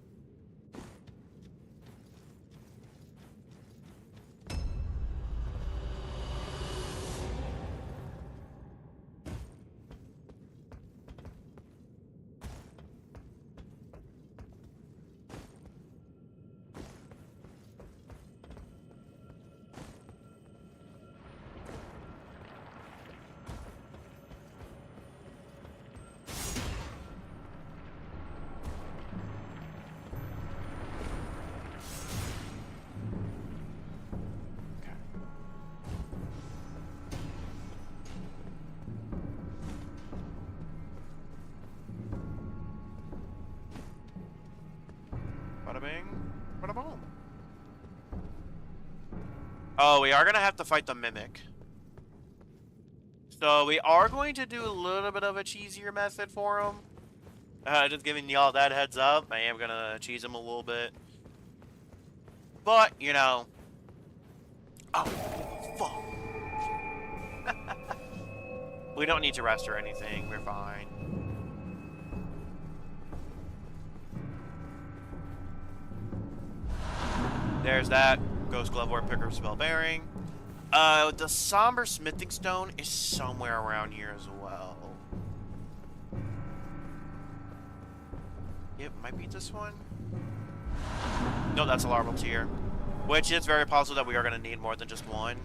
Bada bing, bada boom. Oh, we are gonna have to fight the Mimic. So we are going to do a little bit of a cheesier method for him. Just giving y'all that heads up. I am gonna cheese him a little bit. But, you know. Oh, fuck. We don't need to rest or anything. We're fine. There's that. Ghost Glove or Picker Spell Bearing. The Somber Smithing Stone is somewhere around here as well. It might be this one. No, that's a larval tier. Which is very possible that we are going to need more than just one.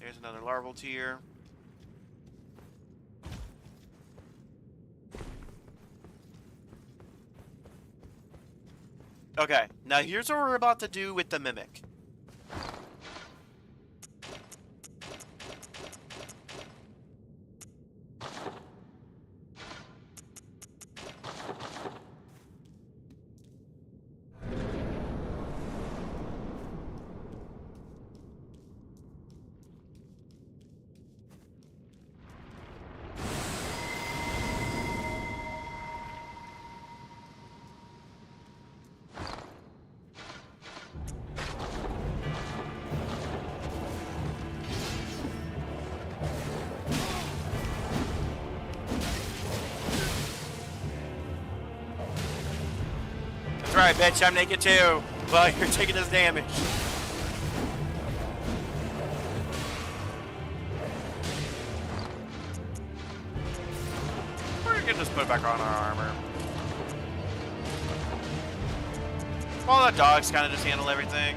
There's another larval tier. Okay, now here's what we're about to do with the Mimic. Alright, bitch, I'm naked too. Well, you're taking this damage. We're gonna just put back on our armor. Well, the dogs kind of just handle everything.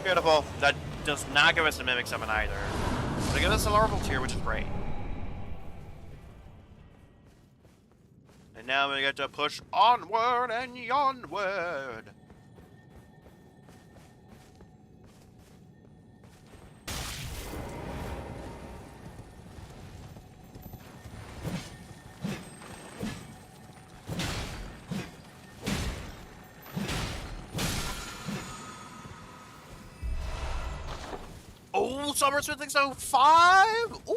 Beautiful. That does not give us a Mimic Summon either. But it gives us a Larval Tier, which is great. And now we get to push onward and onward. Oh, Summer Smithing Zone 5! Ooh!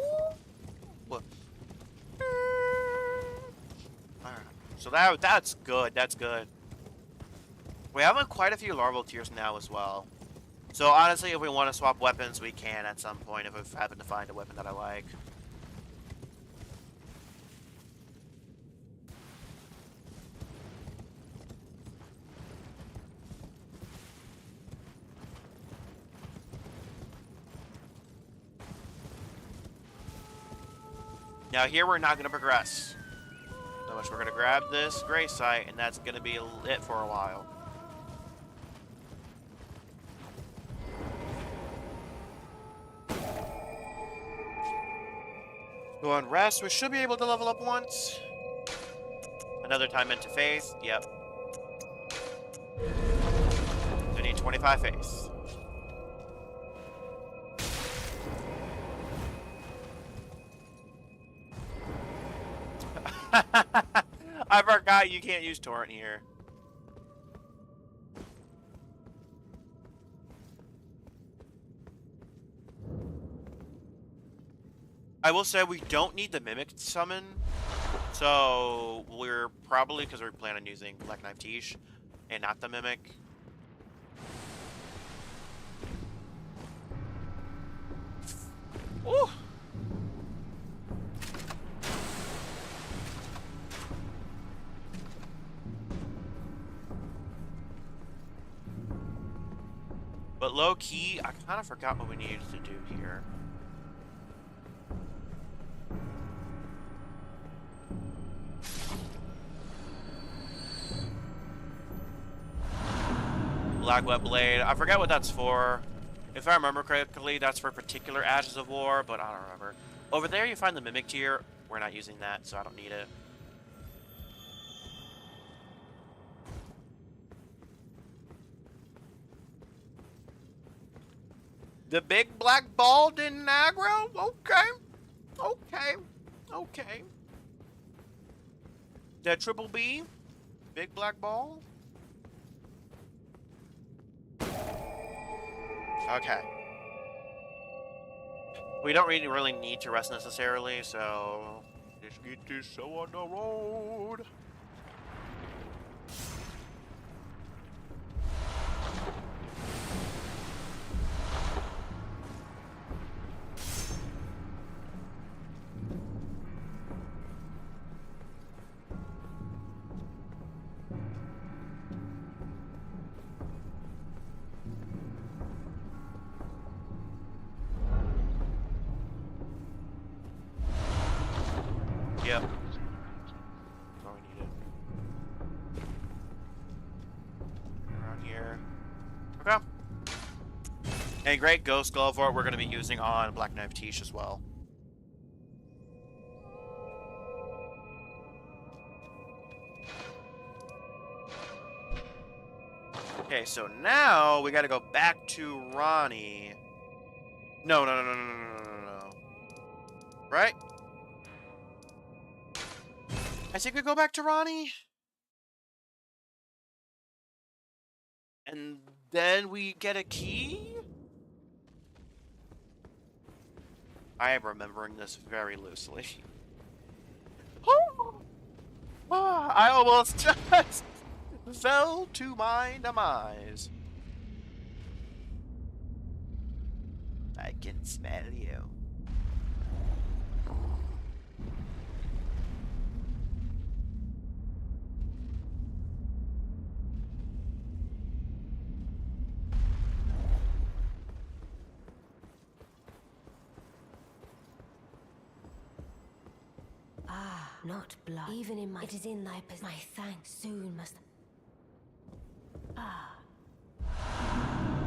Alright. So that's good, that's good. We have quite a few larval tiers now as well. So honestly, if we want to swap weapons, we can at some point if we happen to find a weapon that I like. Now here we're not going to progress. So much we're going to grab this gray site, and that's going to be it for a while. Go on rest. We should be able to level up once. Another time into faith. Yep. We need 25 faith. I forgot you can't use torrent here. I will say we don't need the Mimic Summon, so we're probably, because we plan on using Black Knife Tiche and not the Mimic. Ooh! But low key, I kind of forgot what we needed to do here. Black Wet Blade. I forget what that's for. If I remember correctly, that's for particular Ashes of War, but I don't remember. Over there, you find the Mimic Tier. We're not using that, so I don't need it. The big black ball didn't aggro? Okay. Okay. Okay. The triple B? Big black ball? Okay. We don't really need to rest necessarily, so let's get this show on the road. Yep. That's all we needed. Around here. Okay. And great Ghost Glove Art we're going to be using on Black Knife Tiche as well. Okay, so now we got to go back to Ranni. No. Right? I think we go back to Ranni. And then we get a key? I am remembering this very loosely. I almost just fell to my demise. can smell you. Ah, not blood. Even in my... It is in thy... My thanks soon must... Ah.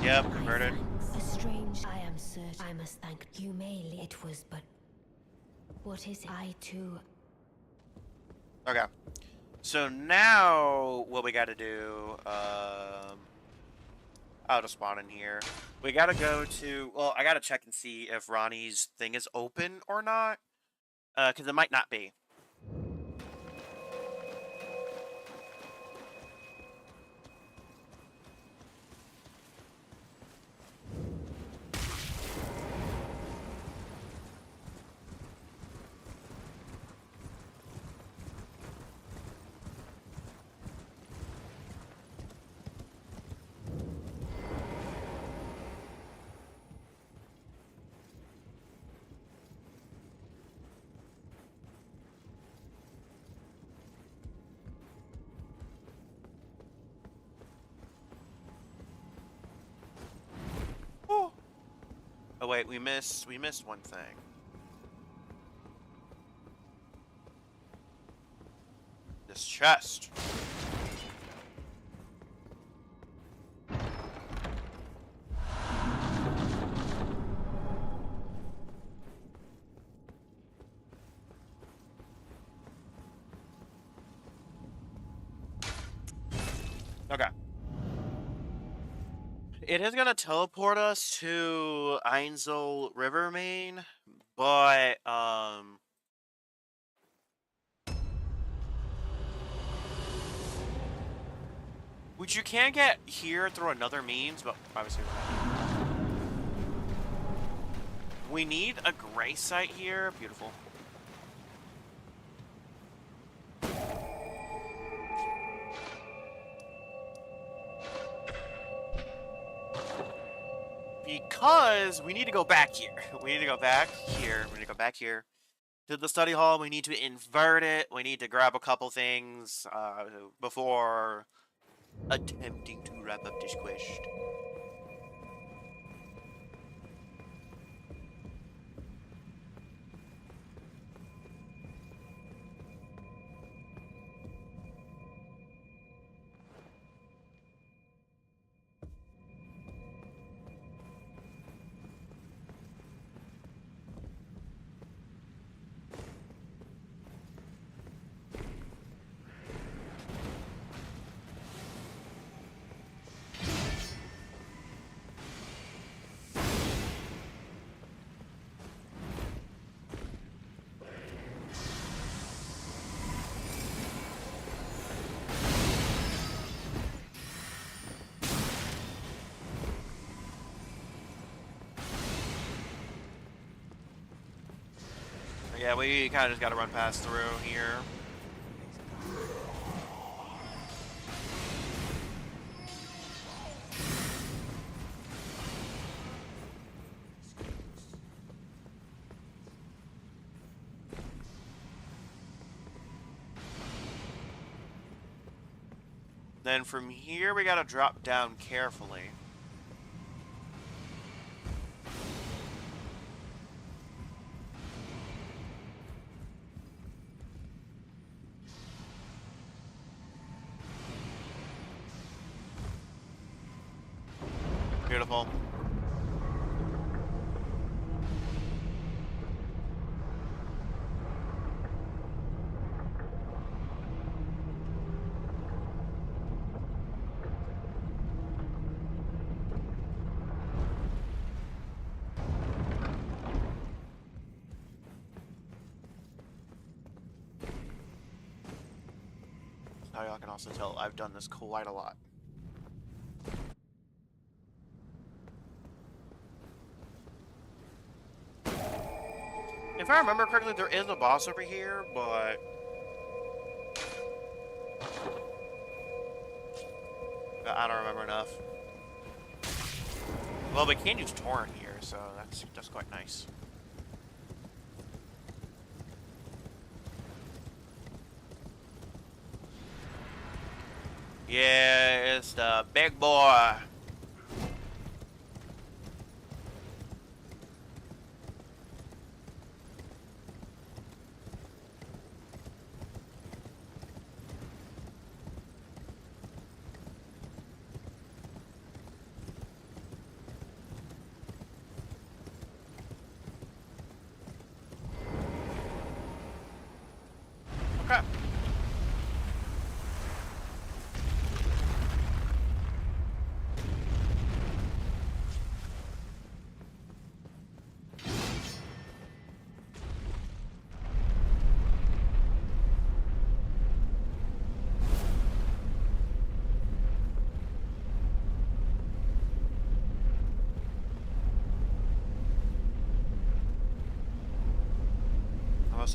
Yep, converted. A strange... I am certain I must thank you. It was but... What is it? I too... Okay. So now, what we gotta do, I'll just spawn in here. We gotta go to... Well, I gotta check and see if Ronnie's thing is open or not. Because it might not be. Oh wait, we missed one thing. This chest. Okay. It is gonna teleport us to Ainzel Rivermain, but which you can get here through another means, but obviously we need a gray site here. Beautiful. Because we need to go back here. We need to go back here. We need to go back here to the study hall. We need to invert it. We need to grab a couple things before attempting to wrap up this quest. Yeah, we kind of just got to run past through here. Then from here, we got to drop down carefully. Beautiful. Now y'all can also tell I've done this quite a lot. If I remember correctly, there is a boss over here, but I don't remember enough. Well, we can use Torrent here, so that's quite nice. Yeah, it's the big boy. Okay.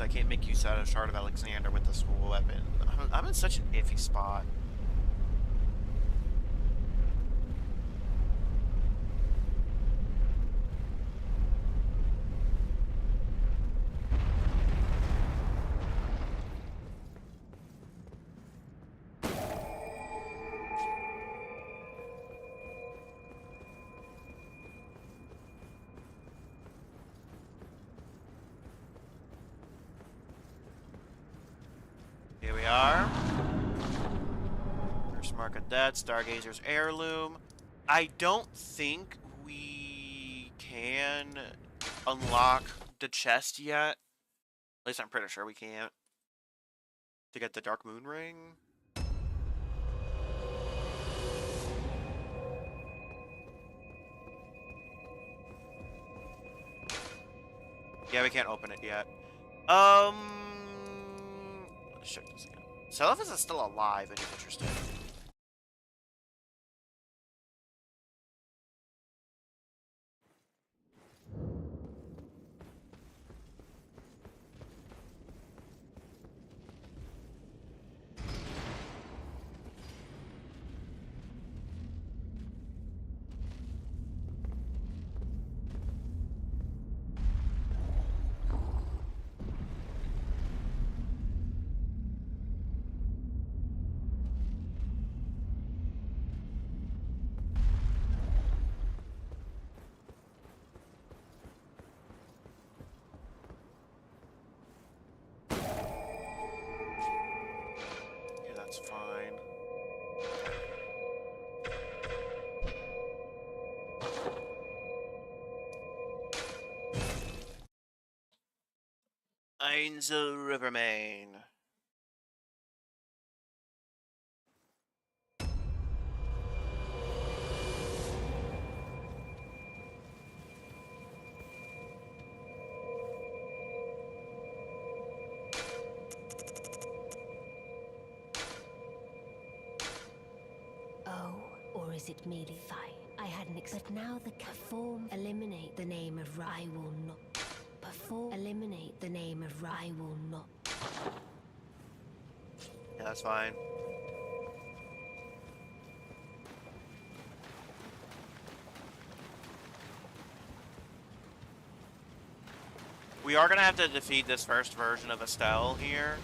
I can't make use out of Shard of Alexander with this weapon. I'm in such an iffy spot. Here we are. First mark of that, Stargazer's Heirloom. I don't think we can unlock the chest yet. At least I'm pretty sure we can't. To get the Dark Moon Ring. Yeah, we can't open it yet. Let's check this again. Celephus is still alive and interesting. That's fine. Ainsel Rivermain. Or is it merely fine? I hadn't but now the perform eliminate the name of I will not. Perform eliminate the name of I will not. Yeah, that's fine. We are gonna have to defeat this first version of Estelle here.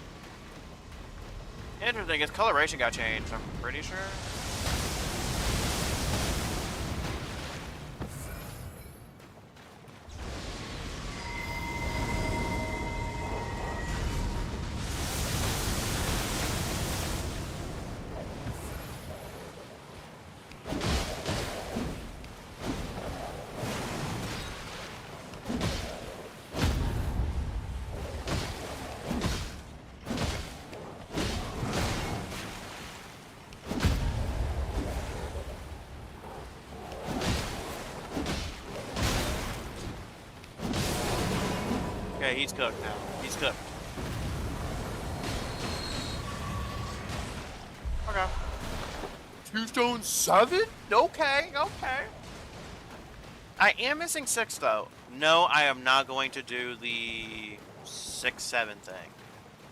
Interesting, his coloration got changed, I'm pretty sure. Okay, he's cooked now. He's cooked. Okay. 2 stone 7? Okay, okay. I am missing 6 though. No, I am not going to do the 6-7 thing.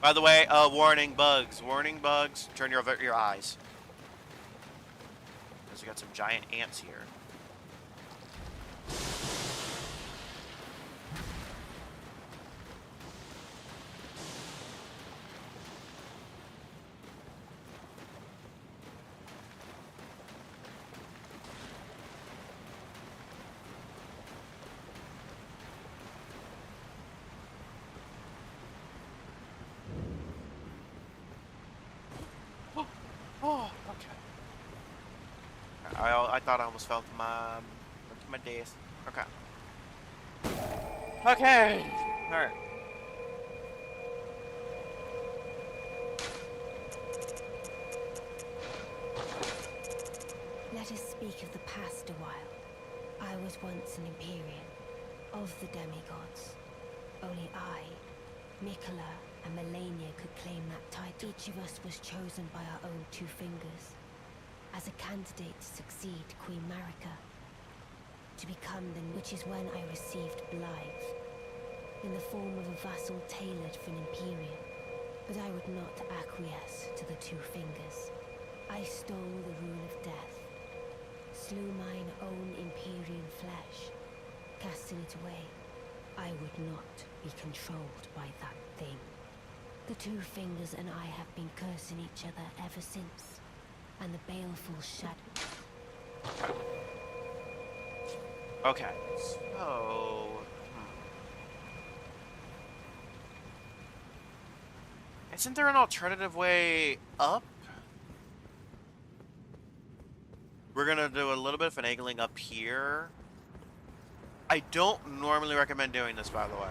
By the way, warning bugs. Warning bugs. Turn your eyes. Because we got some giant ants here. I thought I almost fell to my desk. Okay. Okay. All right. Let us speak of the past a while. I was once an Empyrean, of the demigods. Only I, Mikola, and Melania could claim that title. Each of us was chosen by our own two fingers, as a candidate to succeed Queen Marika, to become which is when I received Blythe, in the form of a vassal tailored for an Empyrean. But I would not acquiesce to the two fingers. I stole the rune of death, slew mine own Empyrean flesh, casting it away. I would not be controlled by that thing. The two fingers and I have been cursing each other ever since, and the baleful shadow. Okay, so... Isn't there an alternative way up? We're gonna do a little bit of finagling up here. I don't normally recommend doing this, by the way.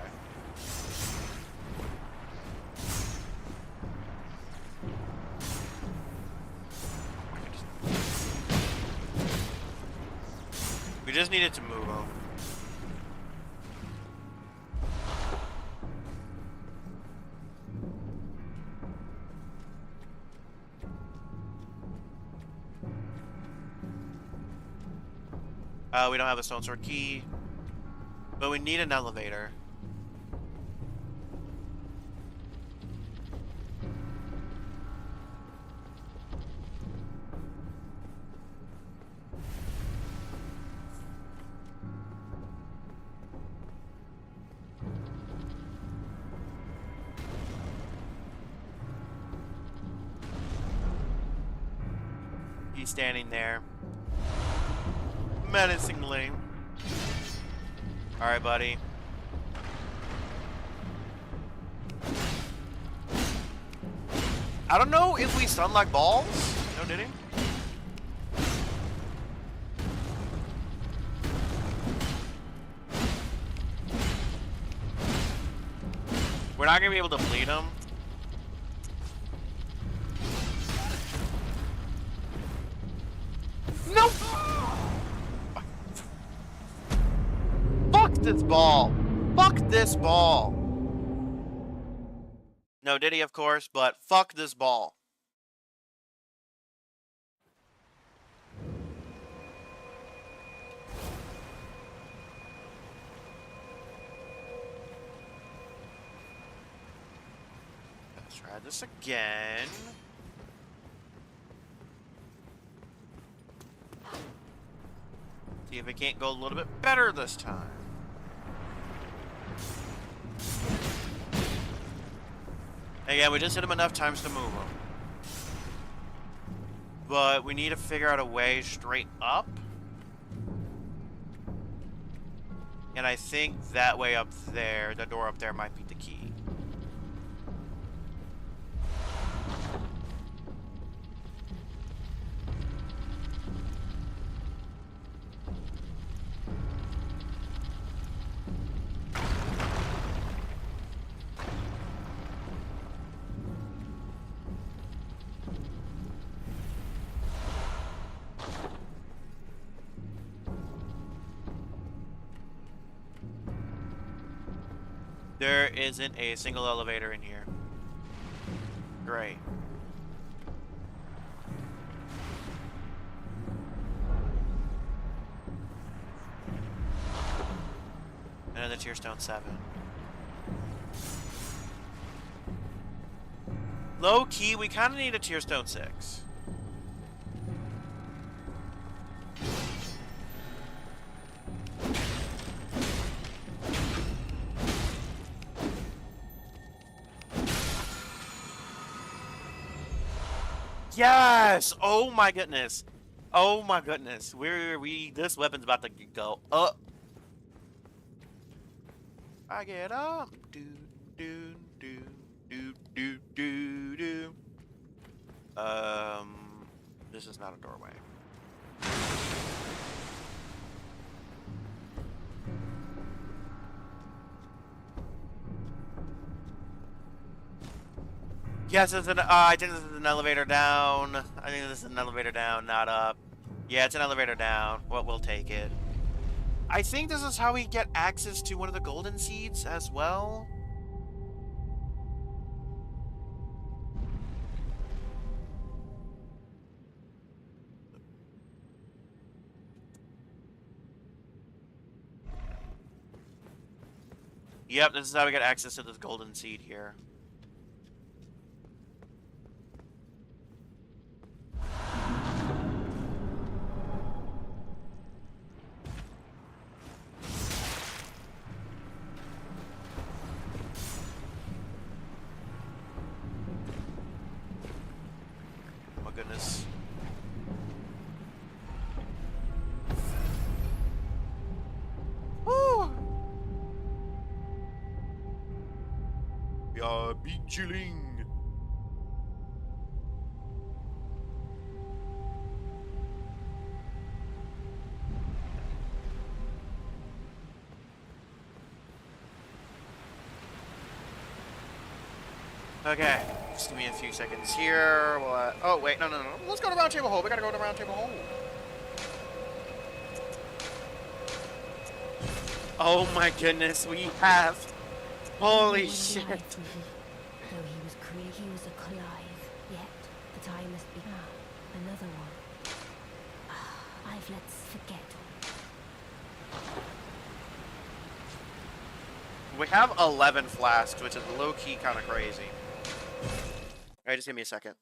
We just needed to move them. We don't have a stone sword key, but we need an elevator. He's standing there menacingly. Alright, buddy. I don't know if we stun like balls. No, did he? We're not gonna be able to bleed him. No! Fuck this ball! Fuck this ball! No Diddy, of course, but fuck this ball. Let's try this again. See if it can't go a little bit better this time. Again, we just hit him enough times to move him. But we need to figure out a way straight up. And I think that way up there, the door up there might be the key. There isn't a single elevator in here. Great. Another Tear Stone 7. Low key, we kind of need a Tear Stone 6. Yes! Oh my goodness. Oh my goodness. This weapon's about to go up. I get up. Do do do do do do do. This is not a doorway. Yes, it's an. I think this is an elevator down. I think this is an elevator down, not up. Yeah, it's an elevator down. Well, we'll take it. I think this is how we get access to one of the golden seeds as well. Yep, this is how we get access to this golden seed here. Oh my goodness. Woo! Ja, Bicheling. Okay, just give me a few seconds here. We'll, oh wait, no. Let's go to Round Table Hole. We gotta go to Round Table Hole. Oh my goodness, we have. Holy shit. Though he was he was alive, yet the time must be another one. Let's forget. We have 11 flasks, which is low-key kind of crazy. Alright, just give me a second.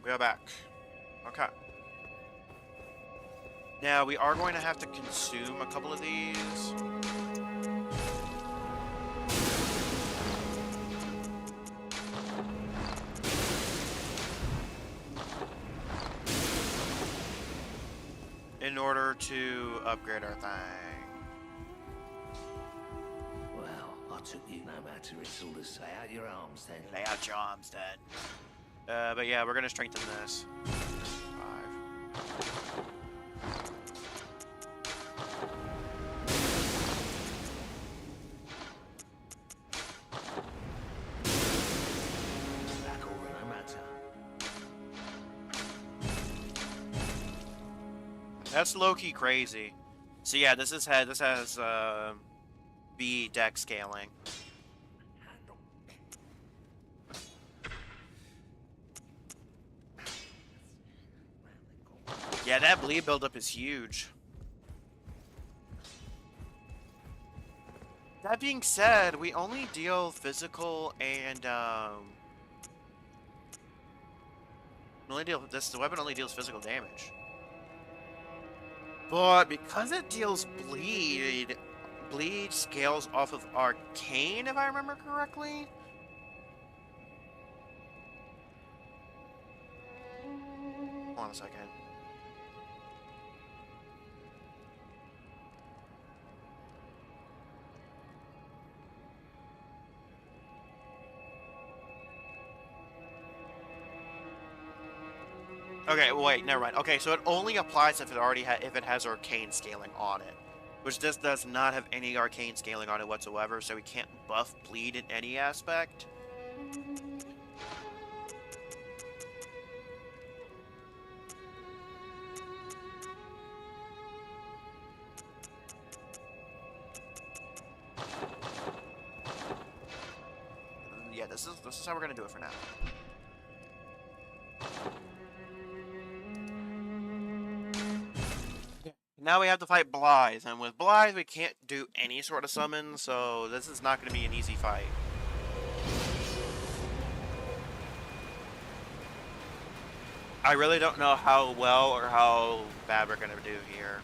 We are back. Okay. Now, we are going to have to consume a couple of these. In order to upgrade our thing. Well, I took you no matter. It's all to say out your arms then. Lay out your arms then. But yeah, we're gonna strengthen this. 5. That's low-key crazy. So yeah, this has B deck scaling. Yeah, that bleed buildup is huge. That being said, we only deal physical and the weapon only deals physical damage. But because it deals bleed scales off of arcane, if I remember correctly. Hold on a second. Okay, wait, never mind. Okay, so it only applies if it has arcane scaling on it, which this does not have any arcane scaling on it whatsoever, so we can't buff bleed in any aspect. Yeah, this is how we're gonna do it for now. Now we have to fight Blythe, and with Blythe we can't do any sort of summon, so this is not going to be an easy fight. I really don't know how well or how bad we're going to do here.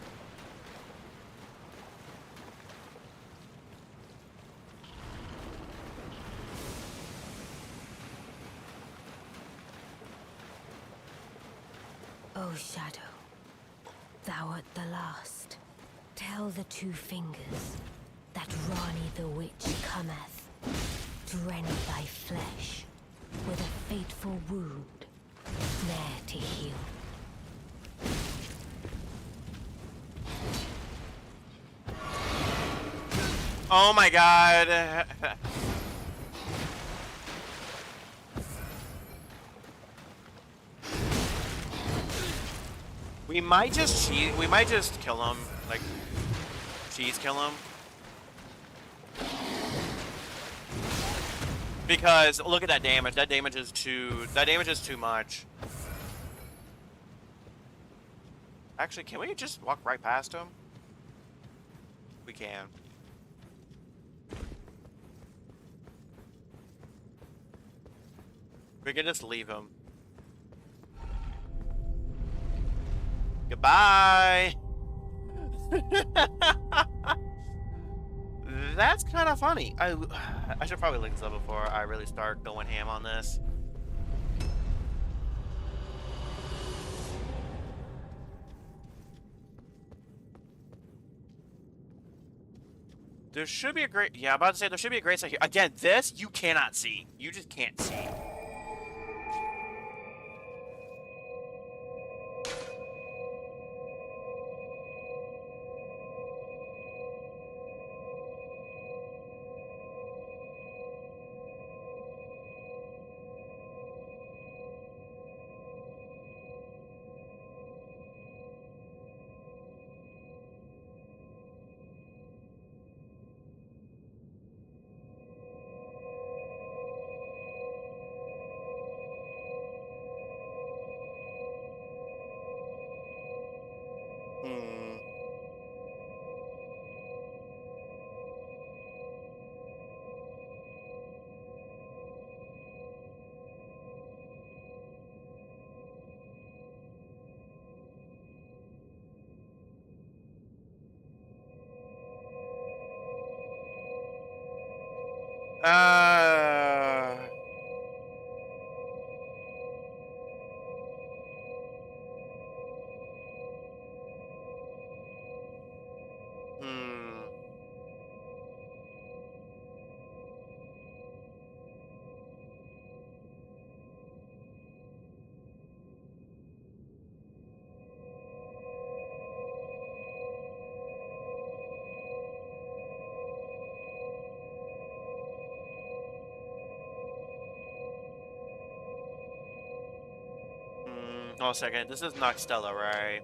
O Shadow, thou art the last. Tell the two fingers that Rani the Witch cometh to rend thy flesh with a fateful wound, ne'er to heal. Oh my god! We might just kill him, like, cheese kill him. Because look at that damage. That damage is too much. Actually, can we just walk right past him? We can. We can just leave him. Goodbye! That's kind of funny. I should probably link this up before I really start going ham on this. There should be a great... Yeah, I'm about to say there should be a great site here. Again, this you cannot see. You just can't see. Hold on a second. This is Noxtella, right?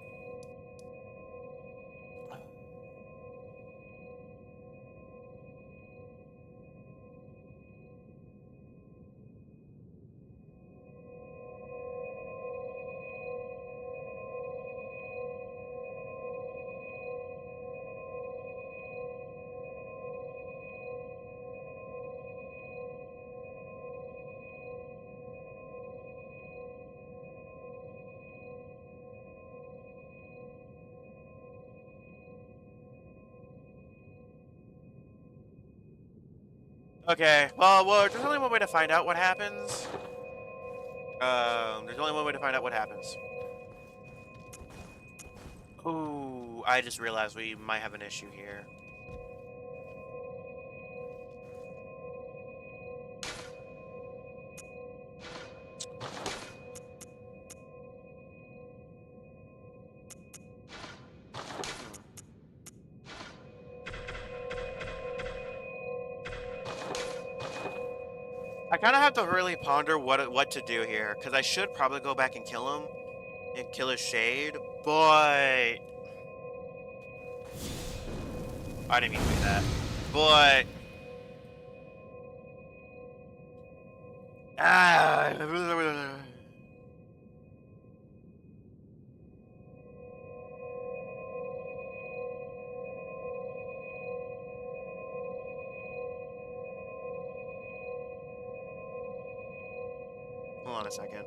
Okay, well, there's only one way to find out what happens. There's only one way to find out what happens. Ooh, I just realized we might have an issue here. I kind of have to really ponder what to do here, because I should probably go back and kill him, and kill his shade, but I didn't mean to do that. But hold on a second.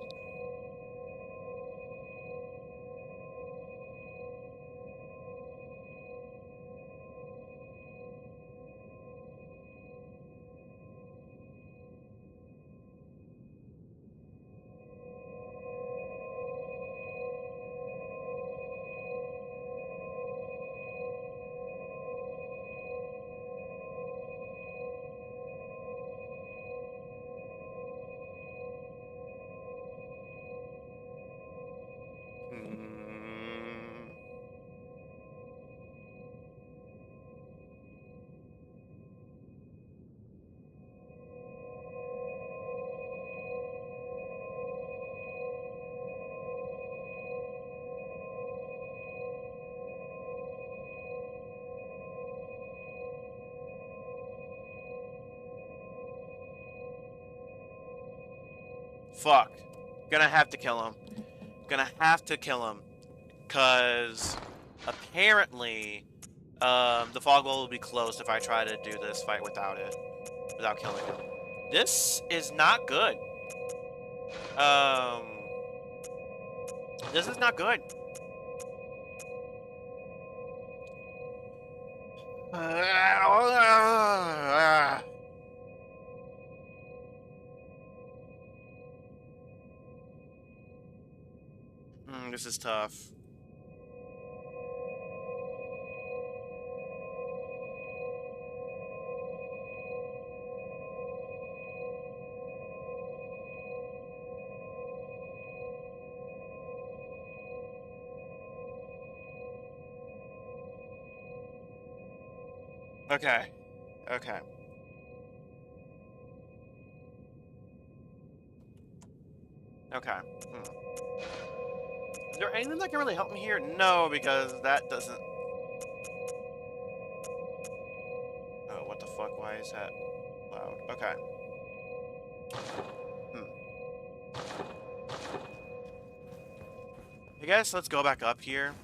Fuck. Gonna have to kill him. Gonna have to kill him. Cause apparently the fog wall will be closed if I try to do this fight without it. Without killing him. This is not good. This is not good. This is tough. Okay. Okay. Okay. Is there anything that can really help me here? No, because that doesn't... Oh, what the fuck? Why is that loud? Okay. I guess let's go back up here.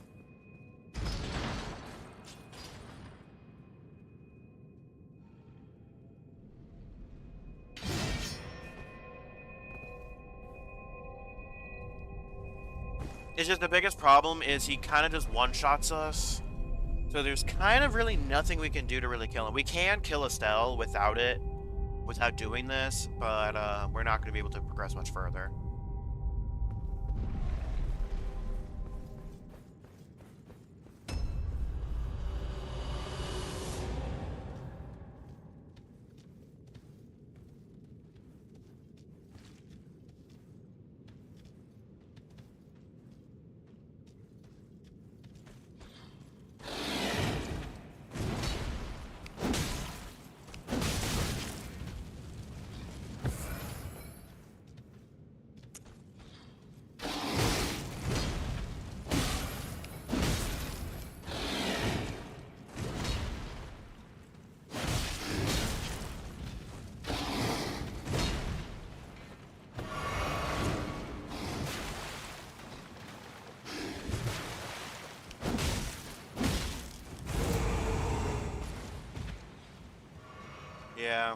It's just the biggest problem is he kind of just one-shots us. So there's kind of really nothing we can do to really kill him. We can kill Estelle without doing this, but we're not going to be able to progress much further. Yeah.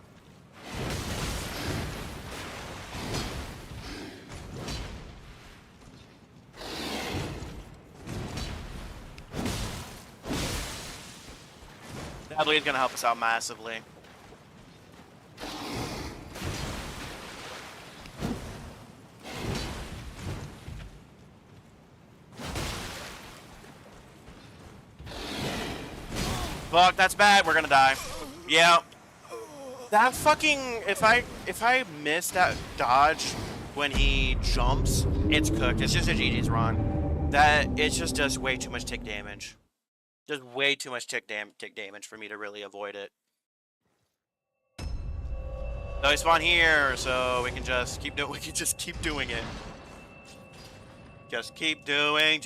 That bleed's gonna help us out massively. Fuck, that's bad. We're gonna die. Yeah. That fucking... If I miss that dodge when he jumps, it's cooked. It's just a GG's run. It just does way too much tick damage. Does way too much tick damage for me to really avoid it. So we spawn here, so we can just keep doing. We can just keep doing it. Just keep doing.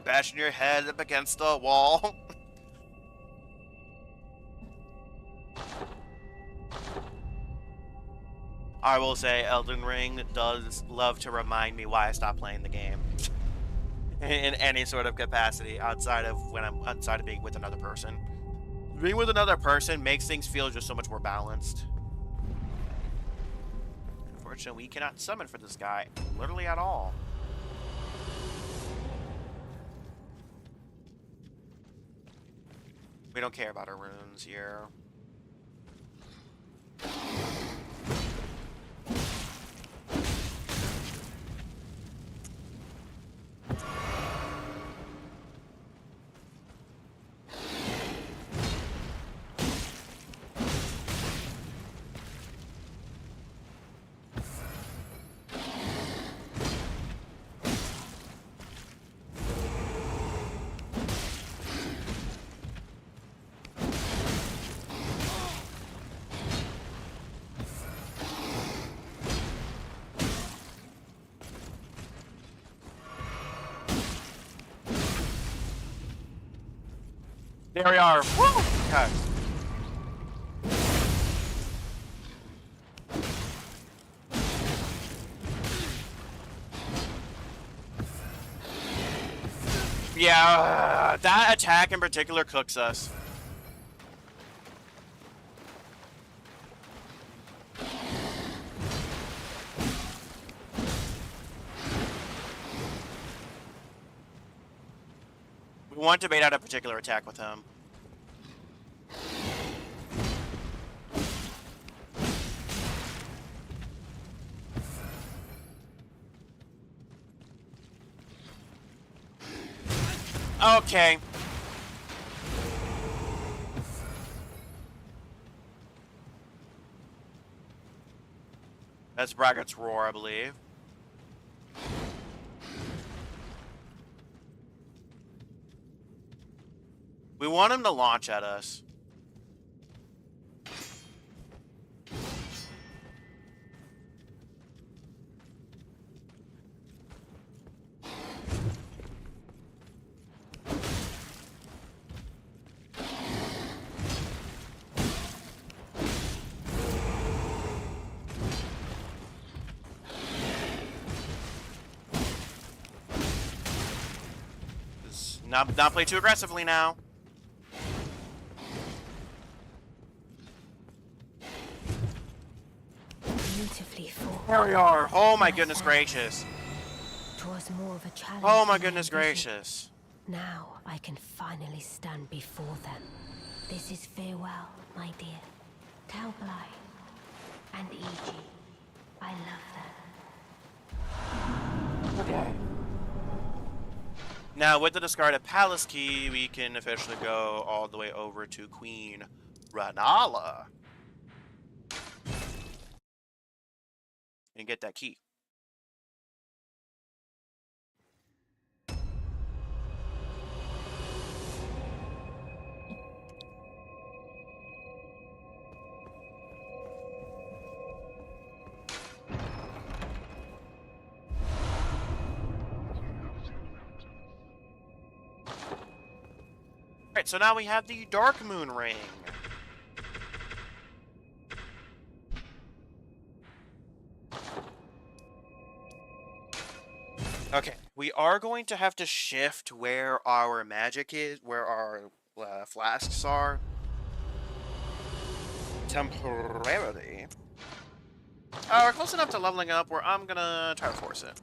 Bashing your head up against the wall. I will say, Elden Ring does love to remind me why I stopped playing the game. In any sort of capacity outside of being with another person. Being with another person makes things feel just so much more balanced. Unfortunately, we cannot summon for this guy literally at all. We don't care about our runes here. There we are. Woo! Okay. Yeah, that attack in particular cooks us. We want to bait out a particular attack with him. Okay. That's Braggart's Roar, I believe. We want him to launch at us. Not play too aggressively now. Beautifully formed. There we are. Oh my goodness gracious. Twas more of a challenge. Oh my than goodness ambition. gracious. Now I can finally stand before them. This is farewell, my dear. Tell Blythe and Iji I love them. Okay. Now, with the discarded palace key, we can officially go all the way over to Queen Rennala and get that key. Alright, so now we have the Dark Moon Ring. Okay, we are going to have to shift where our magic is, where our flasks are. Temporarily. We're close enough to leveling up where I'm gonna try to force it.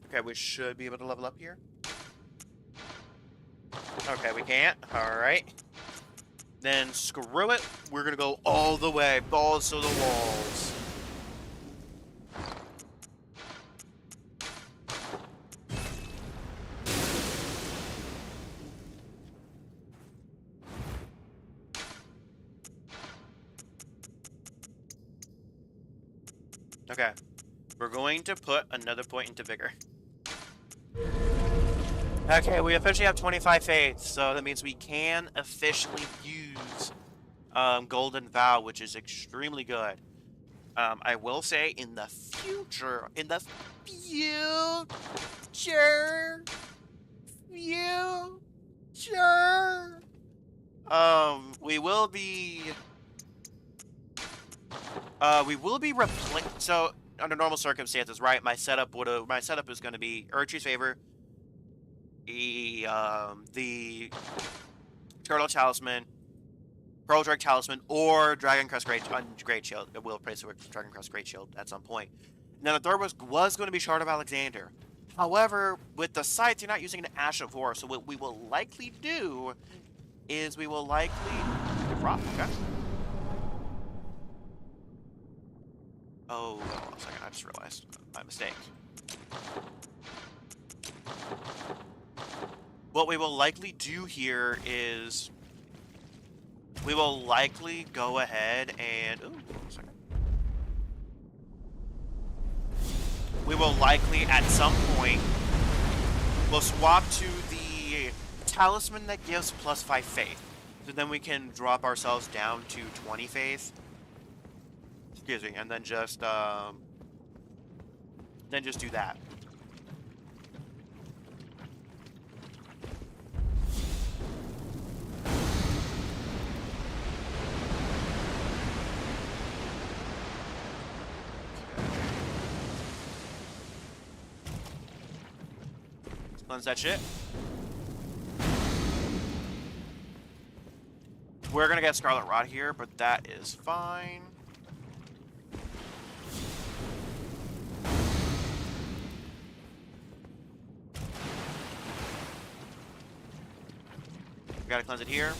Okay, we should be able to level up here. Okay, we can't. Alright. Then screw it. We're gonna go all the way. Balls to the walls. Okay. We're going to put another point into vigor. Okay, we officially have 25 faiths, so that means we can officially use Golden Vow, which is extremely good. I will say in the future, we will be so under normal circumstances, right? My setup is going to be Urchi's Favor, the Turtle Talisman, Pearl Drake Talisman, or Dragon Crest Great Shield. It will replace it with Dragon Crest Great Shield at some point. Now the third was going to be Shard of Alexander. However, with the sights, you're not using an Ash of War, so what we will likely do is we will likely drop. Okay. Oh, hold on a second. I just realized my mistake. What we will likely do here is we will likely go ahead and... Ooh, hold on a second. We will likely, at some point, we'll swap to the talisman that gives +5 faith. So then we can drop ourselves down to 20 faith. Excuse me, and then just do that. Cleanse that shit. We're gonna get Scarlet Rot here, but that is fine. We gotta cleanse it here.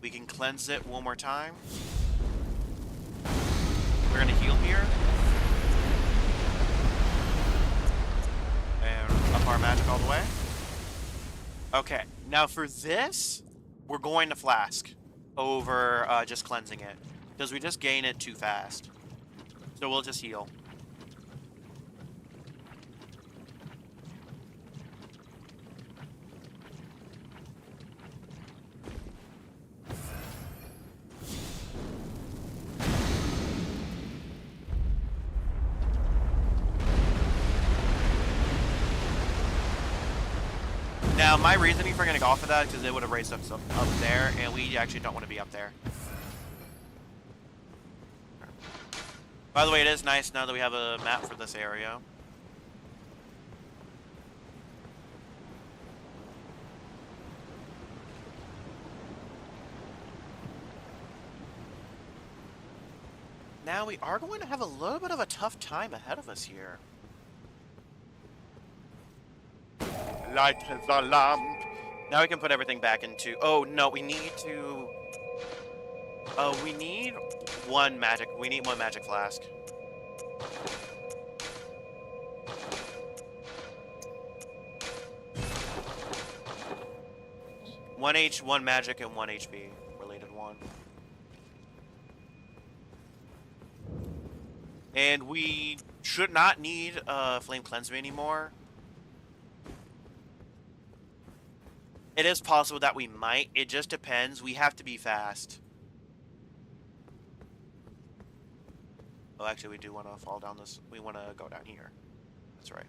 We can cleanse it one more time. We're gonna heal here. And up our magic all the way. Okay, now for this, we're going to Flask over just cleansing it. Because we just gain it too fast. So we'll just heal. Now, my reasoning for getting off of that is because it would have raised us up there, and we actually don't want to be up there. By the way, it is nice now that we have a map for this area. Now we are going to have a little bit of a tough time ahead of us here. Light the lamp. Now we can put everything back into... Oh, no, we need to... we need one magic. We need one magic flask. One magic and 1 HP. Related one. And we should not need Flame Cleanse Me anymore. It is possible that we might. It just depends. We have to be fast. Oh, actually, we do want to fall down this. We want to go down here. That's right.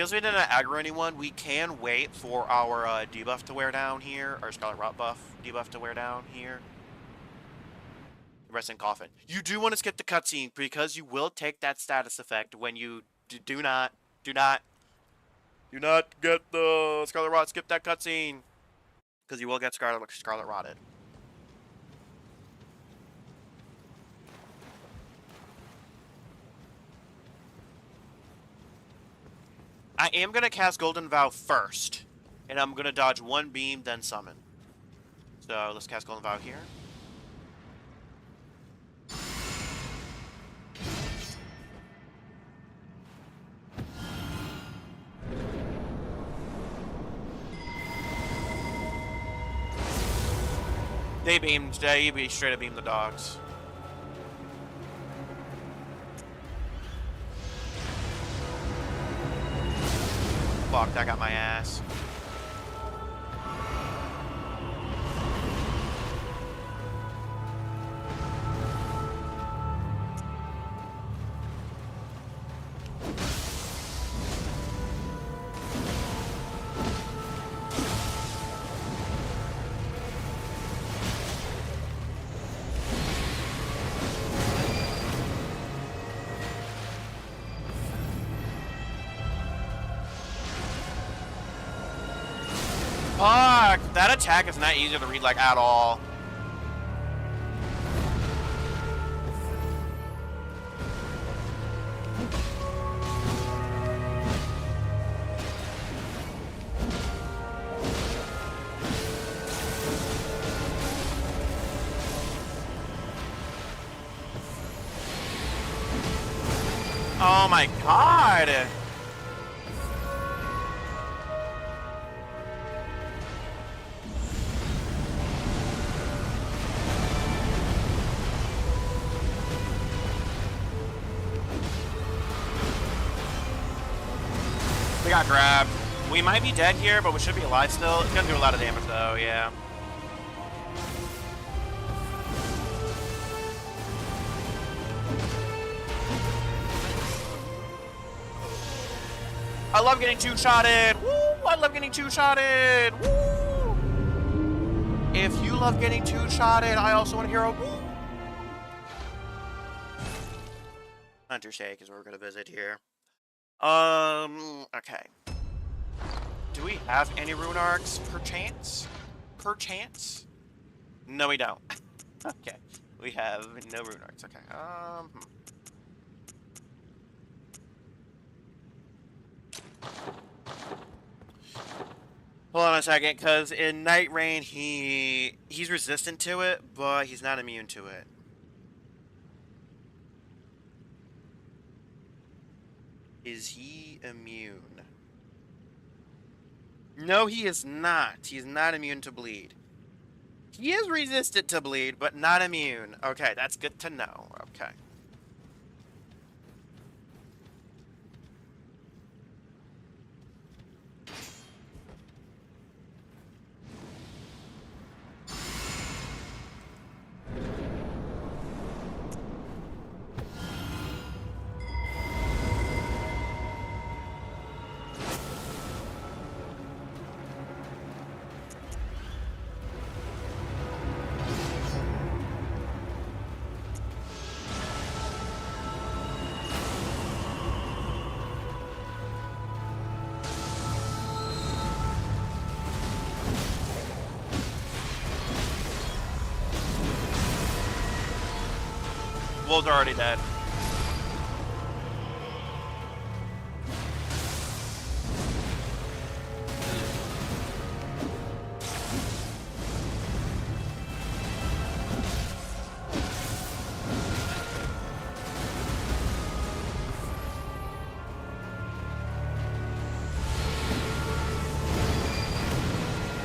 Because we didn't aggro anyone, we can wait for our debuff to wear down here, or Scarlet Rot buff debuff to wear down here. Rest in Coffin. You do want to skip the cutscene because you will take that status effect when you do not get the Scarlet Rot. Skip that cutscene because you will get Scarlet Rotted. I am going to cast Golden Vow first. And I'm going to dodge one beam, then summon. So let's cast Golden Vow here. They straight up beamed the dogs. Fuck, that got my ass. Fuck! That attack is not easy to read, like, at all. Oh my god! We got grabbed. We might be dead here, but we should be alive still. It's gonna do a lot of damage though, yeah. I love getting two-shotted! Woo! I love getting two-shotted! Woo! If you love getting two-shotted, I also want to hear a woo! Hunter Shake is where we're gonna visit here. Okay. Do we have any rune arcs, perchance? Perchance? No, we don't. Okay. We have no rune arcs, okay. Hold on a second, because in Night Rain, he's resistant to it, but he's not immune to it. Is he immune? No, he is not. He's not immune to bleed. He is resistant to bleed, but not immune. Okay, that's good to know. Okay. Wolves are already dead.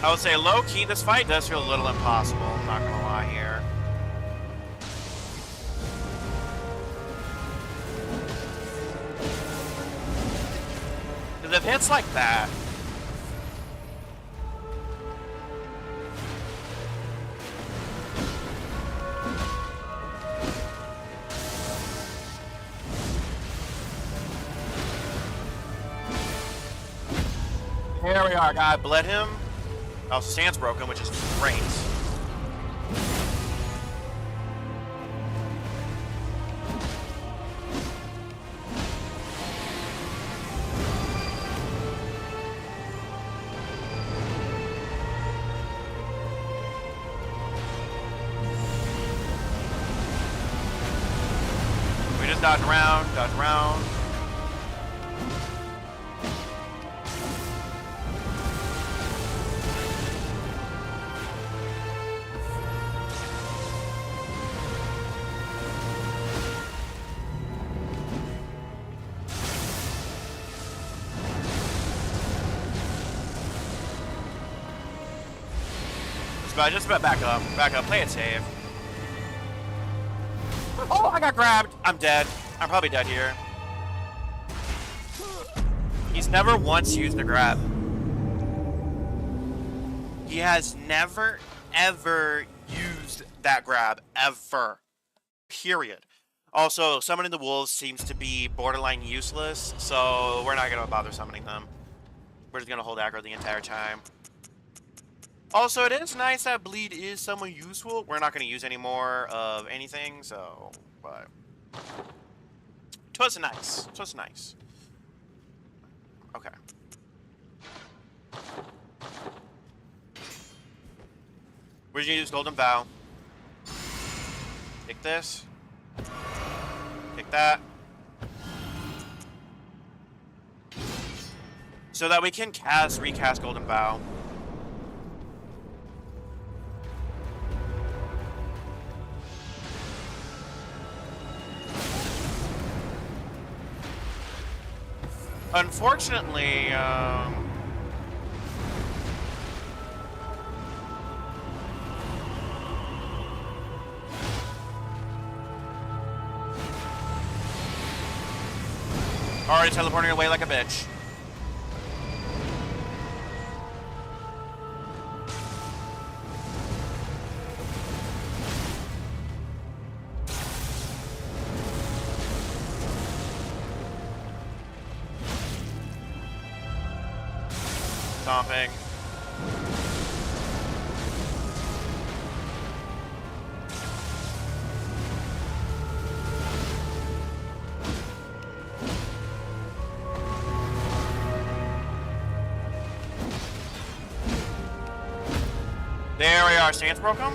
I would say low-key, this fight does feel a little impossible, I'm not gonna lie here. Because if hits like that... There we are, guy. Bled him. Also, stance broken, which is great. We just dodge around, dodge around. Just about back up, play it safe. Oh, I got grabbed. I'm dead. I'm probably dead here. He's never once used the grab. He has never, ever used that grab, ever. Period. Also, summoning the wolves seems to be borderline useless, so we're not gonna bother summoning them. We're just gonna hold aggro the entire time. Also, it is nice that bleed is somewhat useful. We're not going to use any more of anything, so, but... Twas nice. Twas nice. Okay. We're going to use Golden Vow. Take this. Take that. So that we can recast Golden Vow. Unfortunately, already teleporting away like a bitch. Stomping. There we are. Stance broke him.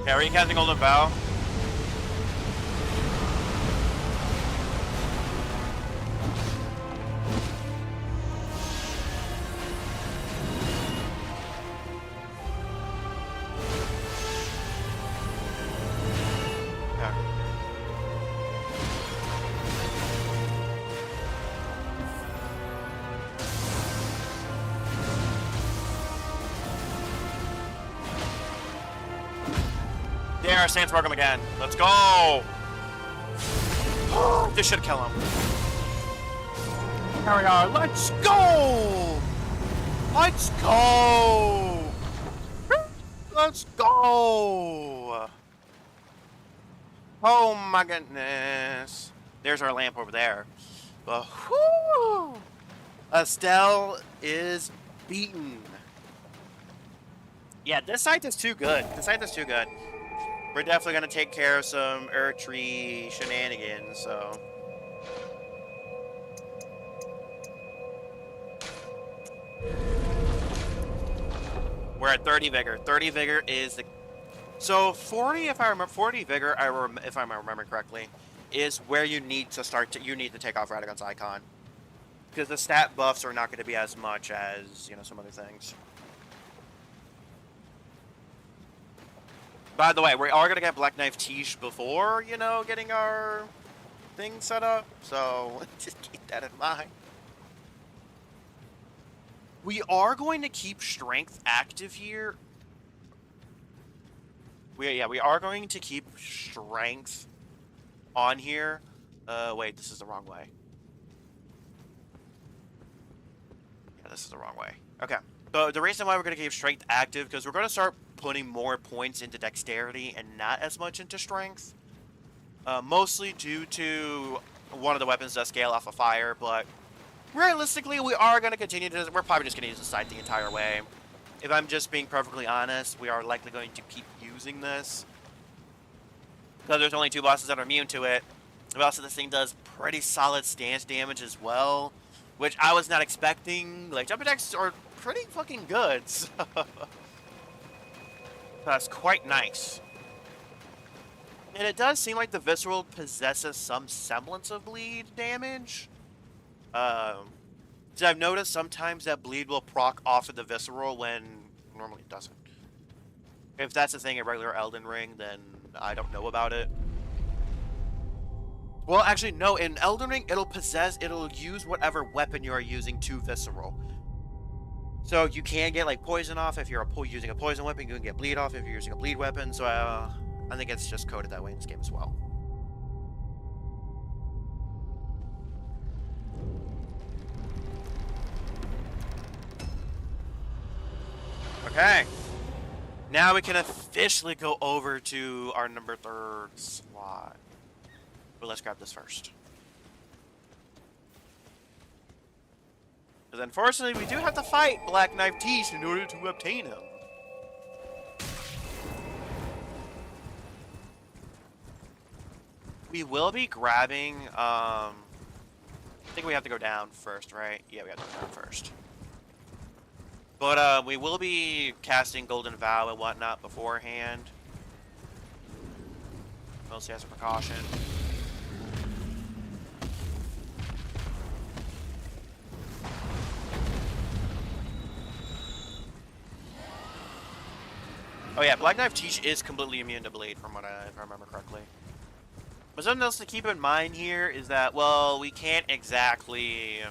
Yeah, recasting Golden Vow. There, Stance broke him again. Let's go! This should kill him. Here we are. Let's go! Let's go! Let's go! Oh my goodness. There's our lamp over there. But whoo! Estelle is beaten. Yeah, this site is too good. This site is too good. We're definitely going to take care of some Erdtree shenanigans, so... We're at 30 Vigor. 30 Vigor is the... So, 40, if I remember... 40 Vigor, if I remember correctly, is where you need to start to... You need to take off Radagon's Icon. Because the stat buffs are not going to be as much as, you know, some other things. By the way, we are going to get Black Knife Tiche before, you know, getting our thing set up. So, just keep that in mind. We are going to keep Strength active here. We are going to keep Strength on here. Wait, this is the wrong way. This is the wrong way. Okay. So the reason why we're going to keep strength active, because we're going to start putting more points into dexterity and not as much into strength. Mostly due to one of the weapons does scale off of fire, but realistically, we are going to continue to... We're probably just going to use the sight the entire way. If I'm just being perfectly honest, we are likely going to keep using this. Because there's only 2 bosses that are immune to it. But also this thing does pretty solid stance damage as well, which I was not expecting. Like, jump attacks are pretty fucking good, so that's quite nice. And it does seem like the Visceral possesses some semblance of bleed damage. So I've noticed sometimes that bleed will proc off of the Visceral when normally it doesn't. If that's the thing in regular Elden Ring, then I don't know about it. Well, actually, no. In Elden Ring, it'll use whatever weapon you are using to Visceral. So you can get, like, poison off if you're using a poison weapon. You can get bleed off if you're using a bleed weapon. So I think it's just coded that way in this game as well. Okay. Now we can officially go over to our number 3 slot. But let's grab this first. Because unfortunately, we do have to fight Black Knife Teach in order to obtain him. We will be grabbing, I think we have to go down first, right? Yeah, we have to go down first. But we will be casting Golden Vow and whatnot beforehand. Mostly as a precaution. Oh yeah, Black Knife Teach is completely immune to bleed, from what if I remember correctly. But something else to keep in mind here is that, well, we can't exactly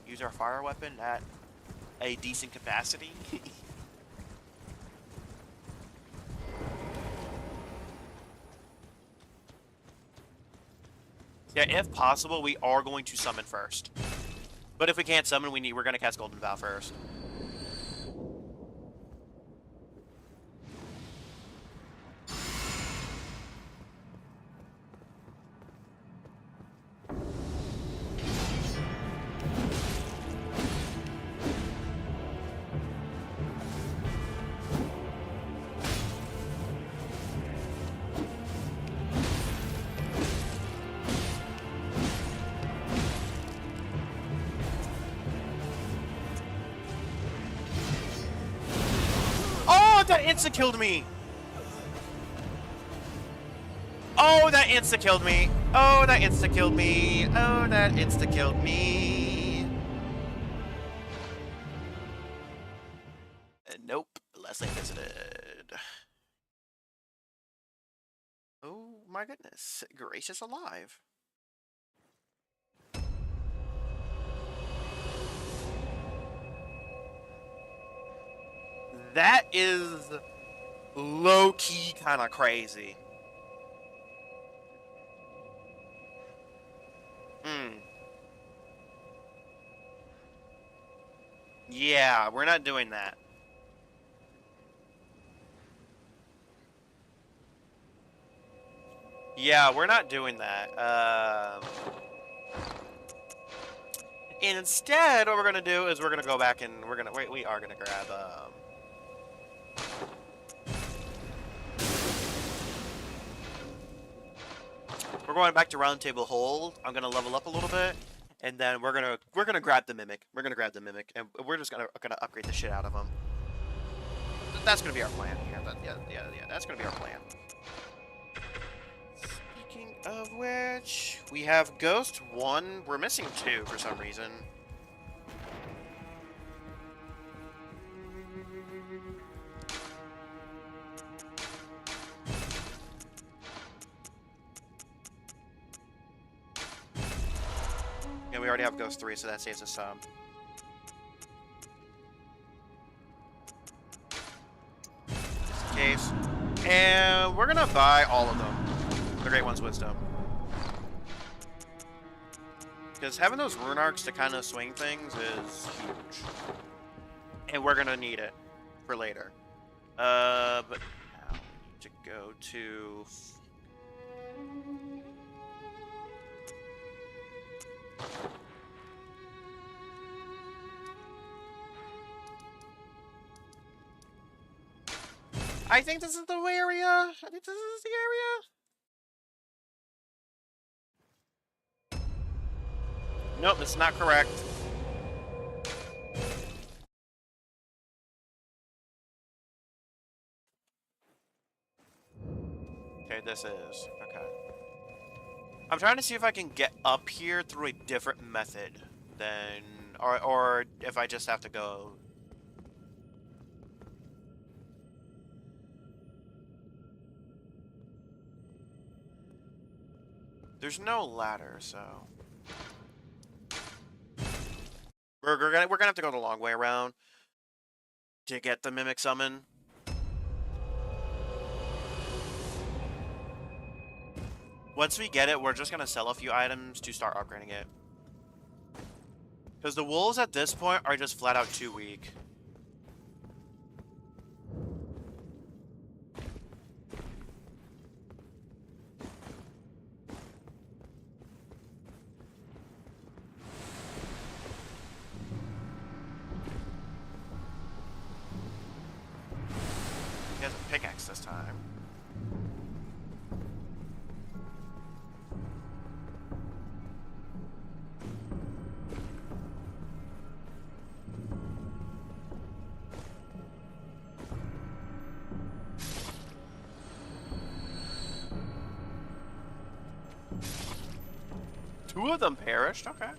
use our fire weapon at a decent capacity. Yeah, if possible, we are going to summon first. But if we can't summon, we're going to cast Golden Vow first. That insta-killed me! Oh, that insta-killed me! Oh, that insta-killed me! Oh, that insta-killed me! Nope. Last lane visited. Oh my goodness. Grace is alive. That is low-key kind of crazy. Yeah, we're not doing that. Yeah, we're not doing that. Instead, what we're gonna do is we're gonna go back and we are gonna grab we're going back to Round Table Hold. I'm gonna level up a little bit, and then we're gonna grab the Mimic. We're gonna grab the Mimic, and we're just gonna upgrade the shit out of him. That's gonna be our plan. Yeah, that's gonna be our plan. Speaking of which, we have Ghost 1. We're missing 2 for some reason. Yeah, we already have Ghost 3, so that saves us some. Just in case. And we're gonna buy all of them. The Great One's Wisdom. Because having those rune arcs to kind of swing things is huge. And we're gonna need it for later. But now we need to go to... I think this is the area. I think this is the area. Nope, that's not correct. Okay, this is. Okay. I'm trying to see if I can get up here through a different method than... Or if I just have to go... There's no ladder, so... We're gonna have to go the long way around to get the Mimic Summon. Once we get it, we're just gonna sell a few items to start upgrading it. Because the wolves at this point are just flat out too weak. He has a pickaxe this time. Two of them perished, okay.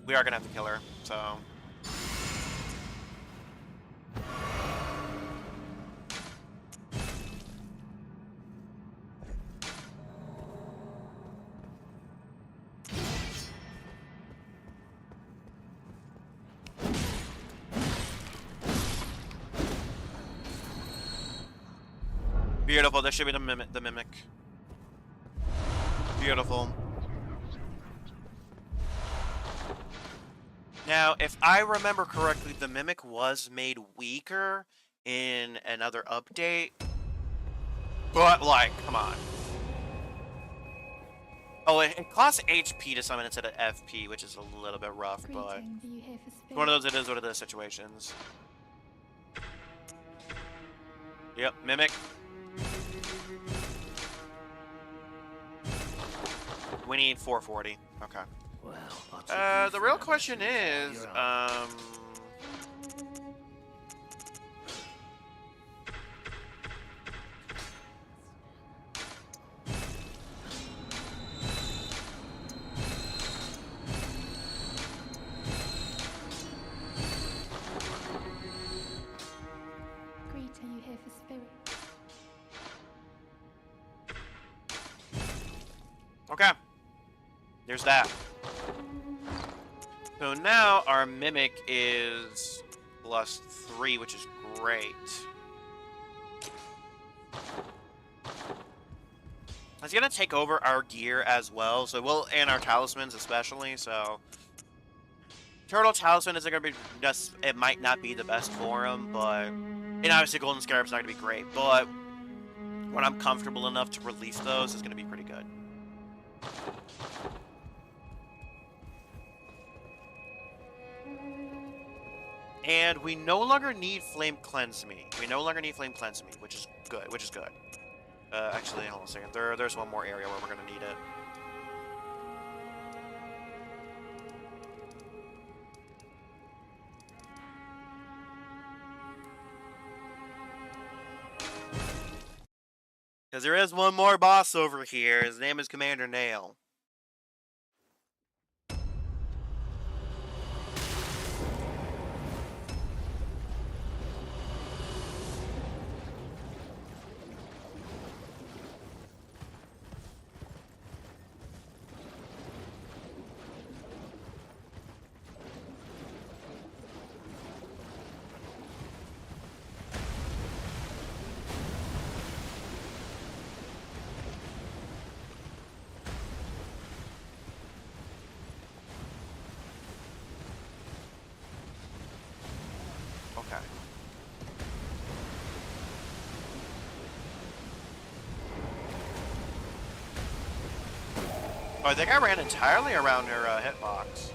We are gonna have to kill her, so... Beautiful, this should be the mimic. Beautiful. Now, if I remember correctly, the Mimic was made weaker in another update. But, like, come on. Oh, it costs HP to summon instead of FP, which is a little bit rough, but... One of those it is what it is situations. Yep, Mimic. We need 440. Okay. Well, the real question is, Greet, are you here for spirit? Okay. There's that. So now our Mimic is +3, which is great. It's gonna take over our gear as well, so and our talismans especially, so... Turtle Talisman isn't gonna be just, it might not be the best for him, but... And obviously Golden Scarab's not gonna be great, but... When I'm comfortable enough to release those, it's gonna be pretty good. And we no longer need Flame Cleanse Me. We no longer need Flame Cleanse Me, which is good. Actually, hold on a second. There's one more area where we're gonna need it. Because there is one more boss over here. His name is Commander Nail. Oh, I think I ran entirely around her hitbox.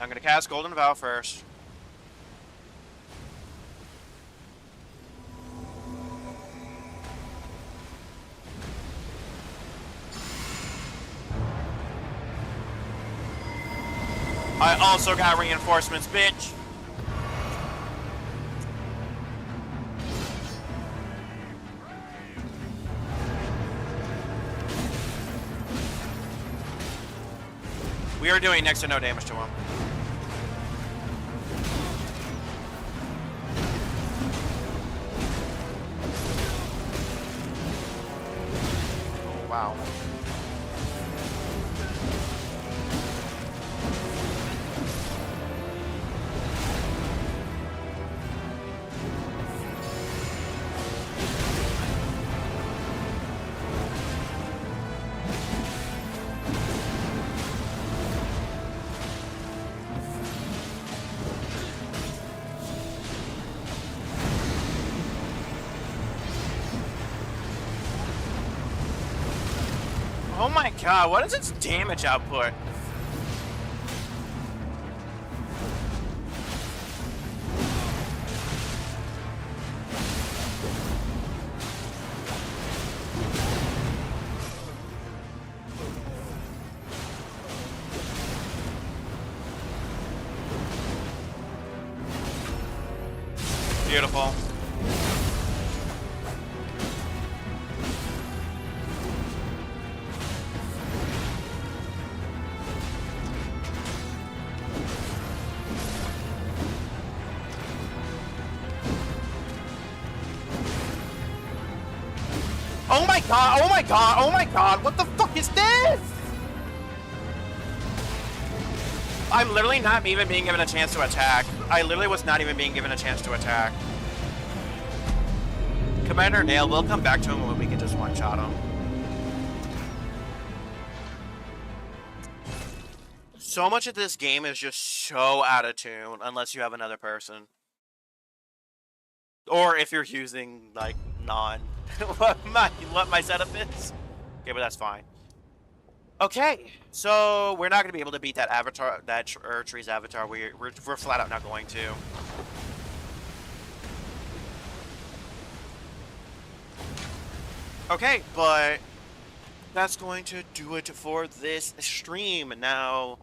I'm gonna cast Golden Vow first. I also got reinforcements, bitch. We are doing next to no damage to him. Oh, wow. Oh my god, what is its damage output? Beautiful. Oh my god, oh my god, oh my god, what the fuck is this? I'm literally not even being given a chance to attack. I literally was not even being given a chance to attack. Commander Nail, we'll come back to him when we can just one-shot him. So much of this game is just so out of tune unless you have another person. Or if you're using, like, what my setup is. Okay, but that's fine. Okay, so we're not going to be able to beat that avatar, that Erdtree's avatar. We're flat out not going to. Okay, but that's going to do it for this stream. Now,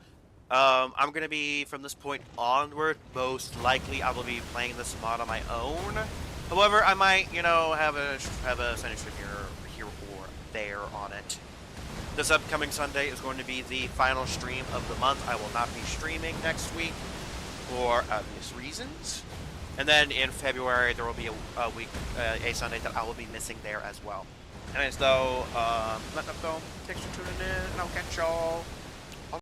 I'm going to be, from this point onward, most likely I will be playing this mod on my own. However, I might, you know, have a Sunday stream here or there on it. This upcoming Sunday is going to be the final stream of the month. I will not be streaming next week for obvious reasons. And then in February, there will be a Sunday that I will be missing there as well. Anyways, though, let them go. Thanks for tuning in, and I'll catch y'all